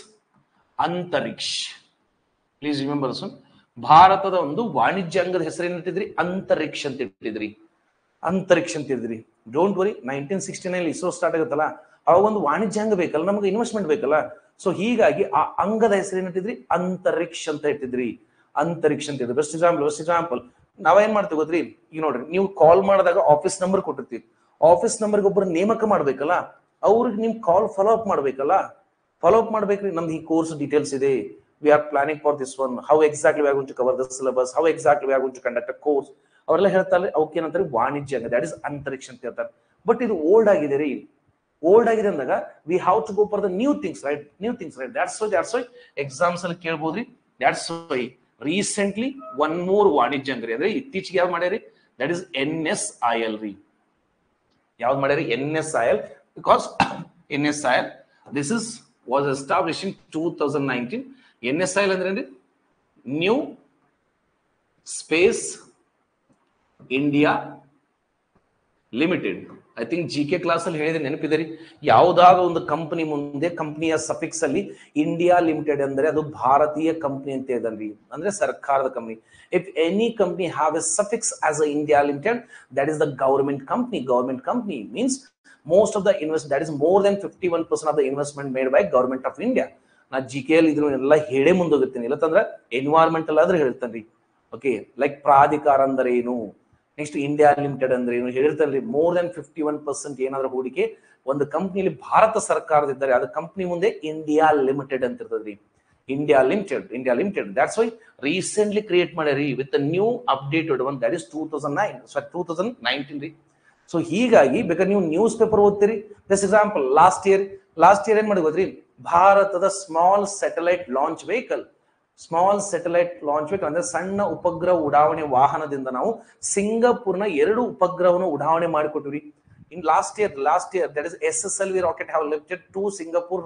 Antariksha. Please remember ಭಾರತದ ಒಂದು ವಾಣಿಜ್ಯಾಂಗದ ಹೆಸರೇನಿಟ್ಟಿದ್ರಿ? ಅಂತರಿಕ್ಷ ಅಂತ ಇಟ್ಟಿದ್ರಿ. ಅಂತರಿಕ್ಷ ಅಂತ ಇದ್ರಿ. ಡೋಂಟ್ ವರಿ, 1969 ಇಸ್ರೋ ಸ್ಟಾರ್ಟ್ ಆಗುತ್ತಲ್ಲ, ಅವಾಗ ಒಂದು ವಾಣಿಜ್ಯಾಂಗ ಬೇಕಲ್ಲ, ನಮ್ಗೆ ಇನ್ವೆಸ್ಟ್ಮೆಂಟ್ ಬೇಕಲ್ಲ. ಸೊ ಹೀಗಾಗಿ ಆ ಅಂಗದ ಹೆಸರೇನಿಟ್ಟಿದ್ರಿ? ಅಂತರಿಕ್ಷ ಅಂತ ಇಟ್ಟಿದ್ರಿ. ಅಂತರಿಕ್ಷ ಅಂತ ಇದ್ರಿ. ಬೆಸ್ಟ್ ಎಕ್ಸಾಂಪಲ್ ನಾವೇನ್ ಮಾಡ್ತೀವಿ ಗೊತ್ತ್ರಿ? ಈಗ ನೋಡ್ರಿ, ನೀವು ಕಾಲ್ ಮಾಡಿದಾಗ ಆಫೀಸ್ ನಂಬರ್ ಕೊಟ್ಟಿರ್ತೀವಿ. ಆಫೀಸ್ ನಂಬರ್ಗೆ ಒಬ್ಬರು ನೇಮಕ ಮಾಡ್ಬೇಕಲ್ಲ, ಅವ್ರಿಗೆ ನಿಮ್ ಕಾಲ್ ಫಾಲೋ ಅಪ್ ಮಾಡ್ಬೇಕಲ್ಲ. ಫಾಲೋ ಅಪ್ ಮಾಡ್ಬೇಕ್ರಿ. ನಮ್ದು ಈ ಕೋರ್ಸ್ ಡೀಟೇಲ್ಸ್ ಇದೆ, we are planning for this one, how exactly we are going to cover the syllabus, how exactly we are going to conduct a course, ಅವರೆಲ್ಲ ಹೇಳ್ತಾರೆ. ಅವಕ್ಕೆ ಏನಂತಾರೆ? ವಾಣಿಜ್ಯ ಅಂಗ, ದಟ್ ಇಸ್ ಅಂತರಿಕ್ಷ ಅಂತ ಹೇಳ್ತಾರೆ. ಬಟ್ ಇದು ಓಲ್ಡ್ ಆಗಿದೆ ರೀ. ಓಲ್ಡ್ ಆಗಿದೆ ಅಂದಾಗ we have to go for the new things, right? New things, right? That's why exams ಅಲ್ಲಿ ಕೇಳ್ಬೋದ್ರಿ. That's why recently one more ವಾಣಿಜ್ಯ ಅಂಗ ರೀ, ಅಂದ್ರೆ ಇತ್ತೀಚೆಗೆ ಯಾವ್ದು ಮಾಡ್ಯಾರಿ? ದಟ್ ಇಸ್ NSIL ರೀ. ಯಾವ್ದು ಮಾಡ್ಯಾರಿ? NSIL. Because NSIL this is was established in 2019. NSIL ಅಂದ್ರೆ new space India limited. I think GK class ಅಲ್ಲಿ ಹೇಳಿದ್ರೆ ನೆನಪಿದೆ ರೀ. ಯಾವುದಾದ್ರೂ ಒಂದು ಕಂಪನಿ ಮುಂದೆ ಕಂಪನಿಯ ಸಫಿಕ್ಸ್ ಅಲ್ಲಿ ಇಂಡಿಯಾ ಲಿಮಿಟೆಡ್ ಅಂದ್ರೆ ಅದು ಭಾರತೀಯ ಕಂಪನಿ ಅಂತ ಇದಲ್ರಿ, ಅಂದ್ರೆ ಸರ್ಕಾರದ company. If any company have A suffix as a India limited, that is the government company. Government company means most of the investment, that is more than 51% of the investment made by government of India. ನಾ GK ಅಲ್ಲಿ ಇದನ್ನೆಲ್ಲ ಹೇಳೇ ಮುಂದೋಗಿರ್ತೀನಿ. ಇಲ್ಲಂದ್ರೆ environmental ಆದ್ರೆ ಹೇಳ್ತಾನ್ರಿ. Okay, like ಪ್ರಾಧಿಕಾರ ಅಂದ್ರೆ ಏನು, next India limited ಅಂದ್ರೆ ಏನು ಹೇಳಿರ್ತಾನ್ರಿ. ಮೋರ್ ದನ್ 51% ಏನಾದ್ರೂ ಹೂಡಿಕೆ ಒಂದು ಕಂಪ್ನಿಯಲ್ಲಿ ಭಾರತ ಸರ್ಕಾರದಿದ್ದಾರೆ, ಅದು ಕಂಪ್ನಿ ಮುಂದೆ ಇಂಡಿಯಾ ಲಿಮಿಟೆಡ್ ಅಂತ ಇರ್ತದ್ರಿ. India limited. That's why recently create ಮಾಡ್ಯಾರಿ with new updated one, that is 2019 ರೀ. ಸೊ ಹೀಗಾಗಿ ಬೇಕಾದ್ರೆ ನೀವು ನ್ಯೂಸ್ ಪೇಪರ್ ಓದ್ತೀರಿ. ಬೆಸ್ಟ್ ಎಕ್ಸಾಂಪಲ್, ಲಾಸ್ಟ್ ಇಯರ್ ಏನ್ ಮಾಡಿ ಗೊತ್ತ್ರಿ? ಭಾರತದ ಸ್ಮಾಲ್ ಸ್ಯಾಟಲೈಟ್ ಲಾಂಚ್ ವೆಹಿಕಲ್ ಅಂದ್ರೆ ಸಣ್ಣ ಉಪಗ್ರಹ ಉಡಾವಣೆ ವಾಹನದಿಂದ ನಾವು ಸಿಂಗಾಪುರ್ನ 2 ಉಪಗ್ರಹವನ್ನು ಉಡಾವಣೆ ಮಾಡಿಕೊಟ್ಟಿವಿ. In last year that is SSLV rocket have lifted 2 Singapore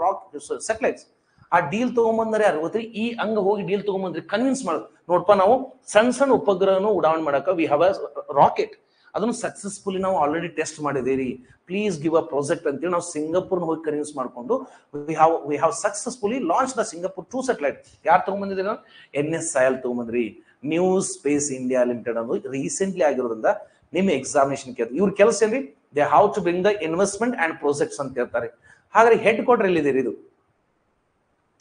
satellites. ಆ ಡೀಲ್ ತಗೊಂಬಂದ್ರೆ ಯಾರು ಗೊತ್ತ್ರಿ? ಈ ಅಂಗ ಹೋಗಿ ಡೀಲ್ ತಗೊಂಬಂದ್ರಿ, ಕನ್ವಿನ್ಸ್ ಮಾಡೋದು. ನೋಡ್ಪಾ, ನಾವು ಸಣ್ಣ ಉಪಗ್ರಹನು ಉಡಾವಣೆ ಮಾಡಕ ವಿ ಹ್ಯಾವ್ ಅ ರಾಕೆಟ್, ಅದನ್ನು ಸಕ್ಸಸ್ಫುಲಿ ನಾವು ಆಲ್ರೆಡಿ ಟೆಸ್ಟ್ ಮಾಡಿದೇರಿ, ಪ್ಲೀಸ್ ಗಿವ್ ಅ ಪ್ರಾಜೆಕ್ಟ್ ಅಂತೇಳಿ ನಾವು ಸಿಂಗಾಪುರ್ನ ಹೋಗಿ ಕನ್ವಿನ್ಸ್ ಮಾಡ್ಕೊಂಡು we have successfully launch the Singapore 2 satellite. ಯಾರು ತಗೊಂಡ್ಬಂದಿದ್ದೀರಾ? NSIL ತಗೊಂಡ್ಬಂದ್ರಿ. ನ್ಯೂ ಸ್ಪೇಸ್ ಇಂಡಿಯಾ ಲಿಮಿಟೆಡ್ ಅನ್ನೋದು ರೀಸೆಂಟ್ಲಿ ಆಗಿರೋದ್ರಿಂದ ನಿಮ್ಮ ಎಕ್ಸಾಮಿನೇಷನ್ ಕೇಳ್ತಾರೆ. ಇವ್ರ ಕೆಲಸ ಏನ್ರಿ? They have to bring the investment and projects ಅಂತ ಹೇಳ್ತಾರೆ. ಹಾಗಾದ್ರೆ ಹೆಡ್ ಕ್ವಾರ್ಟರ್ ಎಲ್ಲಿದ್ದೀರಿ? ಇದು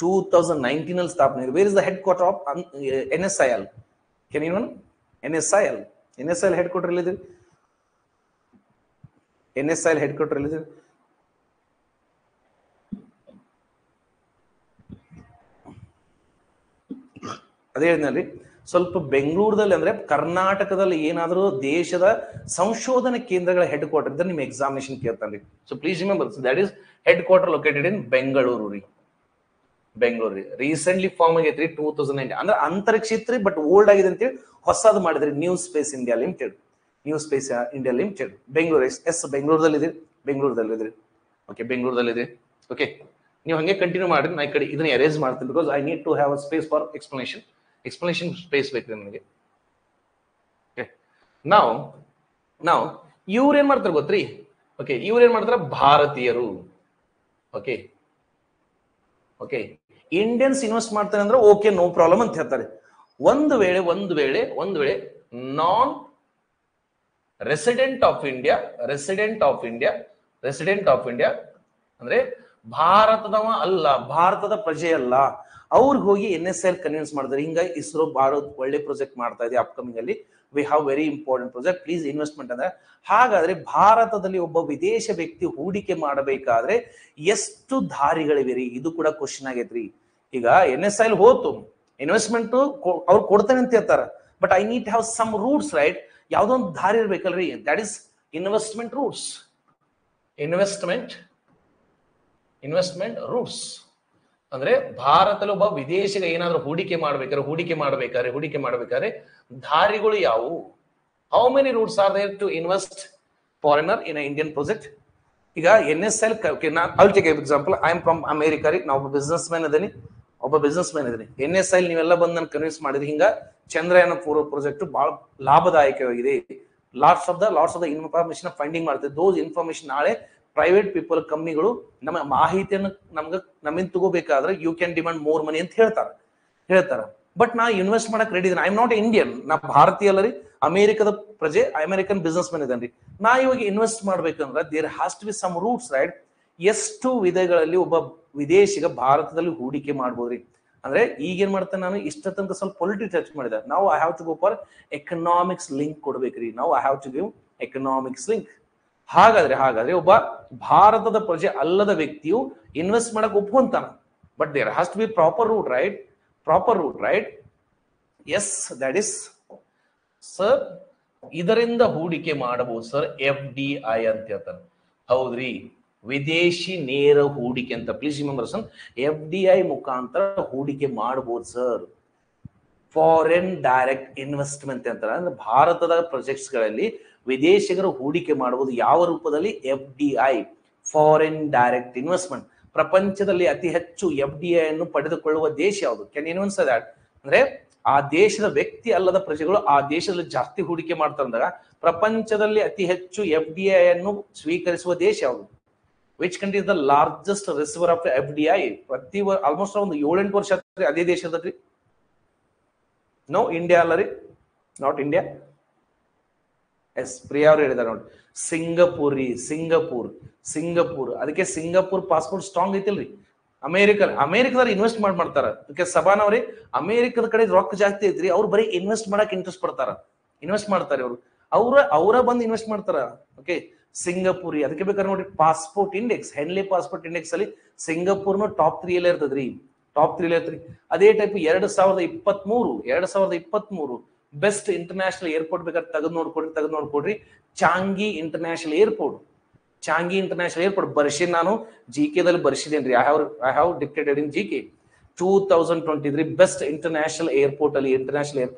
2019 ಅಲ್ಲಿ ಸ್ಥಾಪನೆ. Where is the headquarter of NSIL? Can you know? NSIL headquarter ಎಲ್ಲಿದ್ದೀರಿ? NSIL ಹೆಡ್ ಕ್ವಾರ್ಟರ್ ಎಲ್ಲಿದೆ? ಅದೇ ಹೇಳಿದ್ನಲ್ಲಿ, ಸ್ವಲ್ಪ ಬೆಂಗಳೂರಲ್ಲಿ ಅಂದ್ರೆ ಕರ್ನಾಟಕದಲ್ಲಿ ಏನಾದರೂ ದೇಶದ ಸಂಶೋಧನಾ ಕೇಂದ್ರಗಳ ಹೆಡ್ ಕ್ವಾರ್ಟರ್ ಇದ್ರೆ ನಿಮ್ಮ ಎಕ್ಸಾಮಿನೇಷನ್ ಕೇಳ್ತಾನೆ. So please remember, that is headquarter located in Bengaluru ರೀ. ರೀಸೆಂಟ್ಲಿ ಫಾರ್ಮ್ ಆಗೈತ್ರಿ 2009. ಅಂದ್ರೆ ಅಂತರಿಕ್ಷ ಇತ್ರಿ, ಬಟ್ ಓಲ್ಡ್ ಆಗಿದೆ ಅಂತೇಳಿ ಹೊಸದು ಮಾಡಿದ್ರಿ, new space India limited. Bengaluru. ಬೆಂಗಳೂರದಲ್ಲಿದೆ. ಓಕೆ, ಬೆಂಗಳೂರದಲ್ಲಿದೆ. ಓಕೆ, ನೀವು ಹಂಗೆ ಕಂಟಿನ್ಯೂ ಮಾಡ್ರಿ. ನಾ ಈ ಕಡೆ ಇದನ್ನ ಅರೇಂಜ್ ಮಾಡ್ತೀನಿ, because I need to have a space for explanation space ಬೇಕು ನನಗೆ. ನಾವು ಇವ್ರು ಏನ್ ಮಾಡ್ತಾರೆ ಗೊತ್ತ್ರಿ? ಓಕೆ, ಇವ್ರು ಏನ್ ಮಾಡ್ತಾರ? ಭಾರತೀಯರು. ಓಕೆ, ಇಂಡಿಯನ್ಸ್ ಇನ್ವೆಸ್ಟ್ ಮಾಡ್ತಾರೆ ಅಂದ್ರೆ ಓಕೆ, ನೋ ಪ್ರಾಬ್ಲಮ್ ಅಂತ ಹೇಳ್ತಾರೆ. ಒಂದು ವೇಳೆ ನಾನ್ ರೆಸಿಡೆಂಟ್ ಆಫ್ ಇಂಡಿಯಾ ಅಂದ್ರೆ ಭಾರತದವ ಅಲ್ಲ, ಭಾರತದ ಪ್ರಜೆ ಅಲ್ಲ, ಅವ್ರಿಗೆ ಹೋಗಿ NSIL ಕನ್ವಿನ್ಸ್ ಮಾಡಿದ್ರೆ, ಹಿಂಗ ಇಸ್ರೋ ಬಹಳ ಒಳ್ಳೆ ಪ್ರಾಜೆಕ್ಟ್ ಮಾಡ್ತಾ ಇದೆ ಅಪ್ಕಮಿಂಗ್ ಅಲ್ಲಿ, we have very important project, please investment ಅಂದ್ರೆ. ಹಾಗಾದ್ರೆ ಭಾರತದಲ್ಲಿ ಒಬ್ಬ ವಿದೇಶ ವ್ಯಕ್ತಿ ಹೂಡಿಕೆ ಮಾಡಬೇಕಾದ್ರೆ ಎಷ್ಟು ದಾರಿಗಳಿವೆ ರೀ? ಇದು ಕೂಡ ಕ್ವಶನ್ ಆಗೈತ್ರಿ. ಈಗ NSIL ಹೋತು, ಇನ್ವೆಸ್ಟ್ಮೆಂಟ್ ಅವ್ರು ಕೊಡ್ತೇನೆ ಅಂತ ಹೇಳ್ತಾರ, but I need to have some routes, right? ಯಾವ್ದೋ ಒಂದು ದಾರಿ ಇರ್ಬೇಕಲ್ರಿ. That is investment routes. ಅಂದ್ರೆ ಭಾರತದಲ್ಲಿ ಒಬ್ಬ ವಿದೇಶಿಗ ಏನಾದ್ರೂ ಹೂಡಿಕೆ ಮಾಡ್ಬೇಕಾದ್ರೆ ದಾರಿಗಳು ಯಾವುವು? How many routes are there to invest foreigner in Indian project? ಈಗ NSIL, I take example, I am from America ರೀ, ನಾವು ಒಬ್ಬ ಬಿಸ್ನೆಸ್ ಮ್ಯಾನ್ ಇದೀನಿ. NSIL ನೀವೆಲ್ಲ ಬಂದು ನಾನು ಕನ್ವಿನ್ಸ್ ಮಾಡಿದ್ರಿ, ಹಿಂಗ ಚಂದ್ರಯಾನ 4 ಪ್ರಾಜೆಕ್ಟ್ ಬಹಳ ಲಾಭದಾಯಕವಾಗಿದೆ, lots of the information finding ಮಾಡ್ತಾರೆ. ದೋಸ್ ಇನ್ಫಾರ್ಮೇಶನ್ ನಾಳೆ ಪ್ರೈವೇಟ್ ಪೀಪಲ್, ಕಂಪ್ನಿಗಳು ನಮ್ಮ ಮಾಹಿತಿಯನ್ನು ನಮ್ಮಿಂದ ತಗೋಬೇಕಾದ್ರೆ you can demand more money ಅಂತ ಹೇಳ್ತಾರ. ಬಟ್ ನಾ ಇನ್ವೆಸ್ಟ್ ಮಾಡಕ್ ರೆಡಿ ಇದೀನಿ. ಐ ಆಮ್ ನಾಟ್ ಇಂಡಿಯನ್, ನಾ ಭಾರತೀಯ ಅಲ್ಲ ರೀ, ಅಮೆರಿಕದ ಪ್ರಜೆ, ಅಮೆರಿಕನ್ ಬಿಸ್ನೆಸ್ ಮ್ಯಾನ್ ಇದೇನ್ರಿ. ನಾ ಇವಾಗ ಇನ್ವೆಸ್ಟ್ ಮಾಡ್ಬೇಕಂದ್ರೆ there has to be some routes, right? ಎಷ್ಟು ವಿಧಗಳಲ್ಲಿ ಒಬ್ಬ ವಿದೇಶಿಗ ಭಾರತದಲ್ಲಿ ಹೂಡಿಕೆ ಮಾಡ್ಬೋದ್ರಿ? ಅಂದ್ರೆ ಈಗೇನ್ ಮಾಡ್ತೇನೆ ನಾನು ಇಷ್ಟ ತನಕ ಸ್ವಲ್ಪ ಪೊಲಿಟಿಕ್ಸ್ ಟಚ್ ಮಾಡಿದೆ. ನಾವು I have to go for economics link ಕೊಡ್ಬೇಕ್ರಿ. ನಾವು I have to give economics link. ಹಾಗಾದ್ರೆ ಒಬ್ಬ ಭಾರತದ ಪ್ರಜೆ ಅಲ್ಲದ ವ್ಯಕ್ತಿಯು ಇನ್ವೆಸ್ಟ್ ಮಾಡಕ್ ಒಪ್ಕೊಂತಾನ. But there has to be proper route, right? Proper route, right? Yes, that is sir, ಇದರಿಂದ ಹೂಡಿಕೆ ಮಾಡಬಹುದು ಸರ್, FDI ಅಂತ ಹೇಳ್ತಾರೆ. ಹೌದ್ರಿ, ವಿದೇಶಿ ನೇರ ಹೂಡಿಕೆ ಅಂತ. ಪ್ಲೀಸ್ ರಿಮೆಂಬರ್ ಸರ್, FDI ಮುಖಾಂತರ ಹೂಡಿಕೆ ಮಾಡಬಹುದು ಸರ್. ಫಾರಿನ್ ಡೈರೆಕ್ಟ್ ಇನ್ವೆಸ್ಟ್ಮೆಂಟ್ ಅಂತಾರೆ. ಅಂದ್ರೆ ಭಾರತದ ಪ್ರಾಜೆಕ್ಟ್ಸ್ ಗಳಲ್ಲಿ ವಿದೇಶಿಗರು ಹೂಡಿಕೆ ಮಾಡಬಹುದು. ಯಾವ ರೂಪದಲ್ಲಿ? FDI, foreign direct investment. ಪ್ರಪಂಚದಲ್ಲಿ ಅತಿ ಹೆಚ್ಚು FDI ಅನ್ನು ಪಡೆದುಕೊಳ್ಳುವ ದೇಶ ಯಾವುದು? Can you answer that? ಅಂದ್ರೆ ಆ ದೇಶದ ವ್ಯಕ್ತಿ ಅಲ್ಲದ ಪ್ರಜೆಗಳು ಆ ದೇಶದಲ್ಲಿ ಜಾಸ್ತಿ ಹೂಡಿಕೆ ಮಾಡ್ತಾರಂದಾಗ ಪ್ರಪಂಚದಲ್ಲಿ ಅತಿ ಹೆಚ್ಚು FDI ಅನ್ನು ಸ್ವೀಕರಿಸುವ ದೇಶ ಯಾವುದು? Which country is the largest receiver of FDI? ಪ್ರತಿ ಆಲ್ಮೋಸ್ಟ್ ಒಂದು 7-8 ವರ್ಷ ಅದೇ ದೇಶದ್ರಿ. ನೋ, ಇಂಡಿಯಾ ಅಲ್ಲ ರೀ, ನಾಟ್ ಇಂಡಿಯಾ. ಎಸ್, ಪ್ರಿಯಾ ಅವ್ರು ಹೇಳಿದಾರೆ ನೋಡಿ, ಸಿಂಗಪೂರ್ ರೀ, ಸಿಂಗಪೂರ್. ಅದಕ್ಕೆ ಸಿಂಗಪೂರ್ ಪಾಸ್ಪೋರ್ಟ್ ಸ್ಟ್ರಾಂಗ್ ಐತಿಲ್ರಿ. ಅಮೆರಿಕದಲ್ಲಿ ಇನ್ವೆಸ್ಟ್ ಮಾಡ್ತಾರ. ಅದಕ್ಕೆ ಸಭಾನವ್ರಿ, ಅಮೆರಿಕದ ಕಡೆ ರೊಕ್ಕ ಜಾಸ್ತಿ ಐತ್ರಿ, ಅವ್ರು ಬರೀ ಇನ್ವೆಸ್ಟ್ ಮಾಡಕ್ ಇಂಟ್ರೆಸ್ಟ್ ಪಡ್ತಾರ, ಇನ್ವೆಸ್ಟ್ ಮಾಡ್ತಾರೆ ಅವರು. ಅವರ ಬಂದು ಇನ್ವೆಸ್ಟ್ ಮಾಡ್ತಾರ. ಓಕೆ, ಸಿಂಗಪೂರಿ. ಅದಕ್ಕೆ ಬೇಕಾದ್ರೆ ನೋಡಿ, passport index, Henley passport index ಅಲ್ಲಿ ಸಿಂಗಪೂರ್ನ ಟಾಪ್ 3 ಇರ್ತದ್ರಿ, ಟಾಪ್ 3 ಇರ್ತದ್ರಿ. ಅದೇ ಟೈಪ್ 2023 ಬೆಸ್ಟ್ ಇಂಟರ್ನ್ಯಾಷನಲ್ ಏರ್ಪೋರ್ಟ್ ಬೇಕಾದ್ರೆ ತೆಗೆದು ನೋಡ್ಕೊಡ್ರಿ. ಚಾಂಗಿ ಇಂಟರ್ನ್ಯಾಷನಲ್ ಏರ್ಪೋರ್ಟ್ ಬರ್ಸಿನ್, ನಾನು GK ದಲ್ಲಿ ಬರ್ಸಿದೇನ್ರಿ. I have dictated in GK. 2023 best international airport ಅಲ್ಲಿ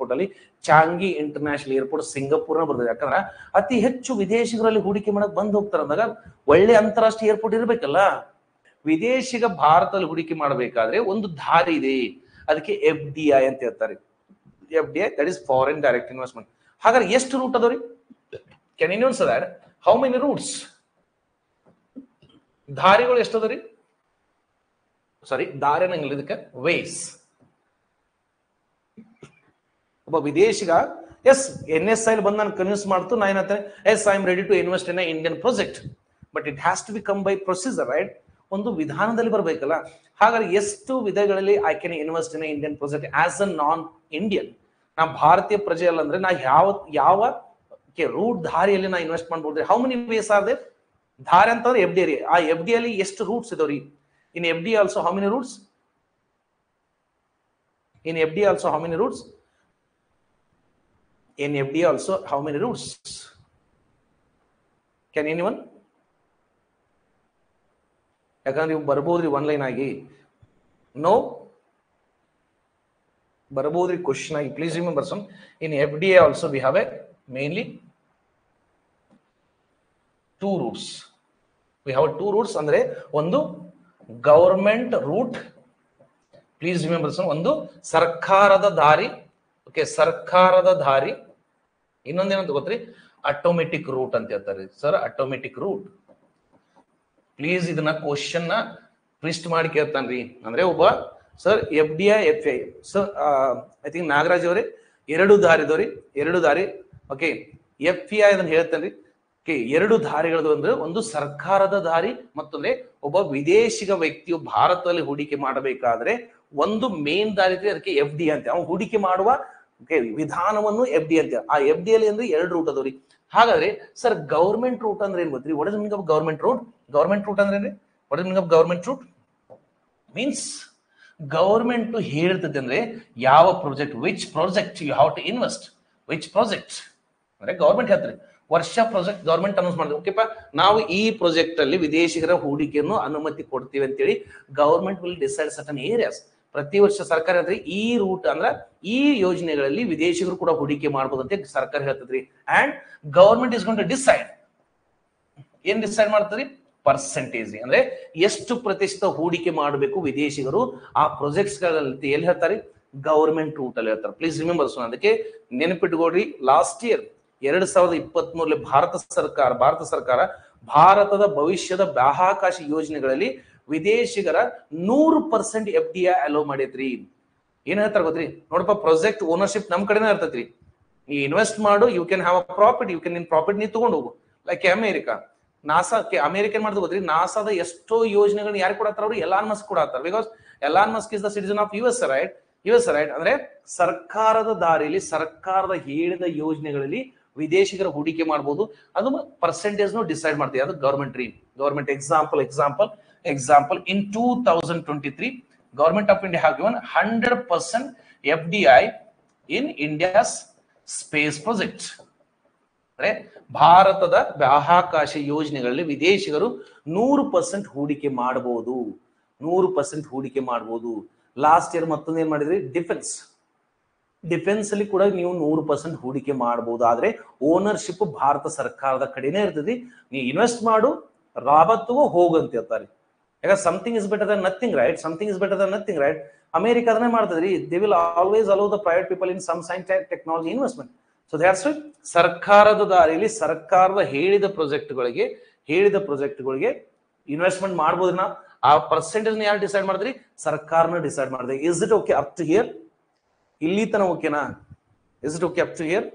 ಚಾಂಗಿ ಇಂಟರ್ನ್ಯಾಷನಲ್ ಏರ್ಪೋರ್ಟ್ ಸಿಂಗಪೂರ್ನ ಬರ್ತದೆ. ಯಾಕಂದ್ರೆ ಅತಿ ಹೆಚ್ಚು ವಿದೇಶಿಗರಲ್ಲಿ ಹೂಡಿಕೆ ಮಾಡಕ್ ಬಂದ್ ಹೋಗ್ತಾರ ಅಂದಾಗ ಒಳ್ಳೆ ಅಂತಾರಾಷ್ಟ್ರೀಯ ಏರ್ಪೋರ್ಟ್ ಇರ್ಬೇಕಲ್ಲ. ವಿದೇಶಿಗ ಭಾರತದಲ್ಲಿ ಹೂಡಿಕೆ ಮಾಡಬೇಕಾದ್ರೆ ಒಂದು ದಾರಿ ಇದೆ, ಅದಕ್ಕೆ FDI ಅಂತ ಹೇಳ್ತಾರೆ. FDI, that is foreign direct investment. ಹಾಗಾದ್ರೆ ಎಷ್ಟು ರೂಟ್ ಅದಾವ್ರಿ? Can you answer that? How many routes? ದಾರಿಗಳು ಎಷ್ಟದರಿ? ಸಾರಿ, ದಾರಿ ಅನ್ನಂಗಿಲ್ಲ, ಇದಕ್ಕೆ ವೇಸ್. ಒಬ್ಬ ವಿದೇಶಿಗ ಎಸ್ NSI ಬಂದು ನಾನು ಕನ್ವಿನ್ಸ್ ಮಾಡ್ತು, ನಾ ಏನಂತೇನೆ, yes I am ready to invest in Indian project, but it has to be come by procedure, right? ಒಂದು ವಿಧಾನದಲ್ಲಿ ಬರ್ಬೇಕಲ್ಲ. ಹಾಗಾದ್ರೆ ಎಷ್ಟು ವಿಧಗಳಲ್ಲಿ I can invest in Indian project as a non Indian? ನಾ ಭಾರತೀಯ ಪ್ರಜೆ ಅಲ್ಲ ಅಂದ್ರೆ ನಾ ಯಾವ ರೂಟ್ ದಾರಿಯಲ್ಲಿ ನಾ ಇನ್ವೆಸ್ಟ್ ಮಾಡ್ಬೋದ್ರಿ? How many ways are there? ದಾರಿ ಅಂತಂದ್ರೆ FDI ರೀ. ಆ FDI ಅಲ್ಲಿ ಎಷ್ಟು ರೂಟ್ಸ್ ಇದಾವ್ರಿ? ಇನ್ FDI also how many roots? In FDI also how many routes? In FDI also how many routes? Can anyone? ಯಾಕಂದ್ರೆ ನೀವು ಬರ್ಬೋದ್ರಿ ಒನ್ ಲೈನ್ ಆಗಿ. ನೋ, ಬರ್ಬೋದ್ರಿ ಕ್ವಶನ್ ಆಗಿ. Please remember some, in FDI also we have a mainly 2 routes. We have 2 routes. ಅಂದ್ರೆ ಒಂದು government route, please remember some, ಒಂದು ಸರ್ಕಾರದ ದಾರಿ. ಓಕೆ, ಸರ್ಕಾರದ ದಾರಿ. ಇನ್ನೊಂದೇನಂತ ಗೊತ್ತ್ರಿ? ಆಟೋಮೆಟಿಕ್ ರೂಟ್ ಅಂತ ಹೇಳ್ತಾರೆ ಸರ್, ಆಟೋಮೆಟಿಕ್ ರೂಟ್. ಪ್ಲೀಸ್ ಇದನ್ನ ಕ್ವಶನ್ ನ ಟ್ವಿಸ್ಟ್ ಮಾಡಿ ಕೇಳ್ತಾನ್ರಿ. ಅಂದ್ರೆ ಒಬ್ಬ sir FDI FDI sir, I think Nagaraj ಅವರೇ, 2 ದಾರಿ ಇದಾವ್ರಿ, 2 ದಾರಿ. ಓಕೆ, FDI ಅದನ್ನ ಹೇಳ್ತೇನ್ರಿ. ಓಕೆ, 2 ದಾರಿಗಳದು. ಅಂದ್ರೆ ಒಂದು ಸರ್ಕಾರದ ದಾರಿ, ಮತ್ತೊಂದ್ರೆ ಒಬ್ಬ ವಿದೇಶಿಗ ವ್ಯಕ್ತಿಯು ಭಾರತದಲ್ಲಿ ಹೂಡಿಕೆ ಮಾಡಬೇಕಾದ್ರೆ ಒಂದು ಮೇನ್ ದಾರಿ ಇದೆ, ಅದಕ್ಕೆ FDI ಅಂತ. ಅವ್ನು ಹೂಡಿಕೆ ಮಾಡುವ ವಿಧಾನವನ್ನು FDI ಅಂತ. ಆ FDI ಅಲ್ಲಿ ಅಂದ್ರೆ 2 ರೂಟ್ ಅದಾವ್ರಿ. ಹಾಗಾದ್ರೆ ಸರ್ ಗವರ್ಮೆಂಟ್ ರೂಟ್ ಅಂದ್ರೆ ಏನ್ ಗೊತ್ತ್ರಿ? What is meaning of government route? Government route ಅಂದ್ರೆ ಏನ್ರಿ? What is meaning of government route? Means government ಹೇಳ್ತದೆ ಅಂದ್ರೆ ಯಾವ project, which project you have to invest, which project ಅಂದ್ರೆ ಗವರ್ಮೆಂಟ್ ಹೇಳ್ತಾರೆ. ವರ್ಷ ಪ್ರಾಜೆಕ್ಟ್ ಗವರ್ಮೆಂಟ್ ಅನೌನ್ಸ್ ಮಾಡಿದ್ರೆ, ಓಕೆಪ್ಪ ನಾವು ಈ ಪ್ರಾಜೆಕ್ಟ್ ಅಲ್ಲಿ ವಿದೇಶಿಗರ ಹೂಡಿಕೆಯನ್ನು ಅನುಮತಿ ಕೊಡ್ತೀವಿ ಅಂತೇಳಿ government will decide certain areas. ಪ್ರತಿ ವರ್ಷ ಸರ್ಕಾರ ಹೇಳ್ತದೆ ಈ ರೂಟ್ ಅಂದ್ರ ಈ ಯೋಜನೆಗಳಲ್ಲಿ ವಿದೇಶಿಗರು ಕೂಡ ಹೂಡಿಕೆ ಮಾಡಬಹುದು ಅಂತ ಸರ್ಕಾರ ಹೇಳ್ತದ್ರಿ. And government is going to decide. ಏನ್ ಡಿಸೈಡ್ ಮಾಡ್ತದ್ರಿ? ಪರ್ಸೆಂಟೇಜ್, ಅಂದ್ರೆ ಎಷ್ಟು ಪ್ರತಿಶತ ಹೂಡಿಕೆ ಮಾಡಬೇಕು ವಿದೇಶಿಗರು ಆ ಪ್ರಾಜೆಕ್ಟ್ಸ್ ಗಳಲ್ಲಿ. ಎಲ್ಲಿ ಹೇಳ್ತಾರೆ? ಗವರ್ಮೆಂಟ್ ರೂಟ್ ಅಲ್ಲಿ ಹೇಳ್ತಾರೆ. Please remember. ಅದಕ್ಕೆ ನೆನಪಿಟ್ಕೊಡ್ರಿ, ಲಾಸ್ಟ್ ಇಯರ್ 2023 ಭಾರತ ಸರ್ಕಾರ ಭಾರತದ ಭವಿಷ್ಯದ ಬಾಹ್ಯಾಕಾಶ ಯೋಜನೆಗಳಲ್ಲಿ ವಿದೇಶಿಗರ 100% FDI ಅಲೋ ಮಾಡೈತ್ರಿ. ಏನ್ ಹೇಳ್ತಾರ ಗೊತ್ತ್ರಿ, ನೋಡಪ್ಪ ಪ್ರಾಜೆಕ್ಟ್ ಓನರ್ಶಿಪ್ ನಮ್ ಕಡೆನೇ ಇರ್ತೈತ್ರಿ, ನೀ ಇನ್ವೆಸ್ಟ್ ಮಾಡು, you can have a profit, you can ನಿನ್ ಪ್ರಾಫಿಟ್ ನೀ ತಗೊಂಡು ಹೋಗು. ಲೈಕ್ ಅಮೇರಿಕಾ, ನಾಸಾ ಅಮೇರಿಕ ಏನ್ ಮಾಡ್ದು ಗೊತ್ತ್ರಿ, ನಾಸಾದ ಎಷ್ಟೋ ಯೋಜನೆಗಳನ್ನ ಯಾರು ಕೊಡತ್ತಾರ, ಅವ್ರು ಎಲಾನ್ ಮಸ್ಕ್ ಕೊಡತ್ತಾರ. Because Elon Musk is the citizen of US, right? US, right? ಅಂದ್ರೆ ಸರ್ಕಾರದ ದಾರಿಯಲ್ಲಿ, ಸರ್ಕಾರದ ಹೇಳಿದ ಯೋಜನೆಗಳಲ್ಲಿ ವಿದೇಶಿಗರ ಹೂಡಿಕೆ ಮಾಡಬಹುದು. ಅದು ಪರ್ಸೆಂಟೇಜ್ ಡಿಸೈಡ್ ಮಾಡ್ತೀವಿ, ಅದು government. Example in 2023 Government of India have given 100% FDI in India's space project. ಭಾರತದ ಬಾಹ್ಯಾಕಾಶ ಯೋಜನೆಗಳಲ್ಲಿ ವಿದೇಶಿಗರು 100% ಹೂಡಿಕೆ ಮಾಡಬಹುದು, 100% ಹೂಡಿಕೆ ಮಾಡಬಹುದು. ಲಾಸ್ಟ್ ಇಯರ್ ಮತ್ತೊಂದು ಏನ್ ಮಾಡಿದ್ರಿ, ಡಿಫೆನ್ಸ್ ಅಲ್ಲಿ ಕೂಡ ನೀವು 100% ಹೂಡಿಕೆ ಮಾಡಬಹುದು. ಆದ್ರೆ ಓನರ್ಶಿಪ್ ಭಾರತ ಸರ್ಕಾರದ ಕಡೆನೇ ಇರ್ತದೆ. ನೀವು ಇನ್ವೆಸ್ಟ್ ಮಾಡು, ರಾಬತ್ತಿಗೂ ಹೋಗಂತ ಹೇಳ್ತಾರೆ. ಯಾಕಂದ್ರೆ something is better than nothing, right? Something is better than nothing, right? America ಅದನ್ನೇ ಮಾಡ್ತದ್ರಿ. They will always allow the private people in some science and technology investment. So that's why ಸರ್ಕಾರದ ದಾರಿಯಲ್ಲಿ ಸರ್ಕಾರದ ಹೇಳಿದ ಪ್ರಾಜೆಕ್ಟ್ಗಳಿಗೆ ಇನ್ವೆಸ್ಟ್ಮೆಂಟ್ ಮಾಡಬಹುದನ್ನ ಆ ಪರ್ಸೆಂಟೇಜ್ ಯಾರು decide ಮಾಡಿದ್ರಿ? ಸರ್ಕಾರನ ಡಿಸೈಡ್ ಮಾಡಿದೆ. Is it okay up to here? ಇಲ್ಲಿ ತನ ಓಕೆನಾ? Is it okay up to here?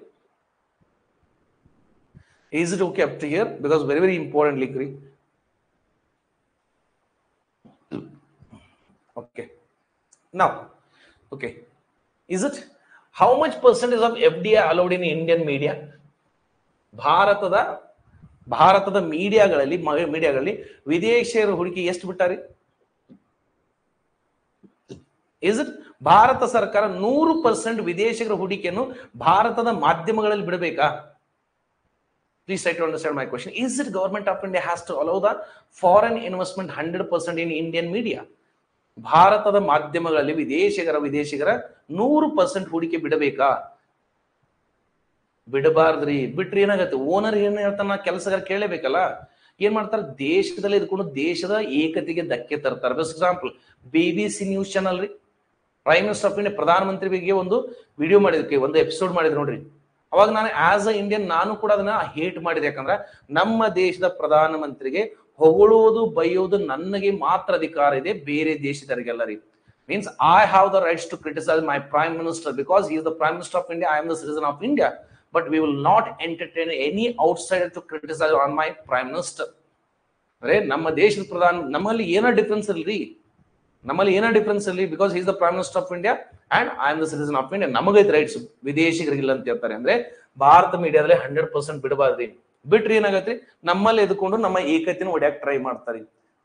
Is it okay up to here? Because very, very importantly, okay. Now, okay. Is it? How much percentage of FDI allowed in Indian media? ಭಾರತದ ಮೀಡಿಯಾಗಳಲ್ಲಿ ವಿದೇಶಿಯರ ಹೂಡಿಕೆ ಎಷ್ಟು ಬಿಟ್ಟಾರಿ? Is it? Bharat ಸರ್ಕಾರ 100% ವಿದೇಶಿಗರ ಹೂಡಿಕೆಯನ್ನು ಭಾರತದ ಮಾಧ್ಯಮಗಳಲ್ಲಿ ಬಿಡಬೇಕಾ? Please try to understand my question. Is it Government of India has to allow the foreign investment 100% in Indian media? ಭಾರತದ ಮಾಧ್ಯಮಗಳಲ್ಲಿ ವಿದೇಶಿಗರ 100% ಹೂಡಿಕೆ ಬಿಡಬೇಕಾ? ಬಿಡಬಾರ್ದ್ರಿ. ಬಿಟ್ರಿ ಏನಾಗತ್ತೆ? ಓನರ್ ಏನ್ ಹೇಳ್ತಾನ, ಕೆಲಸಗಾರ ಕೇಳಬೇಕಲ್ಲ. ಏನ್ ಮಾಡ್ತಾರೆ? ದೇಶದಲ್ಲಿ ಇದ್ಕೊಂಡು ದೇಶದ ಏಕತೆಗೆ ಧಕ್ಕೆ ತರ್ತಾರೆ. For example BBC news channel ರೀ, ಪ್ರೈಮ್ ಮಿನಿಸ್ಟರ್ ಆಫ್ ಇಂಡಿಯಾ ಪ್ರಧಾನಮಂತ್ರಿ ಬಗ್ಗೆ ಒಂದು ವಿಡಿಯೋ ಮಾಡಿದ್ರಿ, ಒಂದು ಎಪಿಸೋಡ್ ಮಾಡಿದ್ರು ನೋಡ್ರಿ. ಅವಾಗ ನಾನು ಆಸ್ ಅ ಇಂಡಿಯನ್ ನಾನು ಕೂಡ ಅದನ್ನ ಹೇಟ್ ಮಾಡಿದೆ. ಯಾಕಂದ್ರೆ ನಮ್ಮ ದೇಶದ ಪ್ರಧಾನಮಂತ್ರಿಗೆ ಹೊಗಳುವುದು ಬೈಯುವುದು ನನಗೆ ಮಾತ್ರ ಅಧಿಕಾರ ಇದೆ, ಬೇರೆ ದೇಶದವರಿಗೆಲ್ಲ ರೀ. Means I have the rights to criticise my prime minister because he is the prime minister of India, I am the citizen of India. But we will not entertain any outsider to criticise on my prime minister. ಅಂದ್ರೆ ನಮ್ಮ ದೇಶದ ಪ್ರಧಾನ, ನಮ್ಮಲ್ಲಿ ಏನೋ difference ಇಲ್ರಿ, because he is the prime minister of India and I am the citizen of India. ನಮಗೈತೆ rights, ವಿದೇಶಿಗರಿಗಿಲ್ಲ ಅಂತ ಹೇಳ್ತಾರೆ. ಅಂದ್ರೆ ಭಾರತ ಮೀಡಿಯಾದಲ್ಲಿ 100% ಬಿಡಬಾರ್ದ್ರಿ. ಬಿಟ್ರಿ ಏನಾಗತ್ರಿ? ನಮ್ಮಲ್ಲಿ ಎದ್ಕೊಂಡು ನಮ್ಮ ಏಕತೆನ ಒಡ್ಯಾಕ್ ಟ್ರೈ ಮಾಡ್ತಾರೆ.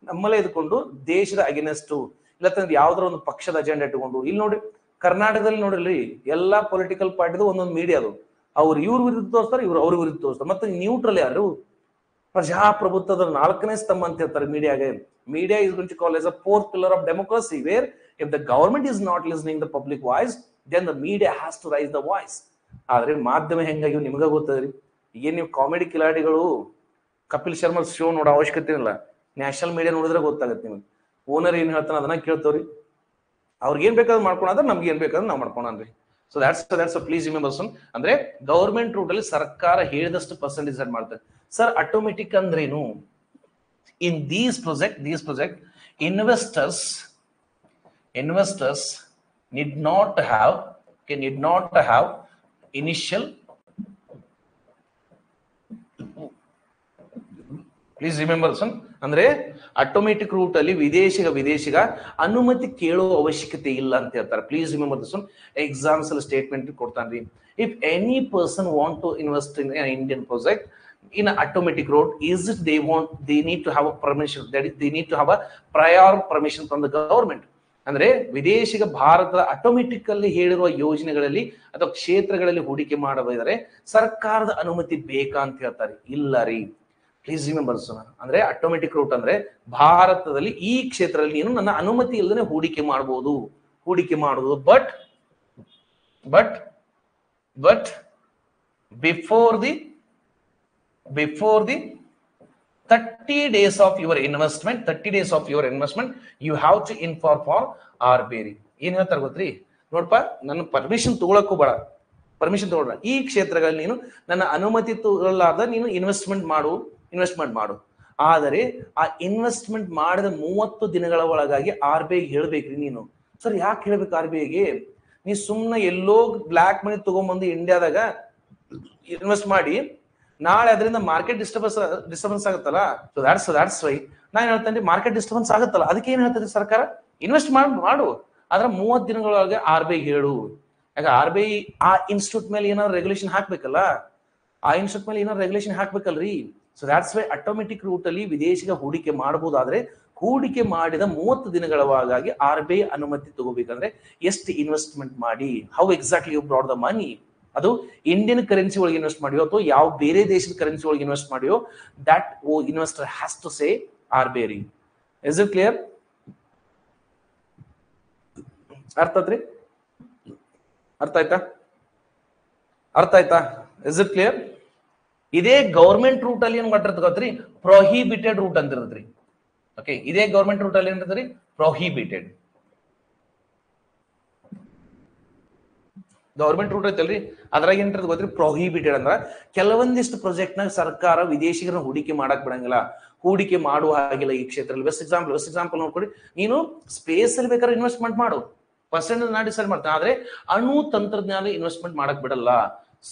ನಮ್ಮಲ್ಲೇ ಎದ್ಕೊಂಡು ದೇಶದ ಅಗೇನೆಸ್ಟ್ ಇಲ್ಲತ್ತಂದ್ರೆ ಯಾವ್ದಾರ ಒಂದು ಪಕ್ಷದ ಅಜೆಂಡಾ ಇಟ್ಕೊಂಡು. ಇಲ್ಲಿ ನೋಡ್ರಿ, ಕರ್ನಾಟಕದಲ್ಲಿ ನೋಡ್ರಿ, ಎಲ್ಲಾ ಪೊಲಿಟಿಕಲ್ ಪಾರ್ಟಿದು ಒಂದೊಂದು ಮೀಡಿಯಾ ಅದು. ಅವ್ರು ಇವ್ರ ವಿರುದ್ಧ ತೋರಿಸ್ತಾರೆ, ಇವ್ರು ಅವ್ರ ವಿರುದ್ಧ ತೋರಿಸ್ತಾರೆ. ಮತ್ತೆ ನ್ಯೂಟ್ರಲ್ ಯಾರು? ಪ್ರಜಾಪ್ರಭುತ್ವದ 4ನೇ ಸ್ತಂಭ ಅಂತ ಹೇಳ್ತಾರೆ ಮೀಡಿಯಾಗೆ. Media is going to call as a fourth pillar of democracy, where if the government is not listening the public voice, then the media has to raise the voice. ಆದ್ರೆ ಮಾಧ್ಯಮ ಹೆಂಗಾಗಿ ನಿಮ್ಗ ಗೊತ್ತದ್ರಿ. ಏನ್ ನೀವು ಕಾಮಿಡಿ ಕಿಲಾಡಿಗಳು ಕಪಿಲ್ ಶರ್ಮಾ ಶೋ ನೋಡೋ ಅವಶ್ಯಕತೆ ಇಲ್ಲ, national media ನೋಡಿದ್ರೆ ಗೊತ್ತಾಗತ್ತೆ ನಿಮ್ಗೆ. ಓನರ್ ಏನ್ ಹೇಳ್ತಾನ ಅದನ್ನ ಕೇಳ್ತವ್ರಿ. ಅವ್ರಿಗೆ ಏನ್ ಬೇಕಾದ್ರೂ ಮಾಡ್ಕೊಳಂದ್ರೆ ನಮ್ಗೆ ಏನ್ ಬೇಕಾದ್ರೂ ನಾವು ಮಾಡ್ಕೊಳನ್ರಿ. ಸೊ that's ಪ್ಲೀಸ್ ರಿಮೆಂಬರ್ ಸನ್. ಅಂದ್ರೆ ಗವರ್ಮೆಂಟ್ ರೂಟ್ ಅಲ್ಲಿ ಸರ್ಕಾರ ಹೇಳಿದಷ್ಟು ಪರ್ಸೆಂಟೇಜ್ ಡಿಸೈಡ್ ಮಾಡ್ತಾರೆ. ಸರ್ ಆಟೋಮೆಟಿಕ್ ಅಂದ್ರೇನು? In these project investors need not have initial, please remember son. ಅಂದ್ರೆ ಆಟೋಮೆಟಿಕ್ ರೂಟ್ ಅಲ್ಲಿ ವಿದೇಶಿಗ ಅನುಮತಿ ಕೇಳೋ ಅವಶ್ಯಕತೆ ಇಲ್ಲ ಅಂತ ಹೇಳ್ತಾರೆ. Please remember this one. Exams ಅಲ್ಲಿ ಸ್ಟೇಟ್ಮೆಂಟ್ ಕೊಡ್ತಾನ್ರಿ, if any person want to invest in Indian project in an automatic route, is it they need to have a permission, that is they need to have a prior permission from the government. ಅಂದ್ರೆ ವಿದೇಶಿಗ ಭಾರತದ automatic ಅಲ್ಲಿ ಹೇಳಿರುವ ಯೋಜನೆಗಳಲ್ಲಿ ಅಥವಾ ಕ್ಷೇತ್ರಗಳಲ್ಲಿ ಹೂಡಿಕೆ ಮಾಡಬೇಕಾದ್ರೆ ಸರ್ಕಾರದ ಅನುಮತಿ ಬೇಕಾ ಅಂತ ಹೇಳ್ತಾರೆ. ಇಲ್ಲ ರೀ, ಪ್ಲೀಸ್ ರಿಮೆಂಬರ್ ಸೋನ. ಅಂದ್ರೆ ಆಟೋಮೆಟಿಕ್ ರೂಟ್ ಅಂದ್ರೆ ಭಾರತದಲ್ಲಿ ಈ ಕ್ಷೇತ್ರದಲ್ಲಿ ನೀನು ನನ್ನ ಅನುಮತಿ ಇಲ್ಲದೆ ಹೂಡಿಕೆ ಮಾಡಬಹುದು. But before the 30 days of your investment, you have to inform for RBI. ಏನ್ ಹೇಳ್ತಾರೆ ಗೊತ್ತ್ರಿ? ನೋಡ್ಪ, ನನ್ನ ಪರ್ಮಿಷನ್ ತಗೊಳ್ಳ ಈ ಕ್ಷೇತ್ರಗಳಲ್ಲಿ ನೀನು ನನ್ನ ಅನುಮತಿ ತಗೊಳ್ಳಾರ್ದ ನೀನು ಇನ್ವೆಸ್ಟ್ಮೆಂಟ್ ಮಾಡು. ಆದರೆ ಆ ಇನ್ವೆಸ್ಟ್ಮೆಂಟ್ ಮಾಡಿದ 30 ದಿನಗಳ ಒಳಗಾಗಿ RBI ಹೇಳ್ಬೇಕ್ರಿ ನೀನು. ಸರ್ ಯಾಕೆ ಹೇಳ್ಬೇಕು ಆರ್ ಬಿ ಐಗೆ? ನೀ ಸುಮ್ಮನೆ ಎಲ್ಲೋ ಬ್ಲಾಕ್ ಮನಿ ತಗೊಂಡ್ಬಂದು ಇಂಡಿಯಾದಾಗ ಇನ್ವೆಸ್ಟ್ ಮಾಡಿ ನಾಳೆ ಅದರಿಂದ ಮಾರ್ಕೆಟ್ ಡಿಸ್ಟರ್ಬೆನ್ಸ್ ಆಗುತ್ತಲ್ಲ. ಸೊ ದಾಟ್ಸ್ ವೈ ನಾನು ಹೇಳ್ತೇನೆ ಮಾರ್ಕೆಟ್ ಡಿಸ್ಟರ್ಬೆನ್ಸ್ ಆಗುತ್ತಲ್ಲ, ಅದಕ್ಕೆ ಏನ್ ಹೇಳ್ತದೆ ಸರ್ಕಾರ, ಇನ್ವೆಸ್ಟ್ ಮಾಡು ಆದ್ರೆ 30 ದಿನಗಳೊಳಗೆ ಆರ್ ಬಿ ಐ ಹೇಳು. ಯಾಕೆ ಆರ್ ಬಿ ಐ ಆ ಇನ್ಸ್ಟಿಟ್ಯೂಟ್ ಮೇಲೆ ಏನಾದ್ರು ರೆಗ್ಯುಲೇಷನ್ ಹಾಕ್ಬೇಕಲ್ಲ, ಆ ಇನ್ಸ್ಟಿಟ್ಯೂಟ್ ಮೇಲೆ ಏನಾದ್ರು ರೆಗ್ಯುಲೇಷನ್ ಹಾಕ್ಬೇಕಲ್ರಿ. So that's why automatic route ಅಲ್ಲಿ ವಿದೇಶಿಗೆ ಹೂಡಿಕೆ ಮಾಡಬಹುದಾದ್ರೆ ಹೂಡಿಕೆ ಮಾಡಿದ 30 ದಿನಗಳ ಒಳಗಾಗಿ ಆರ್ ಬಿ ಐ ಅನುಮತಿ ತಗೋಬೇಕಂದ್ರೆ ಎಷ್ಟು ಇನ್ವೆಸ್ಟ್ಮೆಂಟ್ ಮಾಡಿ, how exactly you brought the money, ಅದು ಇಂಡಿಯನ್ ಕರೆನ್ಸಿ ಒಳಗೆ ಇನ್ವೆಸ್ಟ್ ಮಾಡಿಯೋ ಅಥವಾ ಯಾವ ಬೇರೆ ದೇಶದ ಕರೆನ್ಸಿ ಒಳಗೆ ಇನ್ವೆಸ್ಟ್ ಮಾಡಿಯೋ that investor has to say R B I. Is it clear? ಅರ್ಥ ಆಯ್ತ್ರಿ? ಅರ್ಥ ಆಯ್ತಾ? Is it clear? ಇದೇ ಗೌರ್ಮೆಂಟ್ ರೂಟ್ ಅಲ್ಲಿ ಏನ್ ಮಾಡಿರ್ತದೆ ಗೊತ್ತ್ರಿ, ಪ್ರೊಹಿಬಿಟೆಡ್ ರೂಟ್ ಅಂತ ಇರತ್ರಿ. ಓಕೆ, ಇದೇ ಗೌರ್ಮೆಂಟ್ ರೂಟ್ ಅಲ್ಲಿ ಏನಿರ್ತದ್ರಿ, ಪ್ರೊಹಿಬಿಟೆಡ್. ಗೌರ್ಮೆಂಟ್ ರೂಟ್ ಐತಲ್ರಿ, ಅದ್ರಾಗ ಏನಿರ್ತದೆ ಗೊತ್ತ್ರಿ, ಪ್ರೊಹಿಬಿಟೆಡ್ ಅಂದ್ರ ಕೆಲವೊಂದಿಷ್ಟು ಪ್ರಾಜೆಕ್ಟ್ ನಾಗ ಸರ್ಕಾರ ವಿದೇಶಿಗರನ್ನ ಹೂಡಿಕೆ ಮಾಡಕ್ ಬಿಡಂಗಿಲ್ಲ, ಹೂಡಿಕೆ ಮಾಡುವ ಹಾಗಿಲ್ಲ ಈ ಕ್ಷೇತ್ರದಲ್ಲಿ. ಬೆಸ್ಟ್ ಎಕ್ಸಾಂಪಲ್ ನೋಡ್ಕೊಡಿ, ನೀನು ಸ್ಪೇಸ್ ಅಲ್ಲಿ ಬೇಕಾದ್ರೆ ಇನ್ವೆಸ್ಟ್ಮೆಂಟ್ ಮಾಡು, ಪರ್ಸೆಂಟ್ ನಾ ಡಿಸೈಡ್ ಮಾಡ್ತಾನೆ, ಆದ್ರೆ ಅಣು ತಂತ್ರಜ್ಞಾನ ಇನ್ವೆಸ್ಟ್ಮೆಂಟ್ ಮಾಡಕ್ ಬಿಡಲ್ಲ.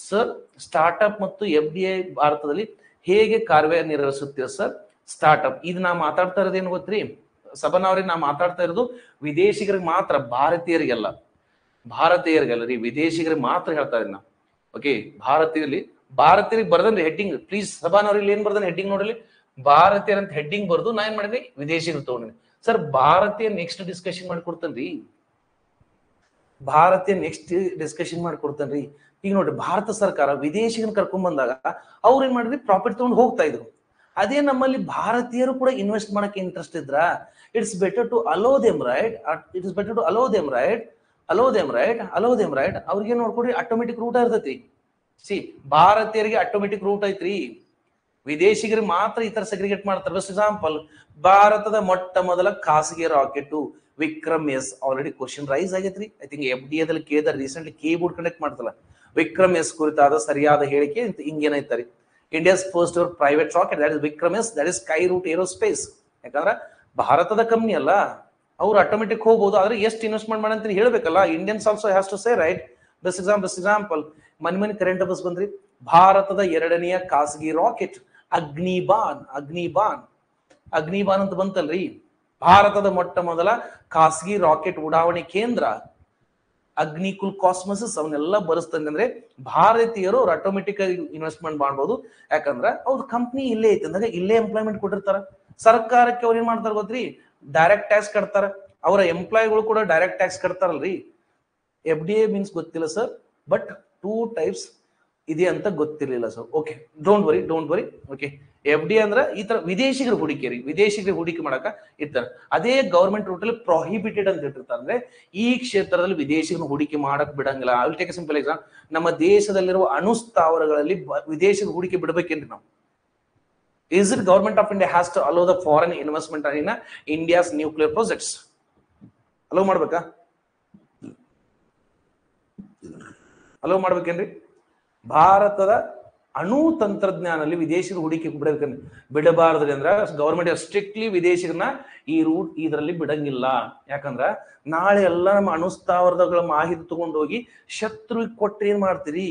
ಸರ್ ಸ್ಟಾರ್ಟ್ಅಪ್ ಮತ್ತು FDI ಭಾರತದಲ್ಲಿ ಹೇಗೆ ಕಾರ್ಯನಿರ್ವಹಿಸುತ್ತೆ ಸರ್? ಸ್ಟಾರ್ಟ್ಅಪ್ ಇದು ನಾ ಮಾತಾಡ್ತಾ ಇರೋದು ಏನು ಗೊತ್ತ್ರಿ ಸಬನ್ ಅವ್ರಿಗೆ, ನಾ ಮಾತಾಡ್ತಾ ಇರೋದು ವಿದೇಶಿಗರಿಗೆ ಮಾತ್ರ, ಭಾರತೀಯರಿಗೆಲ್ಲ ರೀ, ವಿದೇಶಿಗರಿಗೆ ಮಾತ್ರ ಹೇಳ್ತಾ ಇದ್ದೀನಿ ನಾ. ಓಕೆ, ಭಾರತೀಯರಿಗೆ ಬರ್ದನ್ರಿ ಹೆಡ್ಡಿಂಗ್, ಪ್ಲೀಸ್ ಸಬಾನ್ ಅವ್ರಿಗೆ ಏನ್ ಬರ್ದನ್ ಹೆಡ್ಡಿಂಗ್ ನೋಡ್ರಿ, ಭಾರತೀಯರ ಅಂತ ಹೆಡ್ಡಿಂಗ್ ಬರ್ದು ನಾ ಏನ್ ಮಾಡಿದ್ರಿ, ವಿದೇಶಿಗರು ತಗೊಂಡ್ರಿ. ಸರ್ ಭಾರತೀಯ ನೆಕ್ಸ್ಟ್ ಡಿಸ್ಕಷನ್ ಮಾಡ್ಕೊಡ್ತೇನ್ರಿ, ಮಾಡ್ಕೊಡ್ತೇನ್ರಿ. ಈಗ ನೋಡ್ರಿ, ಭಾರತ ಸರ್ಕಾರ ವಿದೇಶಿಗರನ್ನ ಕರ್ಕೊಂಡ್ ಬಂದಾಗ ಅವ್ರು ಏನ್ ಮಾಡಿದ್ರಿ, ಪ್ರಾಫಿಟ್ ತಗೊಂಡು ಹೋಗ್ತಾ ಇದ್ರು. ಅದೇ ನಮ್ಮಲ್ಲಿ ಭಾರತೀಯರು ಕೂಡ ಇನ್ವೆಸ್ಟ್ ಮಾಡಕ್ಕೆ ಇಂಟ್ರೆಸ್ಟ್ ಇದ್ರ, it's better to allow them right, ಅವ್ರಿಗೆ ನೋಡ್ಕೊಡ್ರಿ, ಆಟೋಮೆಟಿಕ್ ರೂಟ್ ಇರ್ತೈತಿ. ಭಾರತೀಯರಿಗೆ ಆಟೋಮೆಟಿಕ್ ರೂಟ್ ಐತ್ರಿ, ವಿದೇಶಿಗರಿಗೆ ಮಾತ್ರ ಈ ತರ ಸೆಗ್ರಿಗೇಟ್ ಮಾಡ್ತಾರೆ. ಬೆಸ್ಟ್ ಎಕ್ಸಾಂಪಲ್, ಭಾರತದ ಮೊಟ್ಟ ಮೊದಲ ಖಾಸಗಿ rocket Vikram S, already question raise ಆಗೈತ್ರಿ. ಐ ಥಿಂಕ್ FDA ದಲ್ಲಿ ಕೇಳಿದ, ರೀಸೆಂಟ್ಲಿ ಕೀಬೋರ್ಡ್ ಕಂಡಕ್ಟ್ ಮಾಡ್ತಲ್ಲ, ವಿಕ್ರಮ್ ಎಸ್ ಕುರಿತಾದ ಸರಿಯಾದ ಹೇಳಿಕೆ ಹಿಂಗೇನೈತರಿ, India's first ever private rocket that is Vikram S, that is Skyroot Aerospace. ಯಾಕಂದ್ರೆ ಭಾರತದ ಕಂಪ್ನಿ ಅಲ್ಲ, ಅವ್ರು ಆಟೋಮೆಟಿಕ್ ಹೋಗ್ಬೋದು, ಆದ್ರೆ ಎಷ್ಟು ಇನ್ವೆಸ್ಟ್ಮೆಂಟ್ ಮಾಡಂತ ಹೇಳ್ಬೇಕಲ್ಲ, Indians also has to say right. Best example money current ಬಸ್ ಬಂದ್ರಿ, ಭಾರತದ 2ನೆಯ ಖಾಸಗಿ ರಾಕೆಟ್ ಅಗ್ನಿಬಾನ್ ಅಂತ ಬಂತಲ್ರಿ, ಭಾರತದ ಮೊಟ್ಟ ಮೊದಲ ಖಾಸಗಿ ರಾಕೆಟ್ ಉಡಾವಣೆ ಕೇಂದ್ರ ಅಗ್ನಿಕುಲ್ ಕಾಸ್ಮೋಸಿಸ್, ಅವನ್ನೆಲ್ಲ ಬರೆಸ್ತಂದ್ರೆ ಅಂದ್ರೆ ಭಾರತೀಯರು ಅವ್ರು ಆಟೋಮೆಟಿಕ್ ಆಗಿ ಇನ್ವೆಸ್ಟ್ಮೆಂಟ್ ಮಾಡ್ಬೋದು. ಯಾಕಂದ್ರೆ ಅವ್ರ ಕಂಪ್ನಿ ಇಲ್ಲೇ ಐತೆ ಅಂದಾಗ ಇಲ್ಲೇ ಎಂಪ್ಲಾಯ್ಮೆಂಟ್ ಕೊಟ್ಟಿರ್ತಾರ. ಸರ್ಕಾರಕ್ಕೆ ಅವ್ರು ಏನ್ ಮಾಡ್ತಾರ ಗೊತ್ತ್ರಿ, ಡೈರೆಕ್ಟ್ ಟ್ಯಾಕ್ಸ್ ಕಟ್ತಾರ, ಅವರ ಎಂಪ್ಲಾಯಿಗಳು ಕೂಡ ಡೈರೆಕ್ಟ್ ಟ್ಯಾಕ್ಸ್ ಕಟ್ತಾರಲ್ರಿ. FDA ಮೀನ್ಸ್ ಗೊತ್ತಿಲ್ಲ ಸರ್, ಬಟ್ 2 ಟೈಪ್ಸ್ ಇದೆ ಅಂತ ಗೊತ್ತಿರಲಿಲ್ಲ sir. Okay, don't worry. Okay, FDA ಅಂದ್ರೆ ಈ ತರ ವಿದೇಶಿಗರ ಹೂಡಿಕೆ ಮಾಡಕ ಇರ್ತಾರೆ. ಅದೇ ಗವರ್ಮೆಂಟ್ ರೂಟ್ ಅಲ್ಲಿ ಪ್ರೊಹಿಬಿಟೆಡ್ ಅಂತ ಇಟ್ಟಿರ್ತಾರೆ, ಅಂದ್ರೆ ಈ ಕ್ಷೇತ್ರದಲ್ಲಿ ವಿದೇಶಿಗರ ಹೂಡಿಕೆ ಮಾಡಕ್ ಬಿಡಂಗಿಲ್ಲ. I will take a simple example, ನಮ್ಮ ದೇಶದಲ್ಲಿರುವ ಅಣು ಸ್ಥಾವರಗಳಲ್ಲಿ ವಿದೇಶಿಗರ ಹೂಡಿಕೆ ಬಿಡಬೇಕೇನ್ರಿ ನಾವು? Is it government of India has to allow the foreign investment in India's nuclear projects? Allow ಮಾಡ್ಬೇಕಾ? ಅಲೋ ಮಾಡ್ಬೇಕೇನ್ರಿ? ಭಾರತದ ಅಣು ತಂತ್ರಜ್ಞಾನದಲ್ಲಿ ವಿದೇಶಿಗರ ಹೂಡಿಕೆ ಬಿಡಬಾರದ್ರಿ ಅಂದ್ರ ಗವರ್ಮೆಂಟ್ ಸ್ಟ್ರಿಕ್ಟ್ಲಿ ವಿದೇಶಿಗರನ್ನ ಈ ರೂಟ್ ಇದರಲ್ಲಿ ಬಿಡಂಗಿಲ್ಲ. ಯಾಕಂದ್ರ ನಾಳೆ ಎಲ್ಲ ನಮ್ಮ ಅಣು ಸ್ಥಾವರಗಳ ಮಾಹಿತಿ ತಗೊಂಡೋಗಿ ಶತ್ರುವಿಗೆ ಕೊಟ್ರೆ ಏನ್ ಮಾಡ್ತೀರಿ?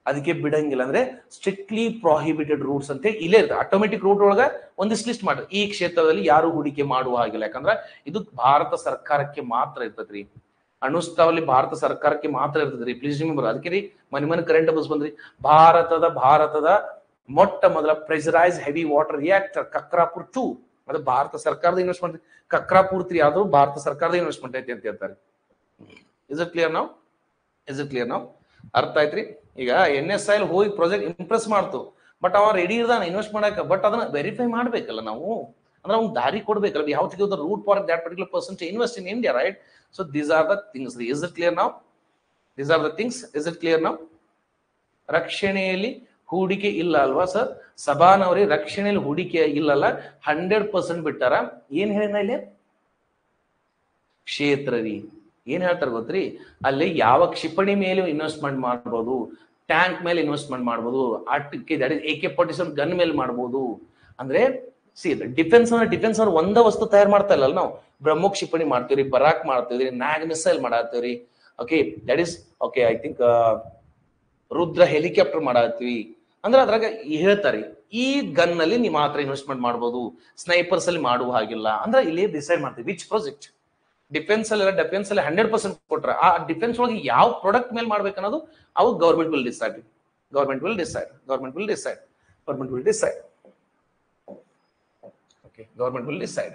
ಅದಕ್ಕೆ ಬಿಡಂಗಿಲ್ಲ. ಅಂದ್ರೆ ಸ್ಟ್ರಿಕ್ಟ್ಲಿ ಪ್ರೊಹಿಬಿಟೆಡ್ ರೂಟ್ಸ್ ಅಂತ ಇಲ್ಲೇ ಇರ್ತದೆ. ಆಟೋಮೆಟಿಕ್ ರೂಟ್ ಒಳಗ ಒಂದಿಷ್ಟು ಲಿಸ್ಟ್ ಮಾಡ್ರಿ, ಈ ಕ್ಷೇತ್ರದಲ್ಲಿ ಯಾರು ಹೂಡಿಕೆ ಮಾಡುವ ಹಾಗಿಲ್ಲ. ಯಾಕಂದ್ರ ಇದು ಭಾರತ ಸರ್ಕಾರಕ್ಕೆ ಮಾತ್ರ ಇರ್ತದ್ರಿ, ಅಣು ಸ್ಥಾವರಲ್ಲಿ ಭಾರತ ಸರ್ಕಾರಕ್ಕೆ ಮಾತ್ರ ಇರ್ತದ್ರಿ. Please remember. ಅದಕ್ಕೆ ರೀ ಮನಿ ಕರೆಂಟ್ ಬಸ್ ಬಂದ್ರಿ, ಭಾರತದ ಮೊಟ್ಟ ಮೊದಲ ಪ್ರೆಷರೈಸ್ ಹೆವಿ ವಾಟರ್ ರಿಯಾಕ್ಟರ್ ಕಕ್ರಾಪುರ್ 2 ಅದು ಭಾರತ ಸರ್ಕಾರದ ಇನ್ವೆಸ್ಟ್ಮೆಂಟ್. ಕಕ್ರಾಪುರ್ 3 ಯಾವ್ದು ಭಾರತ ಸರ್ಕಾರದ ಇನ್ವೆಸ್ಟ್ಮೆಂಟ್ ಐತಿ ಅಂತ ಹೇಳ್ತಾರೆ. ಇಸ್ ಇಟ್ ಕ್ಲಿಯರ್ ನಾವು? ಅರ್ಥ ಆಯ್ತ್ರಿ? ಈಗ NSIL ಹೋಗಿ ಪ್ರಾಜೆಕ್ಟ್ ಇಂಪ್ರೆಸ್ ಮಾಡ್ತು, ಬಟ್ ಅವ ರೆಡಿ ಇರ್ದಾನ ಇನ್ವೆಸ್ಟ್ ಮಾಡಕ, ಬಟ್ ಅದನ್ನ ವೆರಿಫೈ ಮಾಡ್ಬೇಕಲ್ಲ ನಾವು, ಅಂದ್ರೆ ಅವ್ನು ದಾರಿ ಕೊಡ್ಬೇಕಲ್ಲ. We have to give the route for that particular person to invest in India, right? So these are the things. Is it clear ನಾವು? ರಕ್ಷಣೆಯಲ್ಲಿ ಹೂಡಿಕೆ ಇಲ್ಲ ಅಲ್ವಾ ಸರ್? ಸಭಾನವರಿ ರಕ್ಷಣೆಯಲ್ಲಿ ಹೂಡಿಕೆ ಇಲ್ಲಲ್ಲ, 100% ಬಿಟ್ಟಾರ. ಏನ್ ಹೇಳಿನ ಇಲ್ಲಿ? ಕ್ಷೇತ್ರ ರೀ. ಏನ್ ಹೇಳ್ತಾರೆ ಗೊತ್ತ್ರಿ, ಅಲ್ಲಿ ಯಾವ ಕ್ಷಿಪಣಿ ಮೇಲೆ ಇನ್ವೆಸ್ಟ್ಮೆಂಟ್ ಮಾಡ್ಬೋದು, ಟ್ಯಾಂಕ್ ಮೇಲೆ ಇನ್ವೆಸ್ಟ್ಮೆಂಟ್ ಮಾಡ್ಬೋದು, ದಟ್ ಇಸ್ AK-47 ಗನ್ ಮೇಲೆ ಮಾಡ್ಬೋದು. ಅಂದ್ರೆ ಸಿ ಡಿಫೆನ್ಸ್ ಅಂದ್ರೆ ಒಂದ ವಸ್ತು ತಯಾರು ಮಾಡ್ತಾ ಇಲ್ಲ ನಾವು. ಬ್ರಹ್ಮೋಸ್ ಕ್ಷಿಪಣಿ ಮಾಡ್ತೀವಿ, ಬರಾಕ್ ಮಾಡ್ತೀವಿ, ನ್ಯಾಗ್ ಮಿಸೈಲ್ ಮಾಡತ್ತೀವಿ. Okay, that is okay. I think Rudra helicopter ಮಾಡತ್ತೀವಿ ಅಂದ್ರೆ ಅದ್ರಾಗ ಹೇಳ್ತಾರೆ ಈ ಗನ್ ನಲ್ಲಿ ನೀವು ಮಾತ್ರ ಇನ್ವೆಸ್ಟ್ಮೆಂಟ್ ಮಾಡ್ಬೋದು, ಸ್ನೈಪರ್ಸ್ ಅಲ್ಲಿ ಮಾಡುವ ಹಾಗಿಲ್ಲ ಅಂದ್ರೆ ಇಲ್ಲಿ ಡಿಸೈಡ್ ಮಾಡ್ತೀವಿ ವಿಚ್ ಪ್ರಾಜೆಕ್ಟ್. ಡಿಫೆನ್ಸ್ ಅಲ್ಲಿ 100% ಕೊಟ್ರ ಆ ಡಿಫೆನ್ಸ್ ಒಳಗೆ ಯಾವ ಪ್ರಾಡಕ್ಟ್ ಮೇಲೆ ಮಾಡ್ಬೇಕನ್ನೋದು ಅವು government will decide. Okay, government will decide.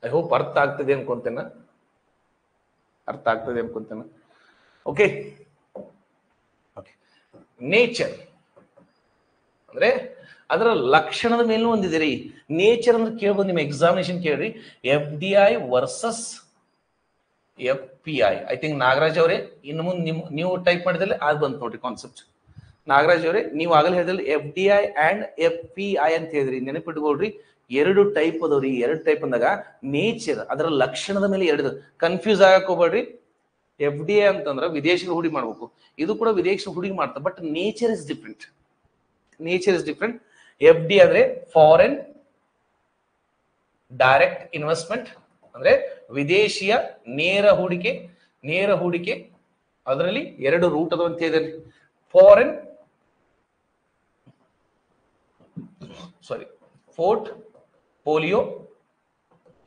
I hope ಅರ್ಥ ಆಗ್ತದೆ ಅನ್ಕೊಂತೇನೆ. ಓಕೆ, ನೇಚರ್ ಅಂದ್ರೆ ಅದರ ಲಕ್ಷಣದ ಮೇಲೂ ಒಂದಿದೆ ರೀ. ನೇಚರ್ ಅಂದ್ರೆ ಕೇಳ್ಬೋದು, ನಿಮ್ಮ ಎಕ್ಸಾಮಿನೇಷನ್ ಕೇಳ್ರಿ. FDI versus FPI. I think Nagaraj ಅವರೇ ಇನ್ನು ಮುಂದೆ ನೀವು ಟೈಪ್ ಮಾಡಿದ್ರೆ ಅದು ಬಂತು ನೋಡ್ರಿ ಕಾನ್ಸೆಪ್ಟ್. ನಾಗರಾಜ್ ಅವರೇ ನೀವು ಆಗಲೇ ಹೇಳಿದ್ರಿ FDI ಅಂಡ್ FPI ಅಂತ ಹೇಳಿದ್ರಿ. ನೆನಪಿಟ್ಕೊಳ್ರಿ, ಎರಡು ಟೈಪ್ ಅದಾವ್ರಿ. ಎರಡು ಟೈಪ್ ಅಂದಾಗ ನೇಚರ್ ಅದರ ಲಕ್ಷಣದ ಮೇಲೆ ಎರಡು. ಕನ್ಫ್ಯೂಸ್ ಆಗಕ್ ಹೋಗ್ಬೇಡ್ರಿ. FDI ಅಂತಂದ್ರೆ ವಿದೇಶಿಗಳು ಹೂಡಿಕೆ ಮಾಡ್ಬೇಕು, ಇದು ಕೂಡ ವಿದೇಶಿಗಳು ಹೂಡಿಕೆ ಮಾಡ್ತಾರೆ. But nature is different. FDI ಅಂದ್ರೆ ಫಾರಿನ್ ಡೈರೆಕ್ಟ್ ಇನ್ವೆಸ್ಟ್ಮೆಂಟ್ ಅಂದ್ರೆ ವಿದೇಶಿಯ ನೇರ ಹೂಡಿಕೆ. ಅದರಲ್ಲಿ ಎರಡು ರೂಟ್ ಅದ ಅಂತ ಹೇಳಿದ್ರಿ. ಫಾರಿನ್ ಪೋರ್ಟ್ಫೋಲಿಯೋ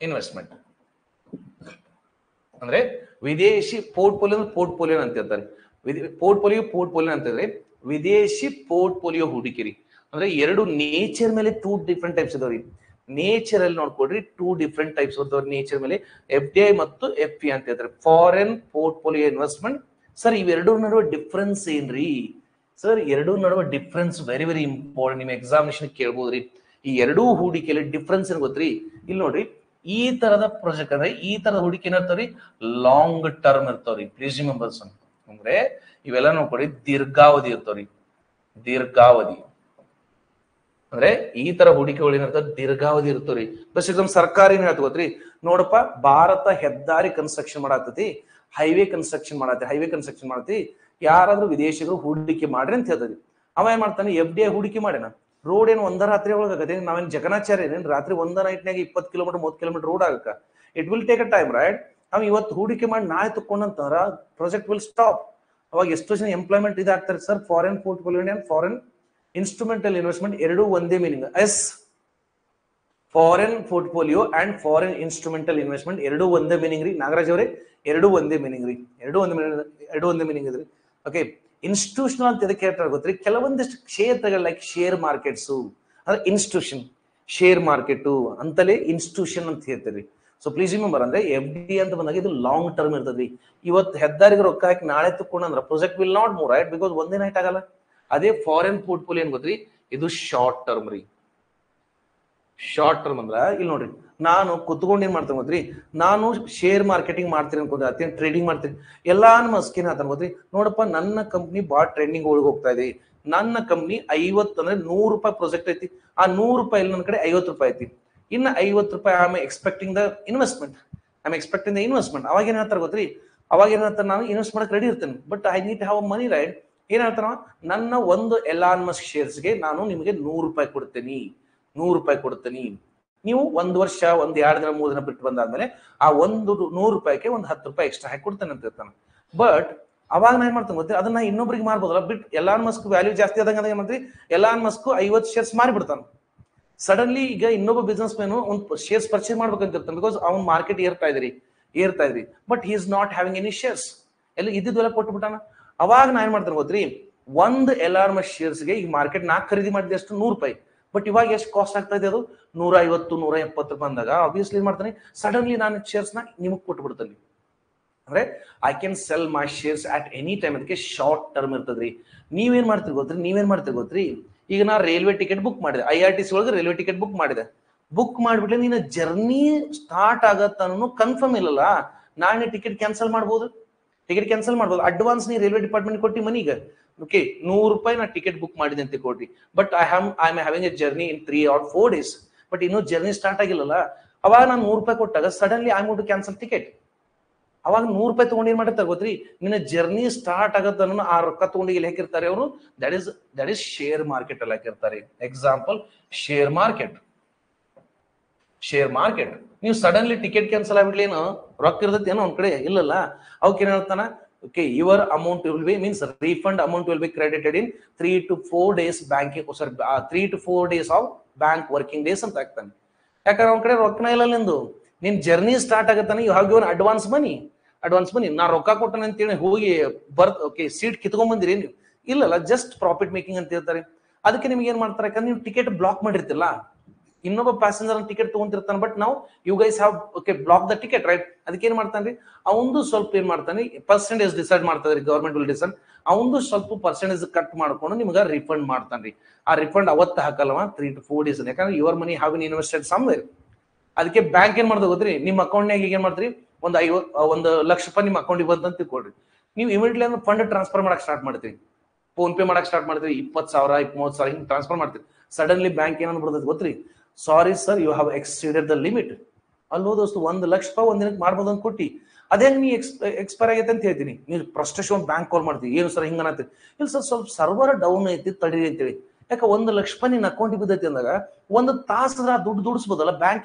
ಇನ್ವೆಸ್ಟ್ಮೆಂಟ್ ಅಂದ್ರೆ ವಿದೇಶಿ ಪೋರ್ಟ್ಫೋಲಿಯೋ ಅಂತ ಹೇಳ್ತಾರೆ. ಪೋರ್ಟ್ಫೋಲಿಯೋ ಅಂತ ಹೇಳಿದ್ರೆ ವಿದೇಶಿ ಪೋರ್ಟ್ಫೋಲಿಯೋ ಹೂಡಿಕೆ ರೀ. ಅಂದ್ರೆ ಎರಡು ನೇಚರ್ ಮೇಲೆ 2 ಡಿಫ್ರೆಂಟ್ ಟೈಪ್ಸ್ ಅದಾವ್ರಿ. ನೇಚರ್ ಅಲ್ಲಿ ನೋಡ್ಕೊಡ್ರಿ 2 ಡಿಫ್ರೆಂಟ್ ಟೈಪ್ಸ್ ಅದಾವ್ರಿ ನೇಚರ್ ಮೇಲೆ. FDI ಮತ್ತು FPI ಅಂತ ಹೇಳ್ತಾರೆ, ಫಾರಿನ್ ಪೋರ್ಟ್ಫೋಲಿಯೋ ಇನ್ವೆಸ್ಟ್ಮೆಂಟ್. ಸರ್ ಇವೆರಡೂ ನಡುವೆ ಡಿಫ್ರೆನ್ಸ್ ಏನ್ರಿ? ಸರ್ ಎರಡೂ ನಡುವೆ ಡಿಫ್ರೆನ್ಸ್ ವೆರಿ ವೆರಿ ಇಂಪಾರ್ಟೆಂಟ್. ನಿಮ್ಮ ಎಕ್ಸಾಮಿನೇಷನ್ ಕೇಳ್ಬೋದ್ರಿ. ಈ ಎರಡೂ ಹೂಡಿಕೆಯಲ್ಲಿ ಡಿಫ್ರೆನ್ಸ್ ಏನ್ ಗೊತ್ತ್ರಿ? ಇಲ್ಲಿ ನೋಡ್ರಿ, ಈ ತರದ ಪ್ರಾಜೆಕ್ಟ್ ಅಂದ್ರೆ ಈ ತರದ ಹೂಡಿಕೆ ಏನಿರ್ತಾವ್ರಿ, ಲಾಂಗ್ ಟರ್ಮ್ ಇರ್ತಾವ್ರಿ. ಪ್ಲೀಸ್ ರಿಮೆಂಬರ್ಸ್ ಅಂದ್ರೆ ಇವೆಲ್ಲ ನೋಡ್ಕೊಡಿ ದೀರ್ಘಾವಧಿ ಇರ್ತಾವ್ರಿ. ದೀರ್ಘಾವಧಿ ಅಂದ್ರೆ ಈ ತರ ಹೂಡಿಕೆಗಳು ಏನಿರ್ತಾವ ದೀರ್ಘಾವಧಿ ಇರ್ತಾವ್ರಿ. ಬಸ್ ಎಕ್ಸಾಮ್ ಸರ್ಕಾರ ಏನ್ ಹೇಳ್ತ ಗೊತ್ತ್ರಿ? ನೋಡಪ್ಪ, ಭಾರತ ಹೆದ್ದಾರಿ ಕನ್ಸ್ಟ್ರಕ್ಷನ್ ಮಾಡಾತತಿ, ಹೈವೇ ಕನ್ಸ್ಟ್ರಕ್ಷನ್ ಮಾಡತಿ, ಯಾರಾದ್ರೂ ವಿದೇಶಿಗರು ಹೂಡಿಕೆ ಮಾಡ್ರಿ ಅಂತ ಹೇಳ್ತದೆ. ಅವ ಏನ್ ಮಾಡ್ತಾನೆ, FDI ಹೂಡಿಕೆ ಮಾಡ್ಯಾನ. ರೋಡ್ ಏನು ಒಂದ ರಾತ್ರಿ ಒಳಗಾಗತ್ತೆ? ನಾವೇನ್ ಜಗನಾಚಾರ್ಯ ಏನೇನ್ ರಾತ್ರಿ ಒಂದ ನೈಟ್ನಾಗ 20 ಕಿಲೋಮೀಟರ್ 30 ಕಿಲೋಮೀಟರ್ ರೋಡ್ ಆಗಕ್ಕ? It will take a time, right? ಅವ್ ಇವತ್ತು ಹೂಡಿಕೆ ಮಾಡಿ ನಾಳೆ ತಕೊಂಡಂತಂದ್ರ ಪ್ರಾಜೆಕ್ಟ್ ವಿಲ್ ಸ್ಟಾಪ್. ಅವಾಗ ಎಷ್ಟೋ ಜನ ಎಂಪ್ಲಾಯ್ಮೆಂಟ್ ಇದಾಗ್ತಾರೆ. Sir foreign portfolio and foreign instrumental investment ಎರಡೂ ಒಂದೇ meaning. Foreign portfolio and foreign instrumental investment ಎರಡೂ ಒಂದೇ ಮೀನಿಂಗ್ ರೀ. ನಾಗರಾಜ್ ಅವರೇ ಎರಡೂ ಒಂದೇ ಮೀನಿಂಗ್ ರೀ. ಎರಡೂ ಒಂದೇ ಮೀನಿಂಗ್ ಇದ್ರಿ. ಓಕೆ, ಇನ್ಸ್ಟಿಟ್ಯೂಷನಲ್ ಅಂತ ಎದಕ್ಕೆ ಹೇಳ್ತಾರೆ ಗೊತ್ತ್ರಿ? ಕೆಲವೊಂದಿಷ್ಟು ಕ್ಷೇತ್ರಗಳು ಲೈಕ್ ಶೇರ್ ಮಾರ್ಕೆಟ್ಸ್ ಅಂದ್ರೆ ಇನ್ಸ್ಟಿಟ್ಯೂಷನ್, ಶೇರ್ ಮಾರ್ಕೆಟ್ ಅಂತಲೇ ಇನ್ಸ್ಟಿಟ್ಯೂಷನ್ ಅಂತ ಹೇಳ್ತೀರಿ. ಸೊ ಪ್ಲೀಸ್ ರಿಮೆಂಬರ್, ಅಂದ್ರೆ FDI ಅಂತ ಬಂದಾಗ ಇದು ಲಾಂಗ್ ಟರ್ಮ್ ಇರ್ತದ್ರಿ. ಇವತ್ತು ಹೆದ್ದಾರಿಗೆ ರೊಕ್ಕ ಹಾಕಿ ನಾಳೆ ತಕೊಂಡ್ರ project will not move, right? Because ಒಂದೇ ನೈಟ್ ಆಗಲ್ಲ. ಅದೇ ಫಾರಿನ್ ಪೋರ್ಟ್ಫೋಲಿಯೋ ಏನ್ ಗೊತ್ತ್ರಿ? ಇದು ಶಾರ್ಟ್ ಟರ್ಮ್ ರೀ. ಶಾರ್ಟ್ ಟರ್ಮ್ ಅಂದ್ರ ಇಲ್ಲಿ ನೋಡ್ರಿ, ನಾನು ಕುತ್ಕೊಂಡು ಏನ್ ಮಾಡ್ತೇನೆ ಗೊತ್ತ್ರಿ? ನಾನು ಶೇರ್ ಮಾರ್ಕೆಟಿಂಗ್ ಮಾಡ್ತೀನಿ ಅನ್ಕೋತೀನಿ, ಟ್ರೇಡಿಂಗ್ ಮಾಡ್ತೀನಿ. ಎಲ್ಲಾನು ಮಸ್ಕ್ ಏನ್ ಆತ ಗೊತ್ತ್ರಿ? ನೋಡಪ್ಪ, ನನ್ನ ಕಂಪ್ನಿ ಬಾಳ ಟ್ರೆಂಡಿಂಗ್ ಒಳಗೆ ಹೋಗ್ತಾ ಇದೆ. ನನ್ನ ಕಂಪ್ನಿ 50 ಅಂದ್ರೆ 100 ರೂಪಾಯಿ ಪ್ರಾಜೆಕ್ಟ್ ಐತಿ. ಆ 100 ರೂಪಾಯಿ ಇಲ್ಲಿ ನನ್ನ ಕಡೆ 50 ರೂಪಾಯಿ ಐತಿ. ಇನ್ನ 50 ರೂಪಾಯಿ I am expecting the investment. ಅವಾಗ ಏನ್ ಹೇಳ್ತಾರೆ ಗೊತ್ತ್ರಿ? ಅವಾಗ ಏನ್ ಹೇಳ್ತಾರೆ, ನಾನು ಇನ್ವೆಸ್ಟ್ ಮಾಡಕ್ ರೆಡಿ ಇರ್ತೇನೆ, but I need to have money, right? ಏನ್ ಹೇಳ್ತಾರ, ನನ್ನ ಒಂದು ಎಲಾನ್ ಮಸ್ಕ್ ಶೇರ್ಸ್ಗೆ ನಾನು ನಿಮಗೆ 100 ರೂಪಾಯಿ ಕೊಡ್ತೇನೆ. ನೀವು 1 ವರ್ಷ 1 2 ದಿನ 3 ದಿನ ಬಿಟ್ಟು ಬಂದಾದ್ಮೇಲೆ ಆ 100 ರೂಪಾಯಿಗೆ 10 ರೂಪಾಯಿ ಎಕ್ಸ್ಟ್ರಾ ಹಾಕಿ ಕೊಡ್ತೇನೆ ಅಂತ ಇರ್ತಾನೆ. ಬಟ್ ಅವಾಗ ನಾ ಏನ್ ಮಾಡ್ತೇನೆ ಗೊತ್ತ್ರಿ? ಅದನ್ನ ಇನ್ನೊಬ್ರಿಗೆ ಮಾರ್ಬೋದಲ್ಲ. ಬಿಟ್ ಎಲಾನ್ ಮಸ್ಕ್ ವ್ಯಾಲ್ಯೂ ಜಾಸ್ತಿ ಆದಂಗ ಏನ್ ಮಾಡ್ತೀವಿ, ಎಲಾನ್ ಮಸ್ಕ್ 50 ಶೇರ್ಸ್ ಮಾರಿಬಿಡ್ತಾನೆ. ಸಡನ್ಲಿ ಈಗ ಇನ್ನೊಬ್ಬ ಬಿಸ್ನೆಸ್ ಮ್ಯಾನ್ ಒಂದು ಶೇರ್ಸ್ ಪರ್ಚೇಸ್ ಮಾಡ್ಬೇಕಂತ ಇರ್ತಾನೆ. ಬಿಕಾಸ್ ಅವ್ನ ಮಾರ್ಕೆಟ್ ಏರ್ತಾ ಇದ್ರಿ, but he is not having any shares. ಎಲ್ಲ ಇದ್ದಿದ್ದೆಲ್ಲ ಕೊಟ್ಬಿಟ್ಟಾನ. ಅವಾಗ ನಾ ಏನ್ ಮಾಡ್ತೇನೆ ಗೊತ್ತ್ರಿ? ಒಂದು ಎಲಾನ್ ಮಸ್ಕ್ ಶೇರ್ಸ್ಗೆ ಈಗ ಮಾರ್ಕೆಟ್ ನಾಕ್ ಖರೀದಿ ಮಾಡಿದೆ ಅಷ್ಟು 100 ರೂಪಾಯಿ. ಬಟ್ ಇವಾಗ ಎಷ್ಟು ಕಾಸ್ಟ್ ಆಗ್ತಾ ಇದೆ? ಅದು 150 170 ರೂಪಾಯಿ ಅಂದಾಗ ಆಬ್ವಿಯಸ್ಲಿ ಏನ್ ಮಾಡ್ತಾನೆ, ಸಡನ್ಲಿ ನಾನು ಶೇರ್ಸ್ ನ ನಿಮಗ್ ಕೊಟ್ಬಿಡ್ತಾನೆ. ಅಂದ್ರೆ I can sell my shares at any time. ಅದಕ್ಕೆ ಶಾರ್ಟ್ ಟರ್ಮ್ ಇರ್ತದ್ರಿ. ನೀವೇನ್ ಮಾಡ್ತೀರಿ ಗೊತ್ತ್ರಿ? ಈಗ ನಾ ರೈಲ್ವೆ ಟಿಕೆಟ್ ಬುಕ್ ಮಾಡಿದೆ, IRTC ಒಳಗೆ ರೈಲ್ವೆ ಟಿಕೆಟ್ ಬುಕ್ ಮಾಡಿಬಿಟ್ರೆ ನಿನ್ನ ಜರ್ನಿ ಸ್ಟಾರ್ಟ್ ಆಗತ್ತ ಅನ್ನೋ ಕನ್ಫರ್ಮ್ ಇಲ್ಲಲ್ಲ. ನಾಳೆ ಟಿಕೆಟ್ ಕ್ಯಾನ್ಸಲ್ ಮಾಡ್ಬೋದು. ಅಡ್ವಾನ್ಸ್ ನೀ ರೈಲ್ವೆ ಡಿಪಾರ್ಟ್ಮೆಂಟ್ ಕೊಟ್ಟಿ ಮನಿಗೆ. ಓಕೆ, 100 ರೂಪಾಯಿ ನಾ ಟಿಕೆಟ್ ಬುಕ್ ಮಾಡಿದೆ ಅಂತ ಕೊಡ್ರಿ. But I am having a journey in 3 or 4 days. But ಇನ್ನೂ ಜರ್ನಿ ಸ್ಟಾರ್ಟ್ ಆಗಿಲ್ಲಲ್ಲ. ಅವಾಗ ನಾನು 100 ರೂಪಾಯಿ ಕೊಟ್ಟಾಗ suddenly I want to cancel ticket. ಅವಾಗ 100 ರೂಪಾಯಿ ತಗೊಂಡು ಏನ್ ಮಾಡಿರ್ತಾರೆ ಗೊತ್ತ್ರಿ, ನಿನ್ನ ಜರ್ನಿ ಸ್ಟಾರ್ಟ್ ಆಗತ್ತ ಆ ರೊಕ್ಕ ತಗೊಂಡು ಇಲ್ಲಿ ಹಾಕಿರ್ತಾರೆ ಅವರು. ದಟ್ ಇಸ್ ಶೇರ್ ಮಾರ್ಕೆಟ್ ಅಲ್ಲಿ ಹಾಕಿರ್ತಾರೆ. Example share market. ನೀವು ಸಡನ್ಲಿ ಟಿಕೆಟ್ ಕ್ಯಾನ್ಸಲ್ ಆಗ್ಬಿಡ್ಲಿ ಏನೋ ರೊಕ್ಕ ಇರ್ತೈತಿ ಏನೋ ಒಂದ್ ಕಡೆ, ಇಲ್ಲಲ್ಲ. ಅವಕ್ಕೆ ಏನ್ ಹೇಳ್ತಾನ, okay your amount will be means refund amount will be credited in 3 to 4 days banking 3 to 4 days of bank working days ಅಂತ ಆಗ್ತಾನೆ. ಯಾಕಂದ್ರೆ ಅವ್ನ ಕಡೆ ರೊಕ್ಕನ ಇಲ್ಲ ನಿಂದು, ನಿನ್ ಜರ್ನಿ ಸ್ಟಾರ್ಟ್ ಆಗತ್ತಾನೆ. You have given advance money. ನಾ ರೊಕ್ಕ ಕೊಟ್ಟನೆ ಅಂತೇಳಿ ಹೋಗಿ ಓಕೆ ಸೀಟ್ ಕಿತ್ಕೊಂಡ್ ಬಂದಿರಿ ನೀವು, ಇಲ್ಲಲ್ಲ, ಜಸ್ಟ್ ಪ್ರಾಫಿಟ್ ಮೇಕಿಂಗ್ ಅಂತ ಹೇಳ್ತಾರೆ. ಅದಕ್ಕೆ ನಿಮ್ಗೆ ಏನ್ ಮಾಡ್ತಾರೆ, ಯಾಕಂದ್ರೆ ನೀವು ಟಿಕೆಟ್ ಬ್ಲಾಕ್ ಮಾಡಿರ್ತಿಲ್ಲ, ಇನ್ನೊಬ್ಬ ಪ್ಯಾಸೆಂಜರ್ ಟಿಕೆಟ್ ತಗೊಂತಿರ್ತಾನೆ, ಬಟ್ ನಾವು you guys have okay block the ticket right. ಅದಕ್ಕೆ ಏನ್ ಮಾಡ್ತಾನೆ, ಅವಂದು ಸ್ವಲ್ಪ ಏನ್ ಮಾಡ್ತಾನೆ, ಪರ್ಸೆಂಟೇಜ್ ಡಿಸೈಡ್ ಮಾಡ್ತಾರೆ, ಗವರ್ಮೆಂಟ್ ವಿಲ್ ಡಿಸೈಡ್. ಅವಂದು ಸ್ವಲ್ಪ ಪರ್ಸೆಂಟೇಜ್ ಕಟ್ ಮಾಡ್ಕೊಂಡು ನಿಮ್ಗೆ ರಿಫಂಡ್ ಮಾಡ್ತಾನ್ರಿ. ಆ ರಿಫಂಡ್ ಅವತ್ತು ಹಾಕಲ್ವಾ 3 to 4 days, ಯಾಕಂದ್ರೆ your money have been invested somewhere. ಅದಕ್ಕೆ ಬ್ಯಾಂಕ್ ಏನ್ ಮಾಡ್ತದೆ ಗೊತ್ತ್ರಿ, ನಿಮ್ಮ ಅಕೌಂಟ್ನಾಗ ಏನ್ ಮಾಡ್ತೀರಿ, ಒಂದು 1,00,000 ರೂಪಾಯಿ ನಿಮ್ಮ ಅಕೌಂಟಿಗೆ ಬಂತ ತಿಳ್ಕೊಡ್ರಿ, ನೀವು ಇಮಿಡಿಯೇಟ್ಲಿ ಅಂದ್ರೆ ಫಂಡ್ ಟ್ರಾನ್ಸ್ಫರ್ ಮಾಡಕ್ ಸ್ಟಾರ್ಟ್ ಮಾಡ್ತೀವಿ, ಫೋನ್ ಪೇ ಮಾಡಕ್ ಸ್ಟಾರ್ಟ್ ಮಾಡ್ತೀವಿ, 20,000 30,000 ಹಿಂಗ್ ಟ್ರಾನ್ಸ್ಫರ್ ಮಾಡ್ತೀವಿ. ಸಡನ್ಲಿ ಬ್ಯಾಂಕ್ ಏನಂದ್ ಬರ್ತದೆ ಗೊತ್ತ್ರಿ, sorry sir you have exceeded the limit. ಅಲ್ಲೋ ದೋಸ್ತು 1,00,000 ರೂಪಾಯಿ ಒಂದಿನಕ್ಕೆ ಮಾಡ್ಬೋದು ಅಂತ ಕೊಟ್ಟಿ, ಅದೇ ನೀ ಎಕ್ಸ್ಪೈರ್ ಆಗೈತೆ ಅಂತ ಹೇಳ್ತೀನಿ, ನೀವು ಫ್ರಸ್ಟ್ರೇಷನ್ ಬ್ಯಾಂಕ್ ಕಾಲ್ ಮಾಡ್ತೀವಿ, ಏನು ಸರ್ ಹಿಂಗ ಅನ್ನತ್ತೀವಿ. ಇಲ್ಲ ಸರ್ ಸ್ವಲ್ಪ ಸರ್ವರ್ ಡೌನ್ ಐತಿ ತಡೀರಿ ಅಂತೇಳಿ. ಯಾಕೆ 1,00,000 ರೂಪಾಯಿ ನಿನ್ನ ಅಕೌಂಟಿಗೆ ಬಿದ್ದೈತಿ ಅಂದಾಗ 1 ತಾಸು ದುಡ್ಡು ದುಡಿಸ್ಬೋದಲ್ಲ. Bank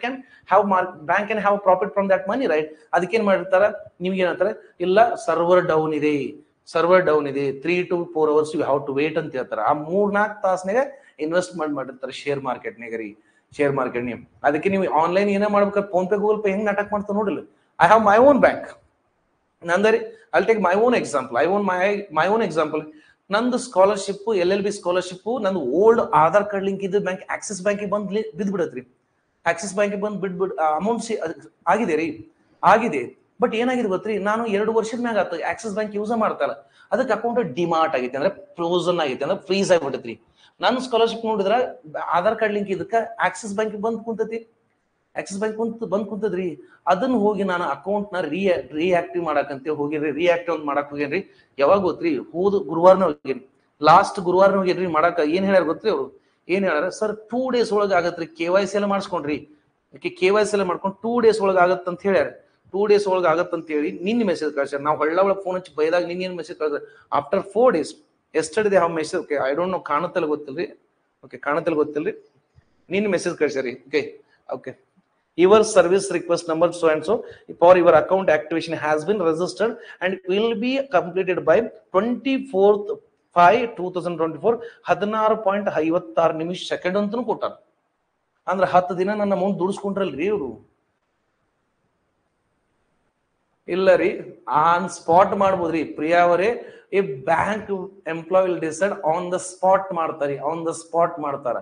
can have profit from that money right. ಅದಕ್ಕೇನ್ ಮಾಡಿರ್ತಾರ, ನಿಮ್ಗೆ ಏನಂತಾರೆ, ಇಲ್ಲ ಸರ್ವರ್ ಡೌನ್ ಇದೆ 3 to 4 hours you have to wait ಅಂತ ಹೇಳ್ತಾರೆ. ಆ 3-4 ತಾಸ್ನಾಗ ಇನ್ವೆಸ್ಟ್ಮೆಂಟ್ ಮಾಡಿರ್ತಾರೆ ಶೇರ್ ಮಾರ್ಕೆಟ್ನಾಗ ರೀ, ಶೇರ್ ಮಾರ್ಕೆಟ್ ನೀವು. ಅದಕ್ಕೆ ನೀವು ಆನ್ಲೈನ್ ಏನೇ ಮಾಡ್ಬೇಕಾದ್ರೆ ಫೋನ್ ಪೇ ಗೂಗಲ್ ಪೇ ಹೆಂಗ್ ನಾಟಕ ಮಾಡ್ತಾ ನೋಡಿಲ್ಲ. I have my own bank ನಂದರಿ. I'll take my own example. ನಂದು ಸ್ಕಾಲರ್ಶಿಪ್ LLB ಸ್ಕಾಲರ್ಶಿಪ್ ನಂದು ಓಲ್ಡ್ ಆಧಾರ್ ಕಾರ್ಡ್ ಲಿಂಕ್ ಇದ್ದ ಬ್ಯಾಂಕ್ ಆಕ್ಸಿಸ್ ಬ್ಯಾಂಕಿಗೆ ಬಂದ್ ಬಿದ್ಬಿಡತ್ರಿ. ಆಕ್ಸಿಸ್ ಬ್ಯಾಂಕಿಗೆ ಬಂದ್ ಅಮೌಂಟ್ ಆಗಿದೆ. ಬಟ್ ಏನಾಗಿದೆ ಗೊತ್ತ್ರಿ, ನಾನು 2 ವರ್ಷದ ಮ್ಯಾಗ ಆತ ಆಕ್ಸಿಸ್ ಬ್ಯಾಂಕ್ ಯೂಸ್ ಮಾಡ್ತಾರ, ಅದಕ್ಕೆ ಅಕೌಂಟ್ ಡಿಮಾರ್ಟ್ ಆಗೈತೆ ಅಂದ್ರೆ ಫ್ರೋಸನ್ ಆಗೈತೆ ಅಂದ್ರೆ ಫ್ರೀಸ್ ಆಗಿಬಿಟ್ಟೈತ್ರಿ. ನನ್ನ ಸ್ಕಾಲರ್ಶಿಪ್ ನೋಡಿದ್ರ ಆಧಾರ್ ಕಾರ್ಡ್ ಲಿಂಕ್ ಇದಕ್ಕ ಆಕ್ಸಿಸ್ ಬ್ಯಾಂಕ್ ಬಂದ್ ಕುಂತದ್ರಿ. ಅದನ್ನ ಹೋಗಿ ನಾನು ಅಕೌಂಟ್ ನ ರಿಯಾಕ್ಟಿವ್ ಮಾಡಕಂತ ಹೋಗಿರಿ, ರಿಯಾಕ್ಟಿವ್ ಮಾಡಕ್ ಹೋಗೇನ್ರಿ. ಯಾವಾಗ ಗೊತ್ತ್ರಿ, ಗುರುವಾರನ ಹೋಗೇನಿ, ಲಾಸ್ಟ್ ಗುರುವಾರನ ಹೋಗಿರ್ರಿ ಮಾಡಾಕ. ಏನ್ ಹೇಳ್ಯಾರ ಗೊತ್ತ್ರಿ, ಅವ್ರು ಏನ್ ಹೇಳ್ಯಾರ, ಸರ್ 2 days ಒಳಗ ಆಗತ್ರಿ, KYC ಎಲ್ಲ ಮಾಡಿಸ್ಕೊಂಡ್ರಿ, KYC ಎಲ್ಲ ಮಾಡ್ಕೊಂಡು 2 days ಒಳಗ ಆಗತ್ತ ಅಂತ ಹೇಳ್ಯಾರ. 2 days ಒಳಗ ಆಗತ್ತಂತ ಹೇಳಿ ನಿನ್ನ ಮೆಸೇಜ್ ಕಳ್ಸ್ಯಾರ. ನಾವು ಒಳ್ಳೆ ಫೋನ್ ಹಚ್ಚಿ ಬೈದಾಗ ನಿನ್ನ ಮೆಸೇಜ್ ಕಳ್ಸ್ಯಾರ after 4 days. Yesterday have message, okay I don't know, ಕಾಣುತ್ತಲ್ಲ ಗೊತ್ತಿಲ್ರಿ, ನಿನ್ನ ಮೆಸೇಜ್ ಕಳ್ಸ್ಯಾರಿ. Okay your service request number so and so for your account activation has been registered and will be completed by 24/5/2024 16.56 ಅಂತನೂ ಕೊಟ್ಟಾರ. ಅಂದ್ರೆ 10 ದಿನ ನನ್ನ ಅಮೌಂಟ್ ದುಡಿಸ್ಕೊಂಡ್ರಲ್ರಿ ಇವರು. ಇಲ್ಲ ರೀ, ಆನ್ ಸ್ಪಾಟ್ ಮಾಡ್ಬೋದ್ರಿ ಪ್ರಿಯಾ ಅವರೇ. ಈ bank employee will decide on the spot ಮಾಡ್ತಾರ.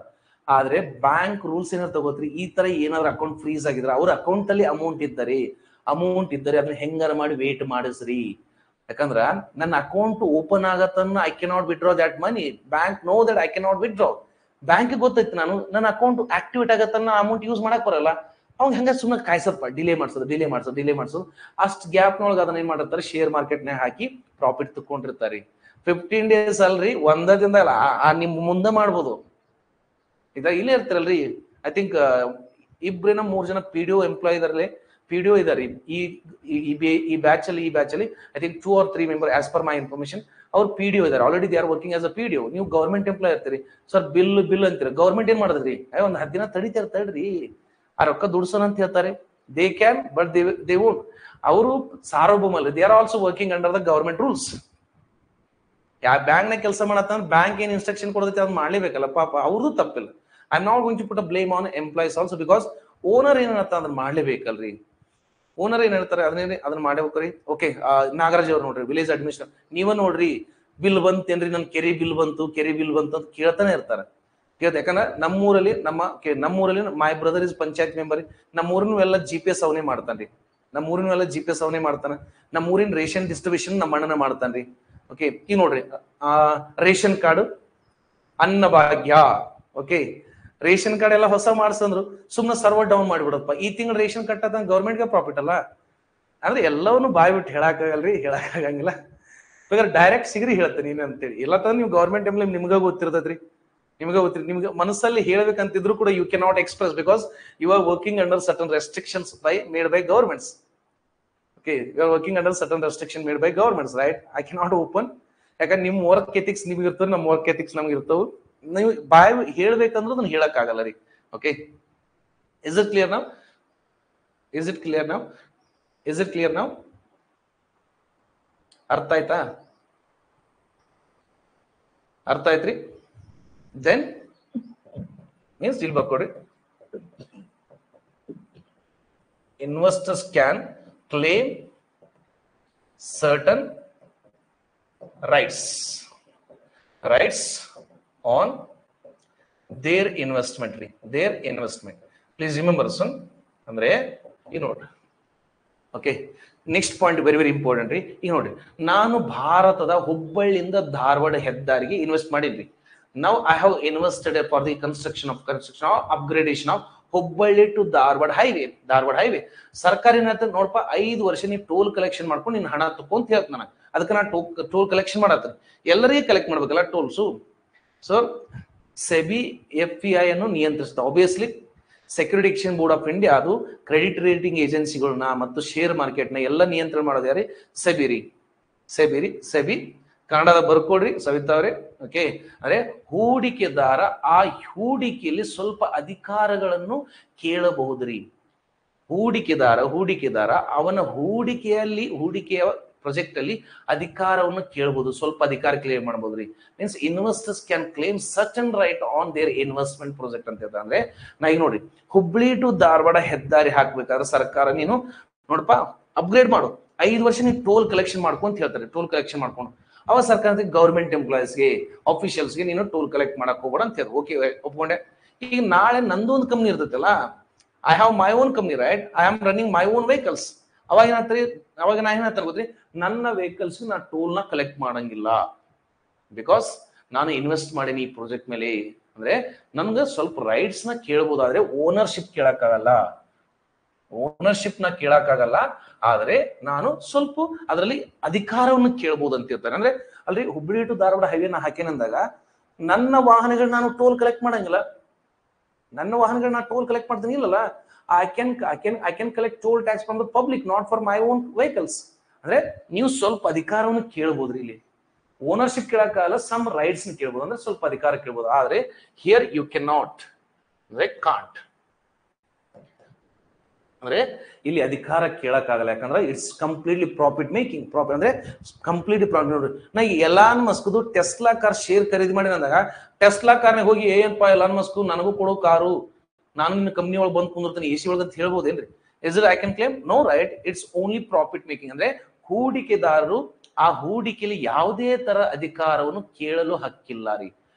ಆದ್ರೆ ಬ್ಯಾಂಕ್ ರೂಲ್ಸ್ ಏನಾದ್ರು ತಗೋತ್ರಿ, ಈ ತರ ಏನಾದ್ರು ಅಕೌಂಟ್ ಫ್ರೀಸ್ ಆಗಿದ್ರೆ, ಅವ್ರ ಅಕೌಂಟ್ ಅಲ್ಲಿ ಅಮೌಂಟ್ ಇದ್ದರೆ ಅದನ್ನ ಹೆಂಗಾರ ಮಾಡಿ ವೇಟ್ ಮಾಡಿಸ್ರಿ. ಯಾಕಂದ್ರ ನನ್ನ ಅಕೌಂಟ್ ಓಪನ್ ಆಗತ್ತನ್ನ I cannot withdraw that money. Bank know that I cannot withdraw. Bank ಗೊತ್ತೈತಿ ನನ್ನ ಅಕೌಂಟ್ ಆಕ್ಟಿವೇಟ್ ಆಗತ್ತನ್ನ ಅಮೌಂಟ್ ಯೂಸ್ ಮಾಡಕ್ ಬರಲ್ಲ. ಅವಾಗ ಹಂಗ ಸುಮ್ಮನೆ ಕಾಯ್ಸಪ್ಪ, ಡಿಲೇ ಮಾಡ್ಸೋದು. ಅಷ್ಟ್ ಗ್ಯಾಪ್ನೊಳಗೆ ಅದನ್ನ ಏನ್ ಮಾಡಿರ್ತಾರೆ, ಶೇರ್ ಮಾರ್ಕೆಟ್ನಾಗ ಹಾಕಿ ಪ್ರಾಫಿಟ್ ತಕೊಂಡಿರ್ತಾರೆ. 15 days ಅಲ್ರಿ, ಒಂದ ದಿನ ಅಲ್ಲ, ನಿಮ್ ಮುಂದೆ ಮಾಡ್ಬೋದು. ಇಲ್ಲೇ ಇರ್ತಾರಲ್ರಿ, ಐ ಥಿಂಕ್ 2-3 ಜನ PDO ಎಂಪ್ಲಾಯ್ ಇದಾರೆ ಈ ಬ್ಯಾಚ್ ಅಲ್ಲಿ. I think 2 or 3 member as per my information ಅವ್ರು PDO ಇದಾರೆ. Already they are working as a PDO. ನೀವು ಗವರ್ಮೆಂಟ್ ಎಂಪ್ಲಾಯ್ ಇರ್ತೀರಿ, ಸರ್ ಬಿಲ್ ಅಂತೀರಿ. ಗವರ್ಮೆಂಟ್ ಏನ್ ಮಾಡದ್ರಿ, ಒಂದ್ 10 ದಿನ ತಡೀರಿ, ಆ ರೊಕ್ಕ ದುಡ್ಸೋಣ ಅಂತ ಹೇಳ್ತಾರೆ. They can but they won't. ಅವರು ಸಾರ್ವಭೌಮ, they are also working under the government rules. ಯಾವ ಬ್ಯಾಂಕ್ ನ ಕೆಲಸ ಮಾಡತ್ತ ಬ್ಯಾಂಕ್ ಏನ್ ಇನ್ಸ್ಟ್ರಕ್ಷನ್ ಕೊಡತೈತಿ ಅದ್ ಮಾಡ್ಲೇಬೇಕಲ್ಲ, ಪಾಪ ಅವ್ರದ್ದು ತಪ್ಪಿಲ್ಲ. I am not going to put a blame on employees also, because owner ಏನತ್ತ ಅದನ್ನ ಮಾಡ್ಲೇಬೇಕಲ್ರಿ. ಓನರ್ ಏನ್ ಹೇಳ್ತಾರೆ ಅದನ್ನ ಮಾಡಬೇಕ್ರಿ. ಓಕೆ ನಾಗರಾಜ್ ಅವ್ರು ನೋಡ್ರಿ, ವಿಲೇಜ್ ಅಡ್ಮಿನಿಸ್ಟ್ರೇಷನ್, ನೀವ ನೋಡ್ರಿ ಬಿಲ್ ಬಂತೇನ್ರಿ, ನನ್ ಕೆರೆ ಬಿಲ್ ಬಂತು ಅಂತ ಕೇಳ್ತಾನೆ ಇರ್ತಾರೆ. ಯಾಕಂದ್ರೆ ನಮ್ಮೂರಲ್ಲಿ my brother is panchayat member. ನಮ್ಮೂರಿನ ಎಲ್ಲ GPS ಅವನೇ ಮಾಡ್ತಾನ್ರಿ. ನಮ್ಮೂರಿನ ರೇಷನ್ ಡಿಸ್ಟ್ರಿಬ್ಯೂಷನ್ ನಮ್ಮ ಅಣ್ಣನ ಮಾಡ್ತಾನ್ರಿ. ಓಕೆ ಈಗ ನೋಡ್ರಿ, ration card, Anna Bhagya, okay ration card ಎಲ್ಲ ಹೊಸ ಮಾಡ್ಸಂದ್ರು ಸುಮ್ನೆ ಸರ್ವರ್ ಡೌನ್ ಮಾಡಿಬಿಡಪ್ಪ. ಈ ತಿಂಗಳು ರೇಷನ್ ಕಟ್ಟದ ಗೌರ್ಮೆಂಟ್ಗೆ ಪ್ರಾಫಿಟ್ ಅಲ್ಲ. ಅಂದ್ರೆ ಎಲ್ಲವನ್ನೂ ಬಾಯ್ ಬಿಟ್ಟು ಹೇಳಕ್ಕಾಗಂಗಿಲ್ಲ. ಬೇಕಾದ್ರೆ ಡೈರೆಕ್ಟ್ ಸಿಗ್ರಿ ಹೇಳ್ತೀನಿ ಅಂತೇಳಿ. ಎಲ್ಲ ತರ ನೀವು ಗೌರ್ಮೆಂಟ್ ಎಂಪ್ಲಾಯ್ ನಿಮ್ಗ ಗೊತ್ತಿರ್ತದ್ರಿ, ನಿಮ್ಗೆ ಮನಸ್ಸಲ್ಲಿ ಹೇಳ್ಬೇಕಂತಿದ್ರು ಕೂಡ you can not express because you are working under certain restrictions made by governments. Okay, you are working under certain restriction made by governments, right? I cannot open. ಯಾಕಂದ್ರೆ ನಿಮ್ ವರ್ಕ್ ಎಥಿಕ್ಸ್ ನಿಮ್ಗೆ ಇರ್ತದೆ, ನಮ್ಮ ವರ್ಕ್ ಎಥಿಕ್ಸ್ ನಮ್ಗೆ ಇರ್ತಾವ. ನೀವು ಬಾಯ್ ಹೇಳ್ಬೇಕಂದ್ರೆ ಅದನ್ನ ಹೇಳಕ್ ಆಗಲ್ಲ ರೀ. Okay, is it clear now? Is it clear now? Is it clear now? ಅರ್ಥ ಆಯ್ತಾ? ಅರ್ಥ ಆಯ್ತ್ರಿ? ದೆನ್ ಮೀನ್ಸ್ ಇಲ್ಲಿ ಬರ್ಕೊಡ್ರಿ, investors can claim certain rights on their investment. Please remember son, andre you know. Okay, next point very very important ರೀ. ಈಗ ನೋಡ್ರಿ, ನಾನು ಭಾರತದ ಹುಬ್ಬಳ್ಳಿಯಿಂದ ಧಾರವಾಡ ಹೆದ್ದಾರಿಗೆ ಇನ್ವೆಸ್ಟ್ ಮಾಡಿದ್ವಿ. Now I have invested for the construction or upgradation of Hubballi to Dharwad highway. ಸರ್ಕಾರ ಏನಂತ ನೋಡಪ್ಪ, 5 ವರ್ಷ ನೀವು ಟೋಲ್ ಕಲೆಕ್ಷನ್ ಮಾಡ್ಕೊಂಡು ನಿನ್ನ ಹಣ ತಕೊಂತ ಹೇಳ್ತ ನನಗೆ. ಅದಕ್ಕೆ ನಾನು ಟೋಲ್ ಕಲೆಕ್ಷನ್ ಮಾಡತ್ತೀನಿ, ಎಲ್ಲರಿಗೂ ಕಲೆಕ್ಟ್ ಮಾಡ್ಬೇಕಲ್ಲ ಟೋಲ್ಸು. ಸೊ ಸೆಬಿ FPI ಅನ್ನು ನಿಯಂತ್ರಿಸ್ತಾ. Obviously security exchange board of India ಅದು ಕ್ರೆಡಿಟ್ ರೇಟಿಂಗ್ ಏಜೆನ್ಸಿಗಳನ್ನ ಮತ್ತು ಶೇರ್ ಮಾರ್ಕೆಟ್ ನ ಎಲ್ಲ ನಿಯಂತ್ರಣ ಮಾಡೋದು ಯಾರಿ? ಸೆಬಿ ಕನ್ನಡದ ಬರ್ಕೊಡ್ರಿ ಸವಿತಾ ಅವರೇ. ಓಕೆ, ಅಂದ್ರೆ ಹೂಡಿಕೆದಾರ ಆ ಹೂಡಿಕೆಯಲ್ಲಿ ಸ್ವಲ್ಪ ಅಧಿಕಾರಗಳನ್ನು ಕೇಳಬಹುದ್ರಿ. ಹೂಡಿಕೆದಾರ ಅವನ ಹೂಡಿಕೆಯ ಪ್ರಾಜೆಕ್ಟ್ ಅಲ್ಲಿ ಅಧಿಕಾರವನ್ನು ಕೇಳಬಹುದು, ಸ್ವಲ್ಪ ಅಧಿಕಾರ ಕ್ಲೇಮ್ ಮಾಡಬಹುದ್ರಿ. Means investors can claim certain right on there investment project ಅಂತ ಹೇಳ್ತಾರೆ. ಅಂದ್ರೆ ನಾ ಈಗ ನೋಡ್ರಿ, ಹುಬ್ಳಿ ಟು ಧಾರವಾಡ ಹೆದ್ದಾರಿ ಹಾಕ್ಬೇಕಾದ್ರೆ ಸರ್ಕಾರ ನೀನು ನೋಡಪ್ಪ ಅಪ್ಗ್ರೇಡ್ ಮಾಡು, 5 ವರ್ಷ ನೀವು ಟೋಲ್ ಕಲೆಕ್ಷನ್ ಮಾಡ್ಕೊಂತ ಹೇಳ್ತಾರೆ. ಟೋಲ್ ಕಲೆಕ್ಷನ್ ಮಾಡ್ಕೊಂಡು ಅವ ಸರ್ಕಾರ ಗವರ್ಮೆಂಟ್ ಎಂಪ್ಲಾಯೀಸ್ಗೆ ಆಫೀಷಿಯಲ್ಸ್ಗೆ ನೀನು ಟೋಲ್ ಕಲೆಕ್ಟ್ ಮಾಡಕ್ ಹೋಗ್ಬೇಡ ಅಂತ ಹೇಳಿ. ಓಕೆ, ಒಪ್ಕೊಂಡೆ. ಈಗ ನಾಳೆ ನಂದು ಒಂದು ಕಂಪ್ನಿ ಇರ್ತೈತಲ್ಲ, I have my own company, right? I am running my own vehicles. ಅವಾಗ ನಾ ಏನಾಗ್ತಾರೆ ಗೊತ್ತ್ರಿ, ನನ್ನ ವೆಹಿಕಲ್ಸ್ ನಾ ಟೋಲ್ ನ ಕಲೆಕ್ಟ್ ಮಾಡಂಗಿಲ್ಲ. ಬಿಕಾಸ್ ನಾನು ಇನ್ವೆಸ್ಟ್ ಮಾಡೀನಿ ಈ ಪ್ರಾಜೆಕ್ಟ್ ಮೇಲೆ. ಅಂದ್ರೆ ನನ್ಗೆ ಸ್ವಲ್ಪ ರೈಟ್ಸ್ ನ ಕೇಳ್ಬೋದಾದ್ರೆ ಓನರ್ಶಿಪ್ ಕೇಳಕ್ಕಾಗಲ್ಲ. ಆದ್ರೆ ನಾನು ಸ್ವಲ್ಪ ಅದರಲ್ಲಿ ಅಧಿಕಾರವನ್ನು ಕೇಳಬಹುದು ಅಂತ ಹೇಳ್ತಾರೆ. ಅಂದ್ರೆ ಅಲ್ರಿ, ಹುಬ್ಬಳ್ಳಿ ಟು ಧಾರವಾಡ ಹೈವೇ ನಾ ಹಾಕೇನಂದಾಗ ನನ್ನ ವಾಹನಗಳು ನಾನು ಟೋಲ್ ಕಲೆಕ್ಟ್ ಮಾಡಂಗಿಲ್ಲ. ನನ್ನ ವಾಹನಗಳು ನಾನು ಟೋಲ್ ಕಲೆಕ್ಟ್ ಮಾಡ್ತೀನಿ ಇಲ್ಲಲ್ಲ. I can collect toll tax from the public, not for my own vehicles. ಅಂದ್ರೆ ನೀವು ಸ್ವಲ್ಪ ಅಧಿಕಾರವನ್ನು ಕೇಳಬಹುದ್ರಿ. ಇಲ್ಲಿ ಓನರ್ಶಿಪ್ ಕೇಳಕ್ಕಾಗಲ್ಲ, ಸಮ್ ರೈಟ್ಸ್ ಕೇಳಬಹುದು, ಅಂದ್ರೆ ಸ್ವಲ್ಪ ಅಧಿಕಾರ ಕೇಳಬಹುದು. ಆದ್ರೆ ಹಿಯರ್ ಯು ಕೆನ್ ನಾಟ್, ಅಂದ್ರೆ ಕಾಂಟ್. ಅಂದ್ರೆ ಇಲ್ಲಿ ಅಧಿಕಾರ ಕೇಳಕ್ಕಾಗಲ್ಲ, ಯಾಕಂದ್ರೆ ಇಟ್ಸ್ ಕಂಪ್ಲೀಟ್ಲಿ ಪ್ರಾಫಿಟ್ ಮೇಕಿಂಗ್. ಅಂದ್ರೆ ಕಂಪ್ಲೀಟ್ಲಿ ಪ್ರಾಫಿಟ್. ನೋಡ್ರಿ, ನಾ ಎಲಾನ್ ಮಸ್ಕ್ದು ಟೆಸ್ಲಾ ಕಾರ್ ಶೇರ್ ಖರೀದಿ ಮಾಡಿ ಅಂದಾಗ ಟೆಸ್ಲಾ ಕಾರ್ನಾಗ ಹೋಗಿ ಏನಪ್ಪಾ ಎಲಾನ್ ಮಸ್ಕ್ ನನಗೂ ಕೊಡೋ ಕಾರು, ನಾನು ನಿನ್ನ ಕಂಪ್ನಿ ಒಳಗೆ ಬಂದು ಕುಂದಿರ್ತೀನಿ AC ಒಳಗೆ ಅಂತ ಹೇಳ್ಬೋದೇನ್ರಿ? Is it I can claim? No, right? It's only profit making. ಅಂದ್ರೆ ಹೂಡಿಕೆದಾರರು ಆ ಹೂಡಿಕೆಯಲ್ಲಿ ಯಾವುದೇ ತರ ಅಧಿಕಾರವನ್ನು ಕೇಳಲು ಹಕ್ಕಿಲ್ಲ ರೀ.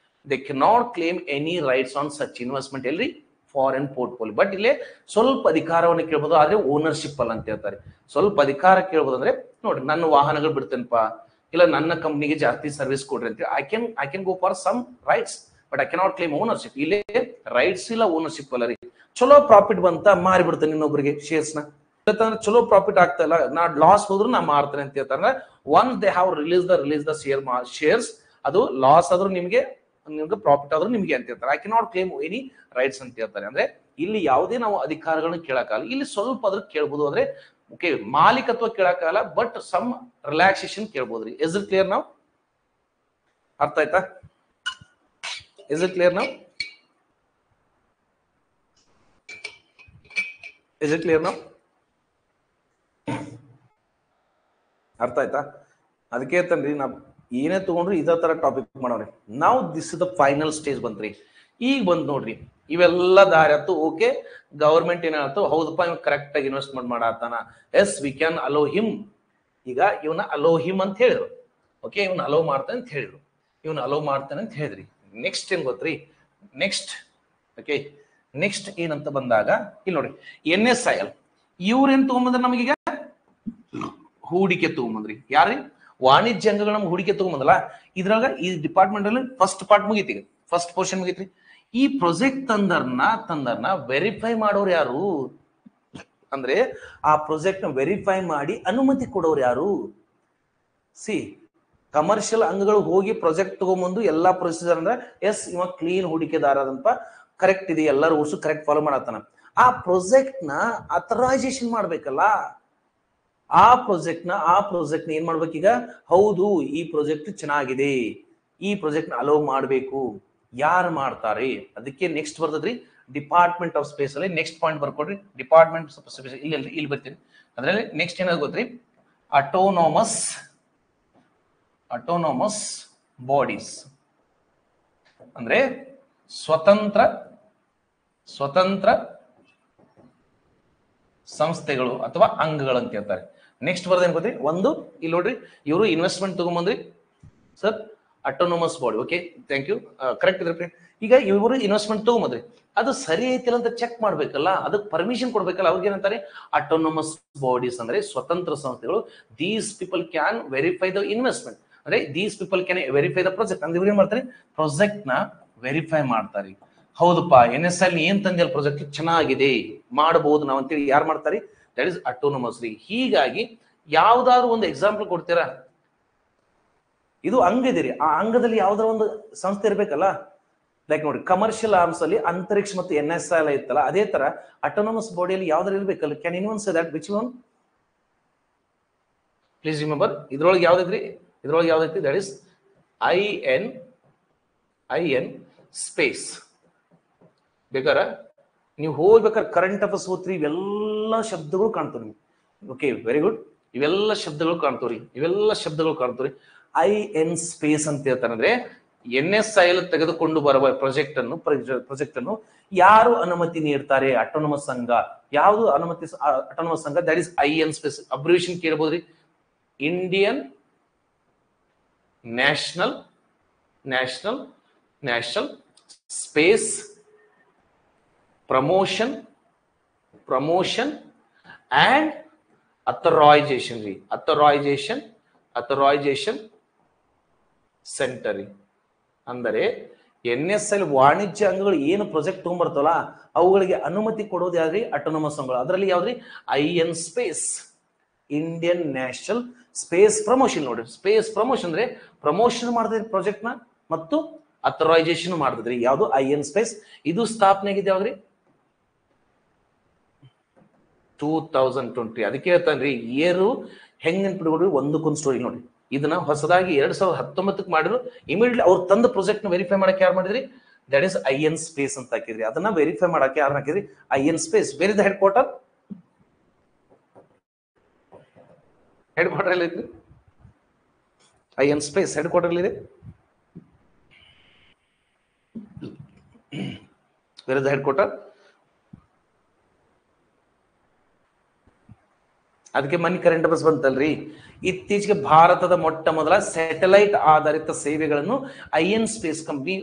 They can not claim any rights on such investment ಎಲ್ರಿ ಫಾರಿನ್ ಪೋರ್ಟ್ಫೋಲಿಯೋ. ಬಟ್ ಇಲ್ಲೇ ಸ್ವಲ್ಪ ಅಧಿಕಾರವನ್ನು ಕೇಳ್ಬೋದು, ಆದ್ರೆ ಓನರ್ಶಿಪ್ ಅಲ್ಲ ಅಂತ ಹೇಳ್ತಾರೆ. ಸ್ವಲ್ಪ ಅಧಿಕಾರ ಕೇಳ್ಬೋದು ಅಂದ್ರೆ ನೋಡ್ರಿ, ನನ್ನ ವಾಹನಗಳು ಬಿಡ್ತೇನಪ್ಪ, ಇಲ್ಲ ನನ್ನ ಕಂಪ್ನಿಗೆ ಜಾಸ್ತಿ ಸರ್ವಿಸ್ ಕೊಡ್ರಿ ಅಂತ I can go for some rights, but I cannot claim ownership. ಇಲ್ಲೇ ರೈಟ್ಸ್ ಇಲ್ಲ, ಓನರ್ಶಿಪ್ ಅಲ್ಲ ರೀ. ಚಲೋ ಪ್ರಾಫಿಟ್ ಬಂತ ಮಾರಿ ಬಿಡ್ತೇನೆ ಇನ್ನೊಬ್ಬರಿಗೆ ಶೇರ್ಸ್ ನ. ಚಲೋ ಪ್ರಾಫಿಟ್ ಆಗ್ತಾ ಇಲ್ಲ, ನಾ ಲಾಸ್ ಹೋದ್ರು ನಾ ಮಾರ್ತೇನೆ ಅಂತ ಹೇಳ್ತಾರೆ. Once they have release the shares, ಅದು ಲಾಸ್ ಆದ್ರೂ ನಿಮ್ಗೆ ಪ್ರಾಫಿಟ್ ಆದ್ರೂ ನಿಮ್ಗೆ ಅಂತ ಹೇಳ್ತಾರೆ. I cannot claim any rights ಅಂತ ಹೇಳ್ತಾರೆ. ಅಂದ್ರೆ ಇಲ್ಲಿ ಯಾವುದೇ ನಾವು ಅಧಿಕಾರಗಳನ್ನ ಕೇಳಕ್ಕಾಗಲ್ಲ. ಇಲ್ಲಿ ಸ್ವಲ್ಪ ಅದ್ರ ಕೇಳ್ಬೋದು, ಅಂದ್ರೆ ಓಕೆ ಮಾಲೀಕತ್ವ ಕೇಳಕ್ಕಾಗಲ್ಲ, ಬಟ್ ಸಮ್ ರಿಲ್ಯಾಕ್ಸೇಷನ್ ಕೇಳ್ಬೋದ್ರಿ. ಇಸ್ ಇಟ್ ಕ್ಲಿಯರ್ ನಾವು? ಅರ್ಥ ಆಯ್ತಾ? ಇಸ್ ಇಟ್ ಕ್ಲಿಯರ್ ನಾವು? ಇಸ್ ಇಟ್ ಕ್ಲಿಯರ್ ನಾವು? ಅರ್ಥ ಆಯ್ತಾ? ಅದಕ್ಕೆ ಹೇಳ್ತೇನ್ರಿ, ನಾ ಏನೇ ತಗೊಂಡ್ರಿ ಇದೇ ತರ ಟಾಪಿಕ್ ಮಾಡೋರಿ. ನಾವು this is the final stage ಬಂತ್ರಿ. ಈಗ ಬಂದ್ ನೋಡ್ರಿ, ಇವೆಲ್ಲ ದಾರಿ ಆಯ್ತು. ಓಕೆ, ಗವರ್ಮೆಂಟ್ ಏನಾಯ್ತು, ಹೌದಪ್ಪ ಇವ್ ಕರೆಕ್ಟ್ ಆಗಿ ಇನ್ವೆಸ್ಟ್ಮೆಂಟ್ ಮಾಡತ್ತಾನ, yes we can allow him. ಈಗ ಇವನ ಅಲೋ ಹಿಮ್ ಅಂತ ಹೇಳಿದ್ರು. ಓಕೆ, ಇವನ್ ಅಲೋ ಮಾಡ್ತಾನೆ ಅಂತ ಹೇಳಿದ್ರು, ಇವನ್ ಅಲೋ ಮಾಡ್ತಾನೆ ಅಂತ ಹೇಳಿದ್ರಿ. ನೆಕ್ಸ್ಟ್ ಏನ್ ಗೊತ್ತ್ರಿ? ನೆಕ್ಸ್ಟ್ ಓಕೆ, ನೆಕ್ಸ್ಟ್ ಏನಂತ ಬಂದಾಗ ಇಲ್ಲಿ ನೋಡ್ರಿ, NSIL ಇವ್ರೇನ್ ತಗೊಂಬಂದ್ರ ನಮಗೀಗ ಹೂಡಿಕೆ ತಗೊಂಬಂದ್ರಿ. ಯಾರ್ರಿ? ವಾಣಿಜ್ಯ ಅಂಗಗಳ ನಮ್ಗೆ ಹೂಡಿಕೆ ತಗೊಂಬಂದಲ್ಲ. ಇದ್ರಾಗ ಈ ಡಿಪಾರ್ಟ್ಮೆಂಟ್ ಅಲ್ಲಿ ಫಸ್ಟ್ ಪಾರ್ಟ್ ಮುಗೀತಿ, ಫಸ್ಟ್ ಪೋರ್ಷನ್ ಮುಗೀತ್ರಿ. ಈ ಪ್ರೊಜೆಕ್ಟ್ ತಂದರ್ನ ವೆರಿಫೈ ಮಾಡೋರು ಯಾರು? ಅಂದ್ರೆ ಆ ಪ್ರಾಜೆಕ್ಟ್ ನ ವೆರಿಫೈ ಮಾಡಿ ಅನುಮತಿ ಕೊಡೋರು ಯಾರು? ಸಿ ಕಮರ್ಷಿಯಲ್ ಅಂಗಗಳು ಹೋಗಿ ಪ್ರಾಜೆಕ್ಟ್ ತಗೊಂಬಂದು ಎಲ್ಲಾ ಪ್ರೊಸೀಜರ್ ಅಂದ್ರೆ ಎಸ್ ಇವ ಕ್ಲೀನ್ ಹೂಡಿಕೆದಾರದಂತ ಕರೆಕ್ಟ್ ಇದೆ, ಎಲ್ಲ ರೂಲ್ಸ್ ಕರೆಕ್ಟ್ ಫಾಲೋ ಮಾಡತ್ತಾನ. ಆ ಪ್ರಾಜೆಕ್ಟ್ ನ ಅಥರೈಸೇಷನ್ ಮಾಡ್ಬೇಕಲ್ಲ. ಆ ಪ್ರಾಜೆಕ್ಟ್ ನ ಏನ್ ಮಾಡ್ಬೇಕೀಗ, ಹೌದು ಈ ಪ್ರಾಜೆಕ್ಟ್ ಚೆನ್ನಾಗಿದೆ, ಈ ಪ್ರಾಜೆಕ್ಟ್ ನ ಅಲೋ ಮಾಡ್ಬೇಕು, ಯಾರು ಮಾಡ್ತಾರೆ, ಅದಕ್ಕೆ ನೆಕ್ಸ್ಟ್ ಬರ್ತದ್ರಿ ಡಿಪಾರ್ಟ್ಮೆಂಟ್ ಆಫ್ ಸ್ಪೇಸ್ ಅಲ್ಲಿ ನೆಕ್ಸ್ಟ್ ಪಾಯಿಂಟ್ ಬರ್ಕೊಡ್ರಿ. ಡಿಪಾರ್ಟ್ಮೆಂಟ್ ಆಫ್ ಸ್ಪೇಸ್ ಇಲ್ಲಿ ಬರ್ತೀನಿ. ಅದ್ರಲ್ಲಿ ನೆಕ್ಸ್ಟ್ ಏನಾದ್ರು ಗೊತ್ತ್ರಿ, ಅಟೋನಮಸ್ ಬಾಡೀಸ್ ಅಂದ್ರೆ ಸ್ವತಂತ್ರ ಸಂಸ್ಥೆಗಳು ಅಥವಾ ಅಂಗಗಳು ಅಂತ ಹೇಳ್ತಾರೆ. ನೆಕ್ಸ್ಟ್ ಬರೋದೇನ್ ಗೊತ್ತ್ರಿ, ಒಂದು ಇಲ್ಲಿ ನೋಡ್ರಿ, ಇವರು ಇನ್ವೆಸ್ಟ್ಮೆಂಟ್ ತಗೊಂಬಂದ್ರಿ sir, autonomous body. Okay, thank you, correct ಇದ್ರಿ. ಈಗ ಇವರು ಇನ್ವೆಸ್ಟ್ಮೆಂಟ್ ತಗೊಂಬಂದ್ರಿ, ಅದು ಸರಿ ಐತಿಲ್ಲ ಅಂತ ಚೆಕ್ ಮಾಡ್ಬೇಕಲ್ಲ, ಅದಕ್ಕೆ ಪರ್ಮಿಷನ್ ಕೊಡ್ಬೇಕಲ್ಲ. ಅವ್ರಿಗೆ ಏನಂತಾರೆ, ಅಟೋನಮಸ್ ಬಾಡೀಸ್ ಅಂದ್ರೆ ಸ್ವತಂತ್ರ ಸಂಸ್ಥೆಗಳು. These people can verify the investment, ಅಂದ್ರೆ these people can verify the project. ಅಂದ್ರೆ ಇವ್ರು ಏನ್ ಮಾಡ್ತಾರೆ, ಪ್ರಾಜೆಕ್ಟ್ ನ ವೆರಿಫೈ ಮಾಡ್ತಾರೆ. ಹೌದಪ್ಪ, NSL ಏನ್ ತಂದಿಲ್ಲ ಪ್ರಾಜೆಕ್ಟ್ ಚೆನ್ನಾಗಿದೆ, ಮಾಡಬಹುದು ನಾವು ಅಂತೇಳಿ ಯಾರು ಮಾಡ್ತಾರೆ, ದಟ್ ಇಸ್ ಅಟೋನಮಸ್ ರೀ. ಹೀಗಾಗಿ ಯಾವ್ದಾದ್ರು ಒಂದು ಎಕ್ಸಾಂಪಲ್ ಕೊಡ್ತೀರಾ, ಇದು ಅಂಗ ಇದೆ ರೀ, ಆ ಅಂಗದಲ್ಲಿ ಯಾವ್ದಾರ ಒಂದು ಸಂಸ್ಥೆ ಇರ್ಬೇಕಲ್ಲ. ಲೈಕ್ ನೋಡಿ, ಕಮರ್ಷಿಯಲ್ ಆರ್ಮ್ಸ್ ಅಲ್ಲಿ ಅಂತರಿಕ್ಷ ಮತ್ತು NSL ಇತ್ತಲ್ಲ, ಅದೇ ತರ ಅಟೋನಮಸ್ ಬಾಡಿಯಲ್ಲಿ ಯಾವ್ದಾರು ಇರ್ಬೇಕಲ್ಲ. Can anyone say that which one? Please remember, ಇದ್ರೊಳಗೆ ಯಾವ್ದೈತ್ರಿ, that is I N space. ಬೇಕಾರೆ ನೀವು ಹೋಗ್ಬೇಕಾದ್ರೆ ಕರೆಂಟ್ ಅಫೇರ್ಸ್ ಓದ್ರಿ, ಇವೆಲ್ಲ ಶಬ್ದಗಳು ಕಾಣ್ತಾವ ನಿಮ್ಗೆ. Okay, very good. ಇವೆಲ್ಲ ಶಬ್ದಗಳು ಕಾಣ್ತಾವ್ರಿ. IN ಸ್ಪೇಸ್ ಅಂತ ಹೇಳ್ತಾರೆ. ಅಂದ್ರೆ NSIL ತೆಗೆದುಕೊಂಡು ಬರುವ ಪ್ರಾಜೆಕ್ಟ್ ಅನ್ನು ಯಾರು ಅನುಮತಿ ನೀಡ್ತಾರೆ, ಅಟೋನಮಸ್ ಸಂಘ. ಯಾವುದು ಅಟೋನಮಸ್ ಸಂಘ, that is IN space. Abbreviation ಕೇಳಬಹುದ್ರಿ, Indian national space promotion and authorisation ರೀ. ಅಥರೈಸೇಷನ್ ಸೆಂಟರ್ ರೀ. ಅಂದರೆ NSL ವಾಣಿಜ್ಯ ಅಂಗಗಳು ಏನು ಪ್ರಾಜೆಕ್ಟ್ ತಗೊಂಡ್ಬರ್ತವಲ್ಲ, ಅವುಗಳಿಗೆ ಅನುಮತಿ ಕೊಡೋದು ಯಾವ್ದ್ರಿ, ಅಟೋನಮಸ್ ಅಂಗಗಳು. ಅದರಲ್ಲಿ ಯಾವ್ದ್ರಿ, IN space, Indian national space promotion. ನೋಡ್ರಿ, ಸ್ಪೇಸ್ ಪ್ರಮೋಷನ್ ಅಂದ್ರೆ ಪ್ರಮೋಷನ್ ಮಾಡ್ತದ್ರಿ ಪ್ರಾಜೆಕ್ಟ್ ನ, ಮತ್ತು ಅಥರೈಸೇಷನ್ ಮಾಡ್ತದ್ರಿ. ಯಾವ್ದು, IN ಸ್ಪೇಸ್. ಇದು ಸ್ಥಾಪನೆ ಆಗಿದೆ ಯಾವ್ದ್ರಿ, 2020. ಅದಕ್ಕೆ ಹೇಳ್ತಾನ್ರಿ, ಇಯರ್ ಹೆಂಗ್ ನೆನ್ಪಿಡ್ಕೊಡ್ರಿ, ಒಂದಕ್ಕೊಂದು ಸ್ಟೋರಿ ನೋಡಿ. ಇದನ್ನ ಹೊಸದಾಗಿ 2019 ಮಾಡಿದ್ರು. ಇಮಿಡಿಯೇಟ್ಲಿ ಅವ್ರು ತಂದ ಪ್ರಾಜೆಕ್ಟ್ ನ ವೆರಿಫೈ ಮಾಡಕ್ಕೆ ಯಾರು ಮಾಡಿದ್ರಿ, ದಟ್ ಇಸ್ IN ಸ್ಪೇಸ್ ಅಂತ ಹಾಕಿದ್ರಿ. ಅದನ್ನ ವೆರಿಫೈ ಮಾಡಕ್ಕೆ ಯಾರು ಹಾಕಿದ್ರಿ, IN space. Wear is the headquarter ಎಲ್ಲಿದೆ, IN ಸ್ಪೇಸ್ ಹೆಡ್ ಕ್ವಾರ್ಟರ್ ಎಲ್ಲಿದೆ, wear is the head quarter. ಅದಕ್ಕೆ ಮನಿ ಕರೆಂಟ್ ಅಫೇರ್ಸ್ ಬಂತಲ್ರಿ. ಇತ್ತೀಚೆಗೆ ಭಾರತದ ಮೊಟ್ಟ ಮೊದಲ ಸ್ಯಾಟಲೈಟ್ ಆಧಾರಿತ ಸೇವೆಗಳನ್ನು IN space company,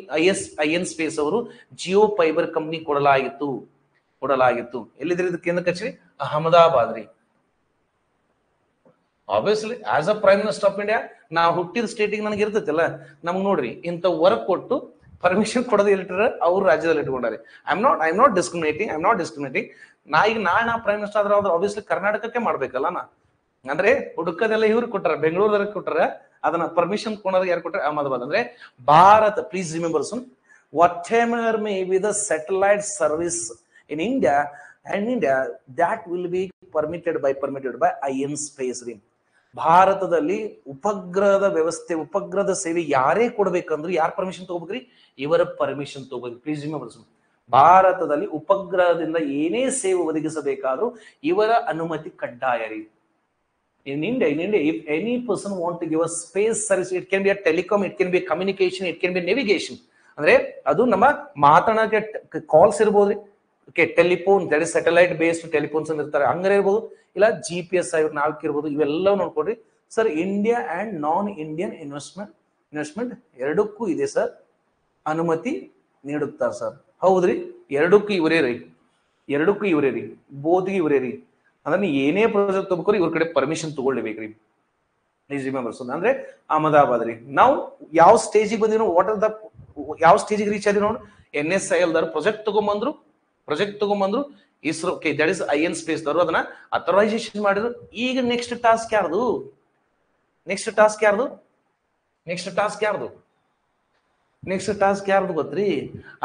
IN space ಅವರು ಜಿಯೋ ಫೈಬರ್ ಕಂಪನಿ ಕೊಡಲಾಗಿತ್ತು. ಎಲ್ಲಿದ್ರಿ ಇದು ಕೇಂದ್ರ ಕಚೇರಿ, ಅಹಮದಾಬಾದ್ ರೀ. Obviously as a prime minister of India, ನಾ ಹುಟ್ಟಿದ ಸ್ಟೇಟಿಗೆ ನನಗೆ ಇರ್ತೈತಿಲ್ಲ, ನಮ್ಗೆ ನೋಡ್ರಿ ಇಂಥ ವರ್ಕ್ ಕೊಟ್ಟು ಪರ್ಮಿಷನ್ ಕೊಡೋದು ಇಲ್ಟ್ರ ಅವ್ರು ರಾಜ್ಯದಲ್ಲಿ ಇಟ್ಕೊಂಡಾರೆ. I am not discriminating. ನಾ ಪ್ರೈಮ್ ಮಿನಿಸ್ಟರ್ ಆದ್ರೆ ಆಬ್ವಿಯಸ್ಲಿ ಕರ್ನಾಟಕಕ್ಕೆ ಮಾಡ್ಬೇಕಲ್ಲ. ಅಂದ್ರೆ ಹುಡುಕದೆಲ್ಲ ಇವ್ರು ಕೊಟ್ಟಾರ, ಬೆಂಗಳೂರದಾಗ ಕೊಟ್ಟಾರ. ಅದನ್ನ ಪರ್ಮಿಷನ್ ಕೊಡೋದು ಯಾರು ಕೊಟ್ಟಾರೆ, ಅಹಮದಾಬಾದ್. ಅಂದ್ರೆ Bharat, please remember some, whatever may be the satellite service in India that will be permitted by IN space ರೀ. ಭಾರತದಲ್ಲಿ ಉಪಗ್ರಹದ ಸೇವೆ ಯಾರೇ ಕೊಡ್ಬೇಕಂದ್ರೆ ಯಾರು ಪರ್ಮಿಷನ್ ತಗೋಬೇಕ್ರಿ, ಇವರ ಪರ್ಮಿಷನ್ ತಗೋಬೇಕು. ಪ್ಲೀಸ್ ರಿಮೆಂಬರ್, ಭಾರತದಲ್ಲಿ ಉಪಗ್ರಹದಿಂದ ಏನೇ ಸೇವೆ ಒದಗಿಸಬೇಕಾದ್ರೂ ಇವರ ಅನುಮತಿ ಕಡ್ಡಾಯ ರೀ. In India, if any person want to give a space service, it can be a telecom, it can be a communication, it can be navigation. ಅಂದ್ರೆ ಅದು ನಮ್ಮ ಮಾತನಾಡಕ್ಕೆ ಕಾಲ್ಸ್ ಇರ್ಬೋದ್ರಿ. Okay, telephone, that is satellite based telephones ಅಂತ ಇರ್ತಾರೆ, ಹಂಗಾರೆ ಇರ್ಬೋದು. ಇಲ್ಲ GPS ನಾಲ್ಕು ಇರ್ಬೋದು. ಇವೆಲ್ಲ ನೋಡ್ಕೊಡ್ರಿ sir. India and non Indian investment ಎರಡಕ್ಕೂ ಇದೆ ಸರ್, ಅನುಮತಿ ನೀಡುತ್ತಾರೆ ಸರ್. ಹೌದ್ರಿ, ಎರಡಕ್ಕೂ ಇವರೇ ರೀ, ಬೋಧಿಗೆ ಇವರೇ ರೀ. ಅಂದ್ರೆ ಏನೇ ಪ್ರಾಜೆಕ್ಟ್ ತಗೋರಿ ಇವ್ರ ಕಡೆ ಪರ್ಮಿಷನ್ ತಗೊಳ್ಬೇಕ್ರಿ. Please remember. ಸೊ ಅಂದ್ರೆ ಅಹಮದಾಬಾದ್ ರೀ. ನಾವು ಯಾವ ಸ್ಟೇಜಿಗೆ ಬಂದಿರೋ, ಯಾವ ಸ್ಟೇಜಿಗೆ ರೀಚ್ ಆದ್ರಿ ನೋಡಿ. NSIL ದವ್ರು ಪ್ರಾಜೆಕ್ಟ್ ತಗೊಂಬಂದ್ರು. ISRO, that is IN space ದವರು ಅದನ್ನ ಅಥರೈಸೇಷನ್ ಮಾಡಿದ್ರು. ಈಗ ನೆಕ್ಸ್ಟ್ ಟಾಸ್ಕ್ ಯಾರ್ದು ಗೊತ್ತ್ರಿ?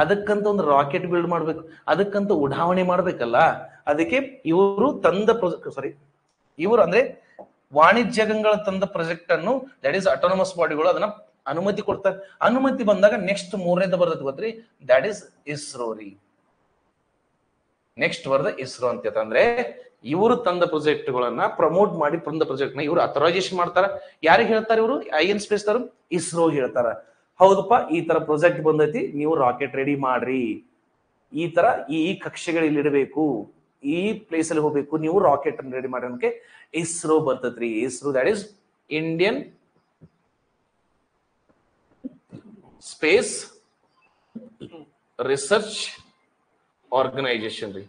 ಅದಕ್ಕಂತ ಒಂದು ರಾಕೆಟ್ ಬಿಲ್ಡ್ ಮಾಡ್ಬೇಕು, ಅದಕ್ಕಂತ ಉಡಾವಣೆ ಮಾಡ್ಬೇಕಲ್ಲ. ಅದಕ್ಕೆ ಇವರು ತಂದ ಇವರು ಅಂದ್ರೆ ವಾಣಿಜ್ಯಗಳ ತಂದ ಪ್ರಾಜೆಕ್ಟ್ ಅನ್ನು ದಟ್ ಈಸ್ ಅಟೋನಮಸ್ ಬಾಡಿಗಳು ಅದನ್ನ ಅನುಮತಿ ಕೊಡ್ತಾರೆ. ಅನುಮತಿ ಬಂದಾಗ ನೆಕ್ಸ್ಟ್ ಮೂರನೇದು ಬರ್ತದೆ ಗೊತ್ತ್ರಿ, ದಟ್ ಈಸ್ ಇಸ್ರೋ ರೀ. ನೆಕ್ಸ್ಟ್ ಬರದ ಇಸ್ರೋ ಅಂತ ಅಂದ್ರೆ ಇವರು ತಂದ ಪ್ರಾಜೆಕ್ಟ್ ಗಳನ್ನ ಪ್ರಮೋಟ್ ಮಾಡಿ ತಂದ ಪ್ರಾಜೆಕ್ಟ್ ನ ಇವರು ಅಥರೈಸೇಷನ್ ಮಾಡ್ತಾರ. ಯಾರಿಗೆ ಹೇಳ್ತಾರೆ ಇವರು? ಐಎನ್ ಸ್ಪೇಸ್ ತರ ಇಸ್ರೋ ಹೇಳ್ತಾರ. ಹೌದಪ್ಪ, ಈ ತರ ಪ್ರಾಜೆಕ್ಟ್ ಬಂದೈತಿ, ನೀವು ರಾಕೆಟ್ ರೆಡಿ ಮಾಡ್ರಿ, ಈ ತರ ಈ ಕಕ್ಷೆಗಳಲ್ಲಿ ಇಡಬೇಕು, ಈ ಪ್ಲೇಸ್ ಅಲ್ಲಿ ಹೋಗ್ಬೇಕು, ನೀವು ರಾಕೆಟ್ ಅನ್ನು ರೆಡಿ ಮಾಡಿ ಅನ್ನಕ್ಕೆ ಇಸ್ರೋ ಬರ್ತೈತ್ರಿ. ಇಸ್ರೋ ದಟ್ ಈಸ್ ಇಂಡಿಯನ್ ಸ್ಪೇಸ್ ರಿಸರ್ಚ್ ಆರ್ಗನೈಸೇಷನ್ ರೀ.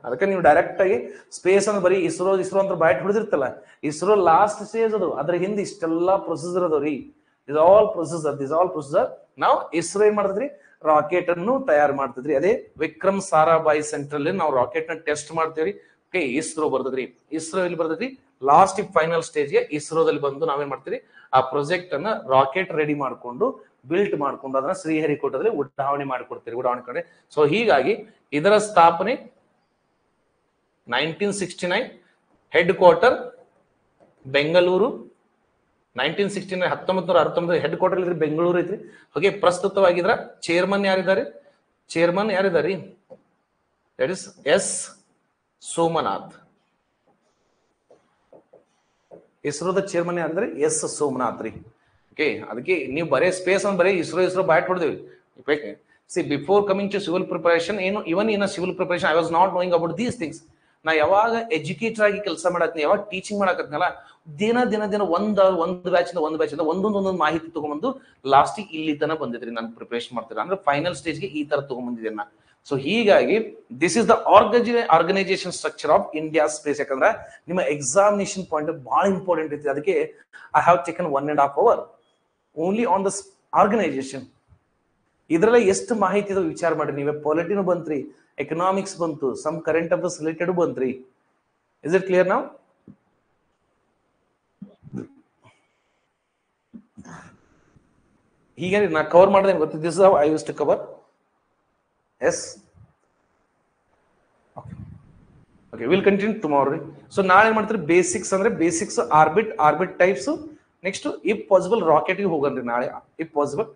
ಅದಕ್ಕೆ ನೀವು ಡೈರೆಕ್ಟ್ ಆಗಿ ಸ್ಪೇಸ್ ಅಂದ್ರೆ ಬರೀ ಇಸ್ರೋ ಇಸ್ರೋ ಅಂತ ಬೈಟ್ ಹೊಡೆದಿರ್ತಲ್ಲ, ಇಸ್ರೋ ಲಾಸ್ಟ್ ಸ್ಟೇಜ್ ಅದು, ಅದ್ರ ಹಿಂದೆ ಇಷ್ಟೆಲ್ಲಾ ಪ್ರೊಸೀಜರ್ ಅದಾವ್ರಿ. ದಿಸ್ ಆಲ್ ಪ್ರೊಸೀಜರ್ ನಾವು ಇಸ್ರೋ ಏನ್ ಮಾಡ್ತದ್ರಿ, ರಾಕೆಟ್ ಅನ್ನು ತಯಾರು ಮಾಡ್ತಿದ್ರಿ. ಅದೇ ವಿಕ್ರಮ್ ಸಾರಾಭಾಯಿ ಸೆಂಟರ್ ಅಲ್ಲಿ ನಾವು ರಾಕೆಟ್ ನ ಟೆಸ್ಟ್ ಮಾಡ್ತೇವ್ರಿ. ಓಕೆ, ಇಸ್ರೋ ಬರ್ತದ್ರಿ. ಇಸ್ರೋ ಇಲ್ಲಿ ಬರ್ತದ್ರಿ ಲಾಸ್ಟ್ ಫೈನಲ್ ಸ್ಟೇಜ್ ಗೆ ಇಸ್ರೋದಲ್ಲಿ ಬಂದು ನಾವೇನ್ ಮಾಡ್ತೀವಿ, ಆ ಪ್ರಾಜೆಕ್ಟ್ ಅನ್ನ ರಾಕೆಟ್ ರೆಡಿ ಮಾಡ್ಕೊಂಡು ಬಿಲ್ಟ್ ಮಾಡ್ಕೊಂಡು ಅದನ್ನ ಶ್ರೀಹರಿಕೋಟದಲ್ಲಿ ಉಡಾವಣೆ ಮಾಡಿಕೊಡ್ತೀರಿ. ಸೊ ಹೀಗಾಗಿ ಇದರ ಸ್ಥಾಪನೆ 1969, headquarter Bengaluru. 1969 1969 headquarter ಇದ್ರಿ ಬೆಂಗಳೂರು ಐತ್ರಿ. ಹಾಗೆ ಪ್ರಸ್ತುತವಾಗಿದ್ರ ಚೇರ್ಮನ್ ಯಾರಿದ್ದಾರೆ? That is S Somanath. ಇಸ್ರೋದ ಚೇರ್ಮನ್ ಯಾರಿದ್ದಾರೆ? ಎಸ್ ಸೋಮನಾಥ್ ರೀ. ಓಕೆ, ಅದಕ್ಕೆ ನೀವು ಬರೇ ಸ್ಪೇಸ್ ಅಂತ ಬರೀ ಇಸ್ರೋ ಬ್ಯಾಟ್ ಹೊಡೆದೇವಿ. See before coming to civil preparation, even in civil preparation I was not knowing about these things. ನಾ ಯಾವಾಗ ಎಜುಕೇಟರ್ ಆಗಿ ಕೆಲಸ ಮಾಡತ್ತೀನಿ, ಯಾವಾಗ ಟೀಚಿಂಗ್ ಮಾಡಕತ್ನಲ್ಲ, ದಿನ ಒಂದು ಬ್ಯಾಚ್ ಇಂದ ಒಂದೊಂದು ಮಾಹಿತಿ ತಗೊಂಡ್ಬಂದು ಲಾಸ್ಟಿಗೆ ಇಲ್ಲಿ ತನ ಬಂದಿದ್ರಿ ನಾನು ಪ್ರಿಪರೇಷನ್ ಮಾಡ್ತೀರಾ ಅಂದ್ರೆ ಫೈನಲ್ ಸ್ಟೇಜ್ಗೆ ಈ ತರ ತಗೊಂಡ್ಬಂದಿದ್ದೇನೆ ನಾ. ಸೊ ಹೀಗಾಗಿ this is the organisation structure of India space. ಯಾಕಂದ್ರೆ ನಿಮ್ಮ ಎಕ್ಸಾಮಿನೇಷನ್ ಪಾಯಿಂಟ್ ಬಹಳ ಇಂಪಾರ್ಟೆಂಟ್ ಐತಿ. ಅದಕ್ಕೆ I have taken 1.5 hours only on the organisation. ಇದ್ರಲ್ಲ ಎಷ್ಟು ಮಾಹಿತಿ ಇದೆ ವಿಚಾರ ಮಾಡಿ ನೀವೇ. ಪೊಲಿಟಿನೂ ಬಂತ್ರಿ, ಎಕನಾಮಿಕ್ಸ್ ಬಂತು, ಸಮ್ ಕರೆಂಟ್ ಅಫೇರ್ಸ್ ರಿಲೇಟೆಡ್ ಬಂತ್ರಿ. Is it clear now? ಹೀಗೆ ನಾ ಕವರ್ ಮಾಡಿದೆ ಗೊತ್ತು. This how I use to cover. Yes, okay, will continue tomorrow. So ನಾಳೆ ಏನ್ ಮಾಡ್ತೀರಿ, ಬೇಸಿಕ್ಸ್ ಅಂದ್ರೆ basics orbit types. Next if possible rocket ಗೆ ಹೋಗನ್ರಿ ನಾಳೆ. ಇಫ್ ಪಾಸಿಬಲ್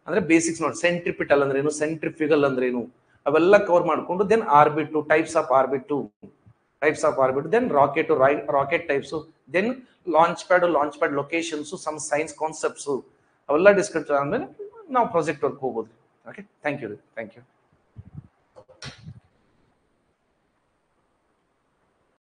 ಅಂದ್ರೆ ಬೇಸಿಕ್ಸ್ ನೋಡಿ, ಸೆಂಟ್ರಿಪಿಟಲ್ ಅಂದ್ರೆ ಏನು, ಸೆಂಟ್ರಿಫ್ಯೂಗಲ್ ಅಂದ್ರೆ ಏನು, ಅವೆಲ್ಲ ಕವರ್ ಮಾಡ್ಕೊಂಡು then orbit, types of orbit, then rocket types, then launch pad locations, some science concepts ಅವೆಲ್ಲ ಡಿಸ್ಕಸ್ ಆದ್ಮೇಲೆ ನಾವು ಪ್ರಾಜೆಕ್ಟ್ ವರ್ಕ್ ಹೋಗ್ಬೋದು. Okay, thank you.